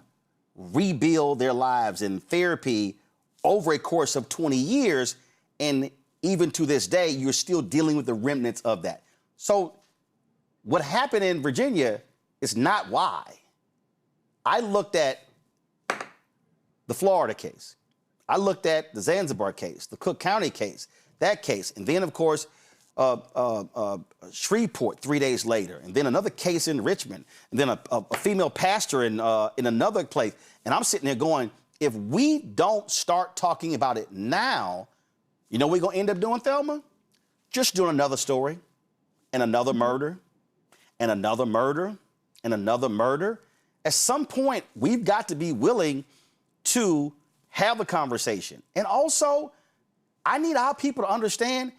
A: rebuild their lives in therapy over a course of 20 years. And even to this day, you're still dealing with the remnants of that. So what happened in Virginia is not why. I looked at the Florida case. I looked at the Zanzibar case, the Cook County case, that case. And then, of course, Shreveport 3 days later. And then another case in Richmond. And then a female pastor in another place. And I'm sitting there going, if we don't start talking about it now, you know what we're going to end up doing, Thelma? Just doing another story and another murder and another murder and another murder. At some point, we've got to be willing to have a conversation. And also, I need our people to understand,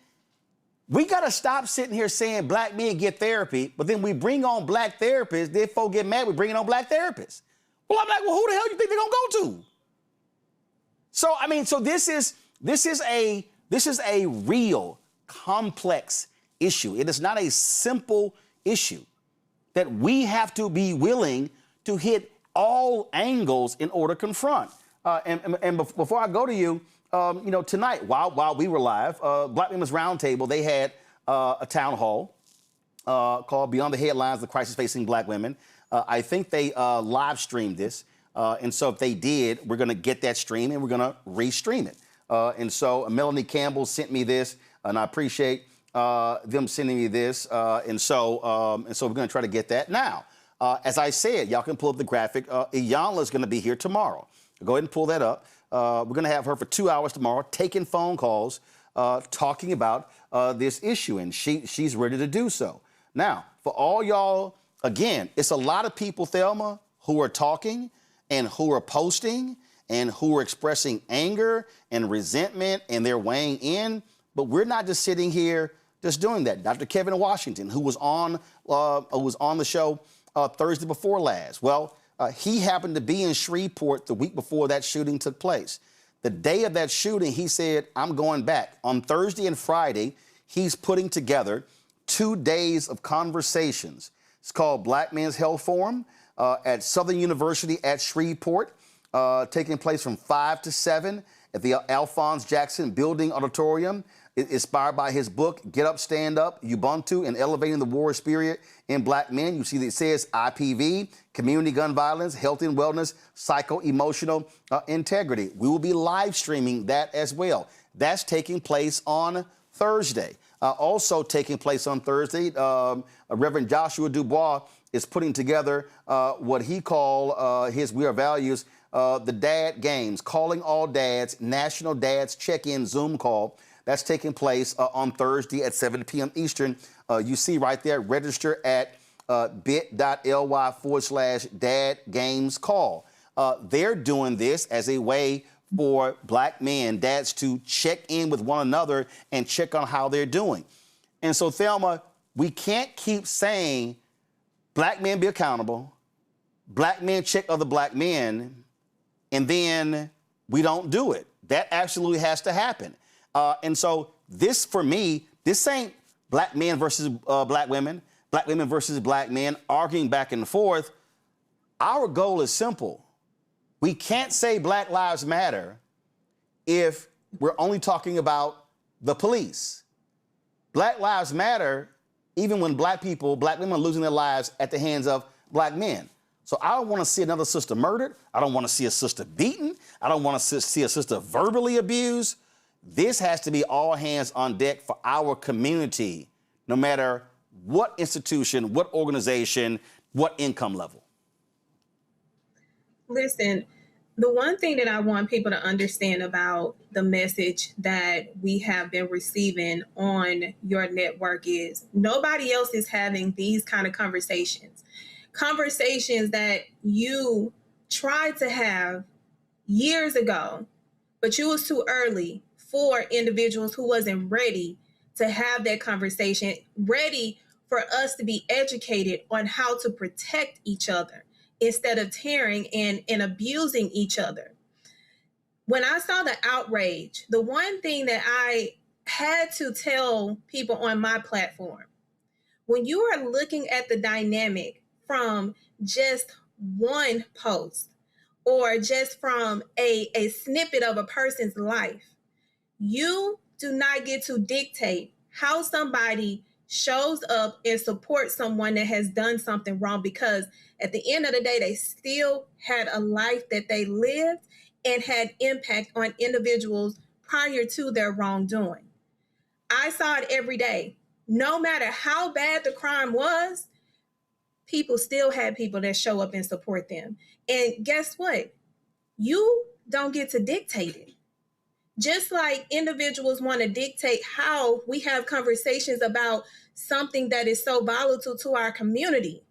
A: We got to stop sitting here saying black men get therapy, but then we bring on black therapists. Then folks get mad. We're bringing on black therapists. Well, I'm like, well, who the hell do you think they're gonna go to? So I mean, so this is a real complex issue. It is not a simple issue that we have to be willing to hit all angles in order to confront. And before I go to you, tonight, while we were live, Black Women's Roundtable, they had a town hall called Beyond the Headlines, the Crisis Facing Black Women. I think they live streamed this. And so if they did, we're going to get that stream and we're going to re-stream it. And so Melanie Campbell sent me this, and I appreciate them sending me this. And so we're going to try to get that. Now, as I said, y'all can pull up the graphic. Iyanla is going to be here tomorrow. Go ahead and pull that up. We're going to have her for 2 hours tomorrow, taking phone calls, talking about this issue, and she's ready to do so. Now, for all y'all, again, it's a lot of people, Thelma, who are talking and who are posting and who are expressing anger and resentment, and they're weighing in. But we're not just sitting here just doing that. Dr. Kevin Washington, who was on the show Thursday before last. Well, he happened to be in Shreveport the week before that shooting took place. The day of that shooting, he said, I'm going back. On Thursday and Friday, he's putting together 2 days of conversations. It's called Black Men's Health Forum at Southern University at Shreveport, taking place from 5 to 7 at the Alphonse Jackson Building Auditorium, inspired by his book, Get Up, Stand Up, Ubuntu, and Elevating the War Spirit in Black Men. You see that it says IPV, community gun violence, health and wellness, psycho-emotional integrity. We will be live streaming that as well. That's taking place on Thursday. Also taking place on Thursday, Reverend Joshua Dubois is putting together what he called his We Are Values, the Dad Games, calling all dads, National Dads Check-In Zoom call. That's taking place on Thursday at 7 p.m. Eastern. You see right there, register at bit.ly/dadgamescall. They're doing this as a way for black men, dads, to check in with one another and check on how they're doing. And so, Thelma, we can't keep saying black men be accountable, black men check other black men, and then we don't do it. That absolutely has to happen. And so this, for me, this ain't black men versus black women versus black men arguing back and forth. Our goal is simple. We can't say Black Lives Matter if we're only talking about the police. Black Lives Matter even when black women are losing their lives at the hands of black men. So I don't want to see another sister murdered. I don't want to see a sister beaten. I don't want to see a sister verbally abused. This has to be all hands on deck for our community, no matter what institution, what organization, what income level.
H: Listen, the one thing that I want people to understand about the message that we have been receiving on your network is nobody else is having these kind of conversations. Conversations that you tried to have years ago, but you was too early for individuals who wasn't ready to have that conversation, ready for us to be educated on how to protect each other instead of tearing and abusing each other. When I saw the outrage, the one thing that I had to tell people on my platform, when you are looking at the dynamic from just one post or just from a snippet of a person's life, you do not get to dictate how somebody shows up and supports someone that has done something wrong, because at the end of the day, they still had a life that they lived and had impact on individuals prior to their wrongdoing. I saw it every day. No matter how bad the crime was, people still had people that show up and support them. And guess what? You don't get to dictate it. Just like individuals want to dictate how we have conversations about something that is so volatile to our community,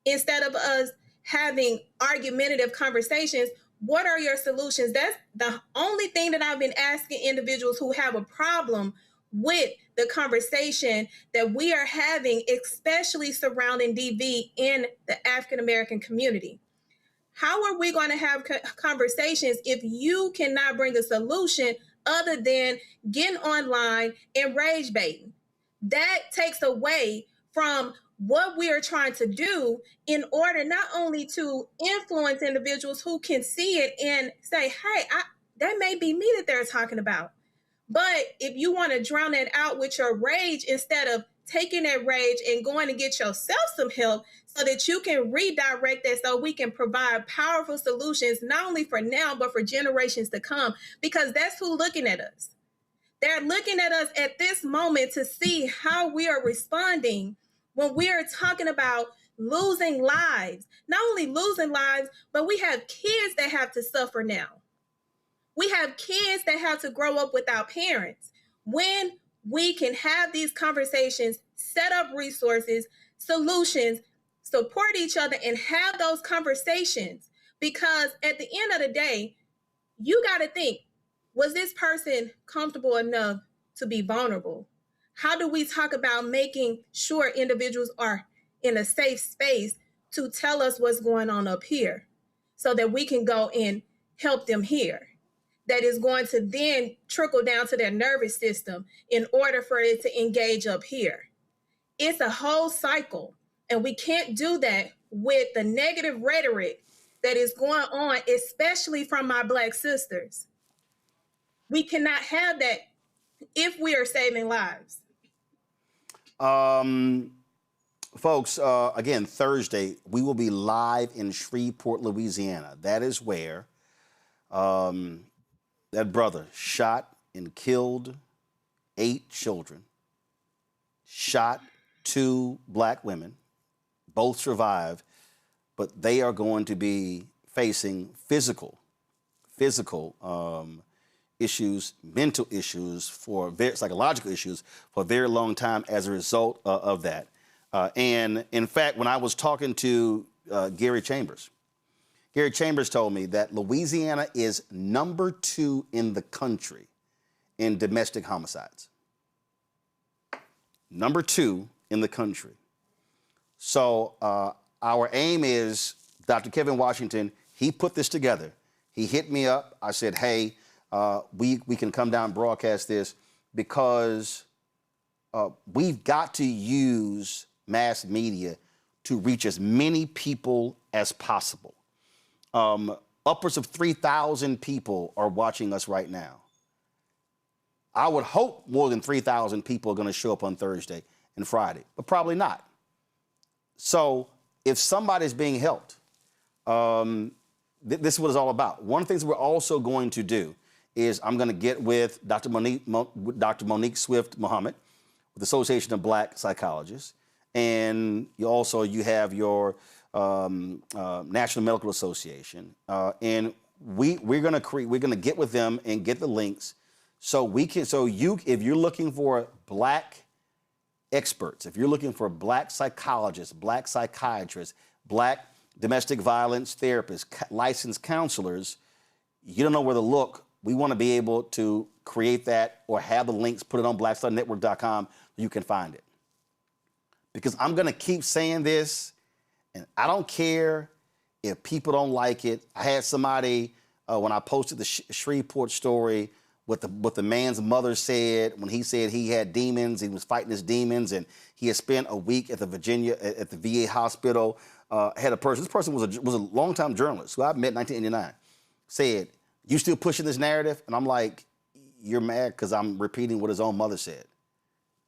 H: instead of us having argumentative conversations, what are your solutions? That's the only thing that I've been asking individuals who have a problem with the conversation that we are having, especially surrounding DV in the African American community. How are we going to have conversations if you cannot bring a solution other than getting online and rage baiting? That takes away from what we are trying to do in order not only to influence individuals who can see it and say, hey, that may be me that they're talking about. But if you want to drown it out with your rage instead of taking that rage and going to get yourself some help so that you can redirect that so we can provide powerful solutions, not only for now, but for generations to come, because that's who's looking at us. They're looking at us at this moment to see how we are responding when we are talking about losing lives. Not only losing lives, but we have kids that have to suffer now. We have kids that have to grow up without parents. When we can have these conversations, set up resources, solutions, support each other, and have those conversations, because at the end of the day, you got to think, was this person comfortable enough to be vulnerable? How do we talk about making sure individuals are in a safe space to tell us what's going on up here so that we can go and help them here? That is going to then trickle down to their nervous system in order for it to engage up here. It's a whole cycle, and we can't do that with the negative rhetoric that is going on, especially from my Black sisters. We cannot have that if we are saving lives.
A: Folks, again, Thursday, we will be live in Shreveport, Louisiana. That is where that brother shot and killed 8 children, shot 2 Black women, both survived, but they are going to be facing physical issues, mental issues, psychological issues for a very long time as a result of that. And in fact, when I was talking to Gary Chambers told me that Louisiana is number 2 in the country in domestic homicides. Number 2 in the country. So our aim is, Dr. Kevin Washington, he put this together. He hit me up. I said, hey, we can come down and broadcast this because we've got to use mass media to reach as many people as possible. Upwards of 3,000 people are watching us right now. I would hope more than 3,000 people are going to show up on Thursday and Friday, but probably not. So if somebody's being helped, this is what it's all about. One of the things we're also going to do is I'm going to get with Dr. Monique Swift Muhammad with the Association of Black Psychologists. And you have your National Medical Association. And we're going to get with them and get the links if you're looking for Black experts, if you're looking for Black psychologists, Black psychiatrists, Black domestic violence therapists, licensed counselors, you don't know where to look. We want to be able to create that or have the links, put it on blackstarnetwork.com so you can find it. Because I'm going to keep saying this, and I don't care if people don't like it. I had somebody, when I posted the Shreveport story, what the man's mother said when he said he had demons, he was fighting his demons, and he had spent a week at the VA hospital. This person was a longtime journalist who I met in 1989, said, "You still pushing this narrative?" And I'm like, "You're mad because I'm repeating what his own mother said,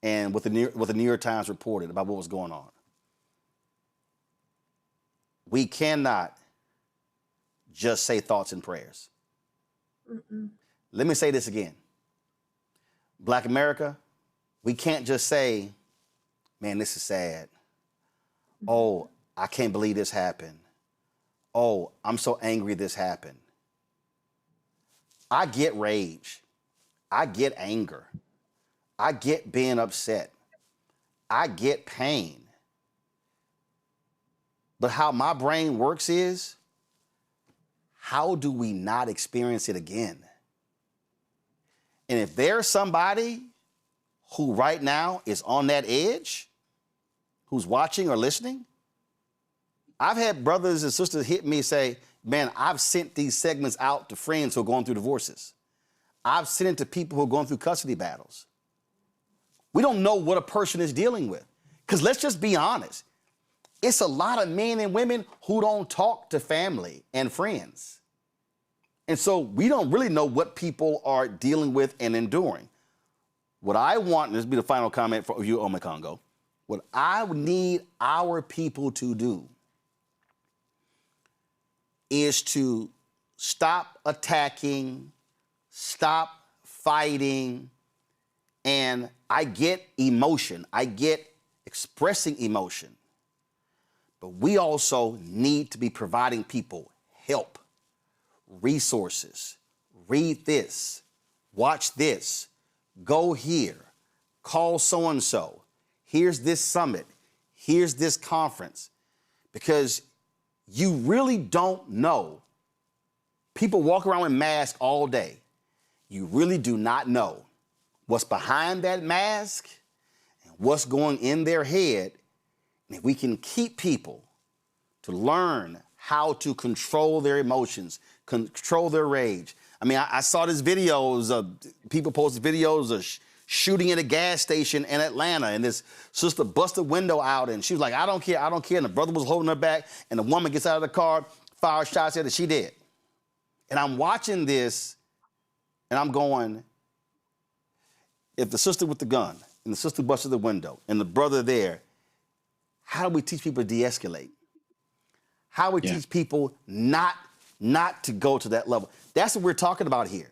A: and what the New York Times reported about what was going on." We cannot just say thoughts and prayers.
H: Mm-mm.
A: Let me say this again. Black America, we can't just say, "Man, this is sad. Oh, I can't believe this happened. Oh, I'm so angry this happened." I get rage. I get anger. I get being upset. I get pain. But how my brain works is, how do we not experience it again? And if there's somebody who right now is on that edge, who's watching or listening? I've had brothers and sisters hit me say, man, I've sent these segments out to friends who are going through divorces. I've sent it to people who are going through custody battles. We don't know what a person is dealing with. Because let's just be honest. It's a lot of men and women who don't talk to family and friends. And so we don't really know what people are dealing with and enduring. What I want, and this will be the final comment for you, Ome Congo, what I need our people to do is to stop attacking, stop fighting, and I get emotion. I get expressing emotion. But we also need to be providing people help, resources. Read this, watch this, go here, call so-and-so. Here's this summit. Here's this conference. Because you really don't know. People walk around with masks all day. You really do not know what's behind that mask and what's going in their head. And if we can keep people to learn how to control their emotions, control their rage. I mean, I saw these videos of people posted videos of shooting at a gas station in Atlanta, and this sister busted the window out, and she was like, I don't care, I don't care. And the brother was holding her back, and the woman gets out of the car, fires shots at her, she dead. And I'm watching this, and I'm going, if the sister with the gun, and the sister busted the window, and the brother there, how do we teach people to de-escalate? How do we teach people not to go to that level? That's what we're talking about here.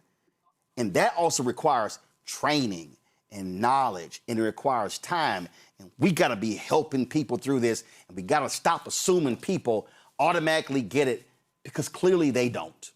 A: And that also requires training and knowledge, and it requires time. And we got to be helping people through this, and we got to stop assuming people automatically get it, because clearly they don't.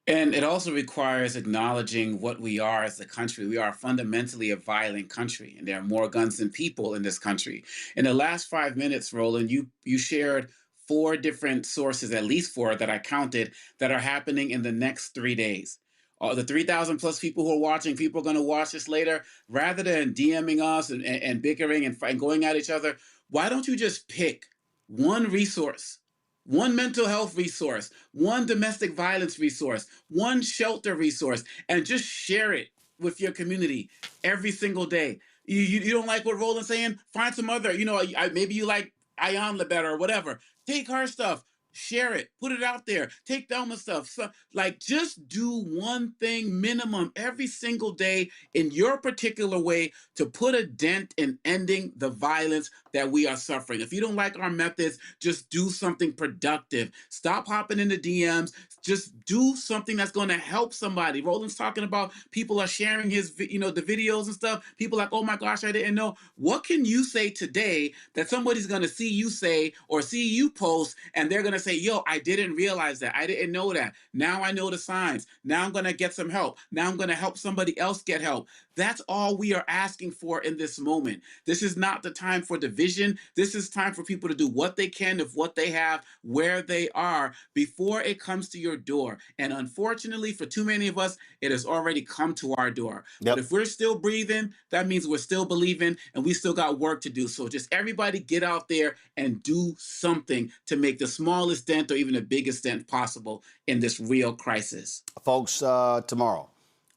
L: And it also requires acknowledging what we are as a country. We are fundamentally a violent country, and there are more guns than people in this country. In the last 5 minutes, Roland, you shared 4 different sources, at least 4 that I counted, that are happening in the next 3 days. The 3,000 plus people who are watching, people are going to watch this later, rather than DMing us and bickering and going at each other, why don't you just pick one resource? One mental health resource, one domestic violence resource, one shelter resource, and just share it with your community every single day. You don't like what Roland's saying? Find some other, maybe you like Ayanla better or whatever. Take her stuff, share it, put it out there. Take Thelma's stuff. So, just do one thing minimum every single day in your particular way to put a dent in ending the violence that we are suffering. If you don't like our methods, just do something productive. Stop hopping into DMs. Just do something that's going to help somebody. Roland's talking about people are sharing his, the videos and stuff. People like, oh my gosh, I didn't know. What can you say today that somebody's going to see you say or see you post, and they're going to say, yo, I didn't realize that. I didn't know that. Now I know the signs. Now I'm going to get some help. Now I'm going to help somebody else get help. That's all we are asking for in this moment. This is not the time for division. This is time for people to do what they can of what they have, where they are, before it comes to your door. And unfortunately, for too many of us, it has already come to our door. But if we're still breathing, that means we're still believing, and we still got work to do. So just everybody get out there and do something to make the smallest dent or even the biggest dent possible in this real crisis.
A: Folks, tomorrow,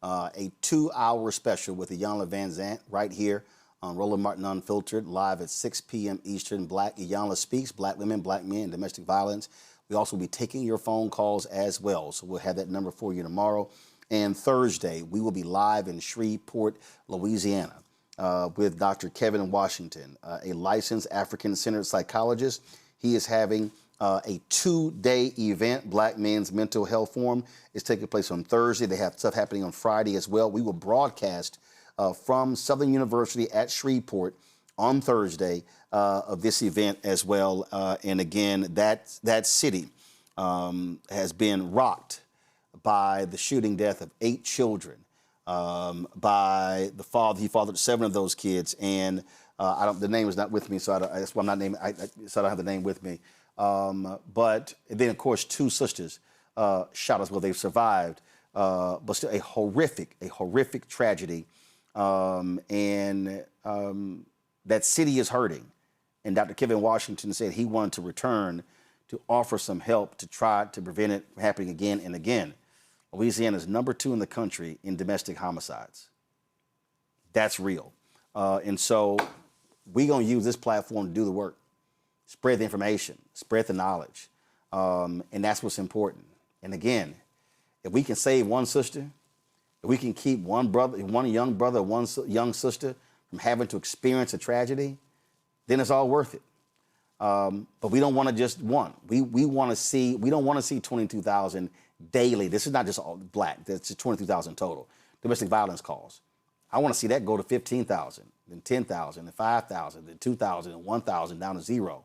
A: a 2-hour special with Iyanla Vanzant right here on Roland Martin Unfiltered, live at 6 p.m. Eastern. Iyanla Speaks, Black Women, Black Men, Domestic Violence. We also will be taking your phone calls as well, so we'll have that number for you tomorrow. And Thursday, we will be live in Shreveport, Louisiana, with Dr. Kevin Washington, a licensed African-centered psychologist. He is having a 2-day event, Black Men's Mental Health Forum. It's taking place on Thursday. They have stuff happening on Friday as well. We will broadcast from Southern University at Shreveport on Thursday of this event as well. And again, that city has been rocked by the shooting death of 8 children, by the father. He fathered 7 of those kids, and the name is not with me, so that's why I'm not naming. So I don't have the name with me. But then, of course, 2 sisters shot as well. They've survived but still a horrific tragedy. That city is hurting. And Dr. Kevin Washington said he wanted to return to offer some help to try to prevent it from happening again and again. Louisiana is number 2 in the country in domestic homicides. That's real. And so we're going to use this platform to do the work, spread the information, spread the knowledge. And that's what's important. And again, if we can save one sister, if we can keep one young brother, one young sister from having to experience a tragedy, then it's all worth it. But we don't want to just one. We don't want to see 22,000 daily. This is not just all black. That's 22,000 total domestic violence calls. I want to see that go to 15,000, then 10,000, then 5,000, then 2,000, and 1,000 down to 0.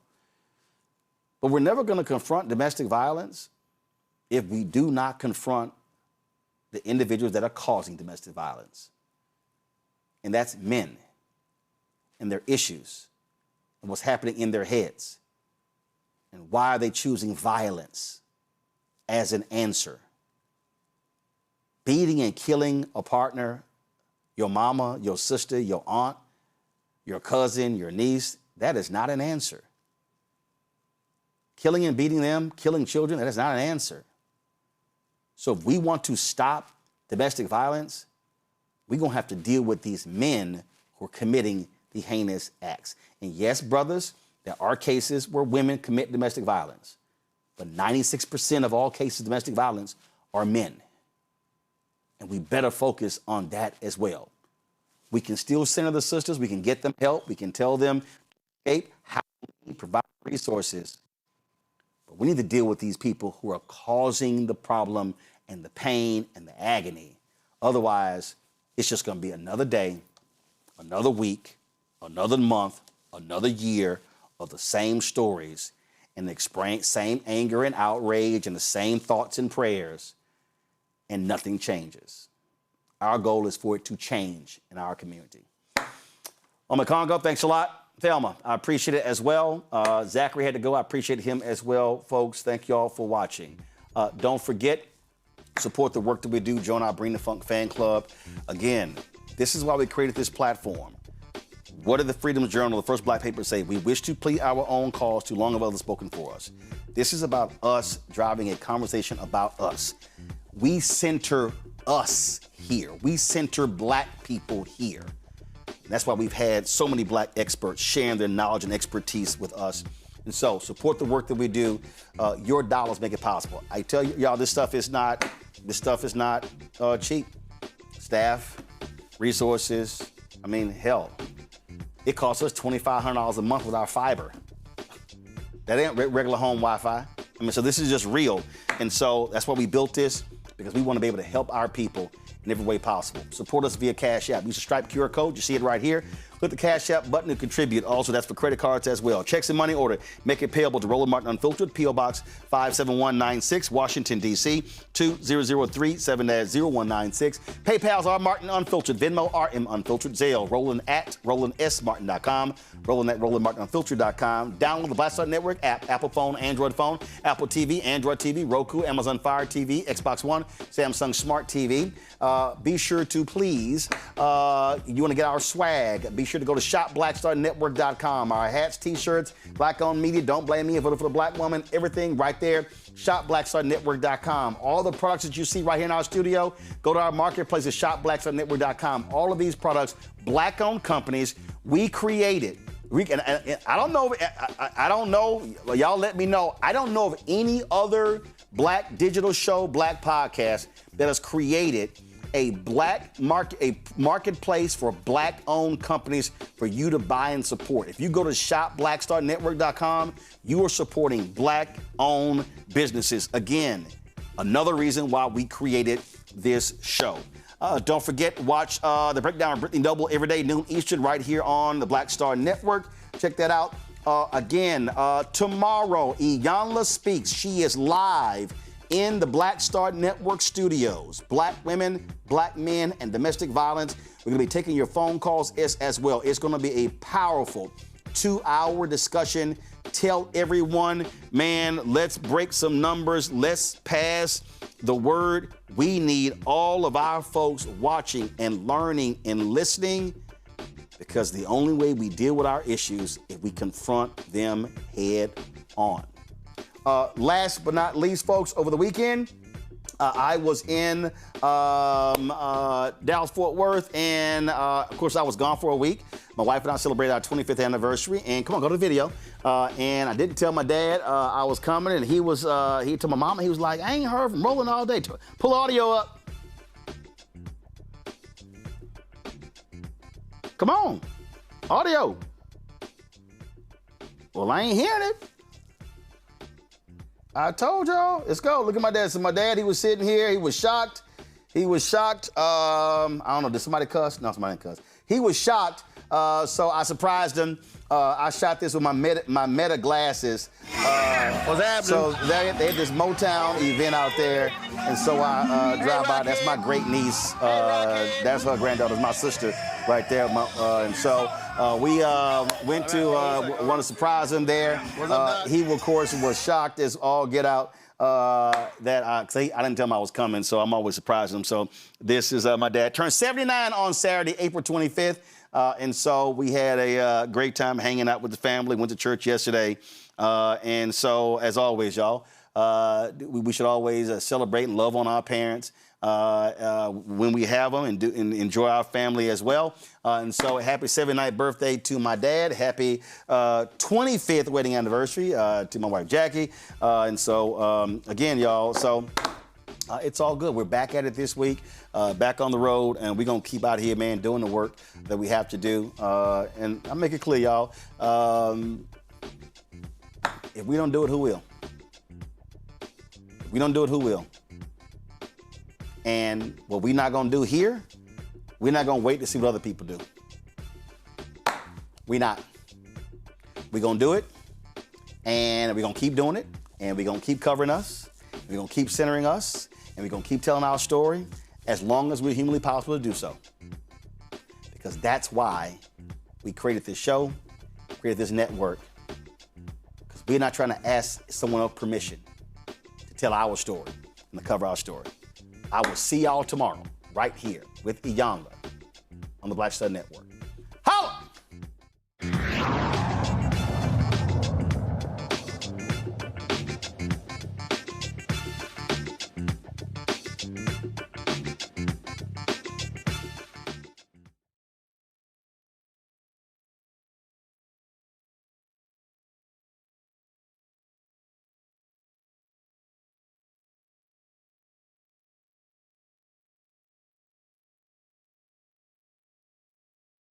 A: But we're never going to confront domestic violence if we do not confront the individuals that are causing domestic violence. And that's men and their issues and what's happening in their heads. And why are they choosing violence as an answer? Beating and killing a partner, your mama, your sister, your aunt, your cousin, your niece, that is not an answer. Killing and beating them, killing children, that is not an answer. So if we want to stop domestic violence, we're going to have to deal with these men who are committing the heinous acts. And yes, brothers, there are cases where women commit domestic violence, but 96% of all cases of domestic violence are men. And we better focus on that as well. We can still center the sisters. We can get them help. We can tell them how we provide resources. But we need to deal with these people who are causing the problem and the pain and the agony. Otherwise, it's just going to be another day, another week, another month, another year of the same stories and the same anger and outrage and the same thoughts and prayers, and nothing changes. Our goal is for it to change in our community. Congo, thanks a lot. Thelma, I appreciate it as well. Zachary had to go. I appreciate him as well. Folks, thank you all for watching. Don't forget, support the work that we do. Join our Bring the Funk fan club. Again, this is why we created this platform. What did the Freedom Journal, the first black paper, say? We wish to plead our own cause, too long have others spoken for us. This is about us driving a conversation about us. We center us here. We center black people here. And that's why we've had so many black experts sharing their knowledge and expertise with us. And so support the work that we do. Your dollars make it possible. I tell you, y'all, this stuff is not cheap. Staff, resources, hell, it costs us $2,500 a month with our fiber. That ain't regular home Wi-Fi. So this is just real. And so that's why we built this, because we want to be able to help our people in every way possible. Support us via Cash App. Use the Stripe QR code. You see it right here. Click the Cash App button to contribute. Also, that's for credit cards as well. Checks and money order. Make it payable to Roland Martin Unfiltered, P.O. Box 57196, Washington, D.C. 2003-7-0196. PayPal's R Martin Unfiltered. Venmo RM Unfiltered. Zelle Roland at RolandSMartin.com. Roland at RolandMartinUnfiltered.com. Download the Black Star Network app. Apple phone, Android phone, Apple TV, Android TV, Roku, Amazon Fire TV, Xbox One, Samsung Smart TV. Be sure to please, you want to get our swag, be sure to go to shopblackstarnetwork.com. Our hats, t-shirts, black-owned media, don't blame me, I voted for the black woman, everything right there, shopblackstarnetwork.com. All the products that you see right here in our studio, go to our marketplace at shopblackstarnetwork.com. All of these products, black-owned companies, we created. I don't know, y'all let me know, I don't know of any other black digital show, black podcast that has created a marketplace for black-owned companies for you to buy and support. If you go to shopblackstarnetwork.com, you are supporting black-owned businesses. Again, another reason why we created this show. Don't forget, watch the breakdown of Brittany Noble every day, noon Eastern, right here on the Black Star Network. Check that out. Tomorrow, Iyanla Speaks. She is live in the Black Star Network studios. Black women, black men, and domestic violence. We're going to be taking your phone calls as well. It's going to be a powerful 2-hour discussion. Tell everyone, man, let's break some numbers. Let's pass the word. We need all of our folks watching and learning and listening, because the only way we deal with our issues is we confront them head on. Last but not least, folks, over the weekend, I was in Dallas-Fort Worth, and of course, I was gone for a week. My wife and I celebrated our 25th anniversary, and come on, go to the video. And I didn't tell my dad I was coming, and he told my mama, he was like, I ain't heard from Roland all day. Pull the audio up. Come on, audio. Well, I ain't hearing it. I told y'all, let's go. Look at my dad. So my dad, he was sitting here. He was shocked. He was shocked. I don't know, did somebody cuss? No, somebody didn't cuss. He was shocked. So I surprised him. I shot this with my Meta glasses.
B: What's happening?
A: So they had this Motown event out there, and so I drive by. That's my great niece. That's her granddaughter, my sister, right there. And so we went to want to surprise him there. He, of course, was shocked as all get out. That I didn't tell him I was coming, so I'm always surprising him. So this is my dad. Turned 79 on Saturday, April 25th. And so we had a great time hanging out with the family, went to church yesterday. And so, as always, y'all, we should always celebrate and love on our parents when we have them, and enjoy our family as well. And so happy 79th birthday to my dad. Happy 25th wedding anniversary to my wife, Jackie. And so, again, y'all, so it's all good. We're back at it this week. Back on the road, and we're going to keep out here, man, doing the work that we have to do. And I'll make it clear, y'all, if we don't do it, who will? If we don't do it, who will? And what we're not going to do here, we're not going to wait to see what other people do. We're not. We're going to do it, and we're going to keep doing it, and we're going to keep covering us, we're going to keep centering us, and we're going to keep telling our story, as long as we're humanly possible to do so. Because that's why we created this show, created this network. Because we're not trying to ask someone else permission to tell our story and to cover our story. I will see y'all tomorrow, right here with Iyanla on the Black Star Network.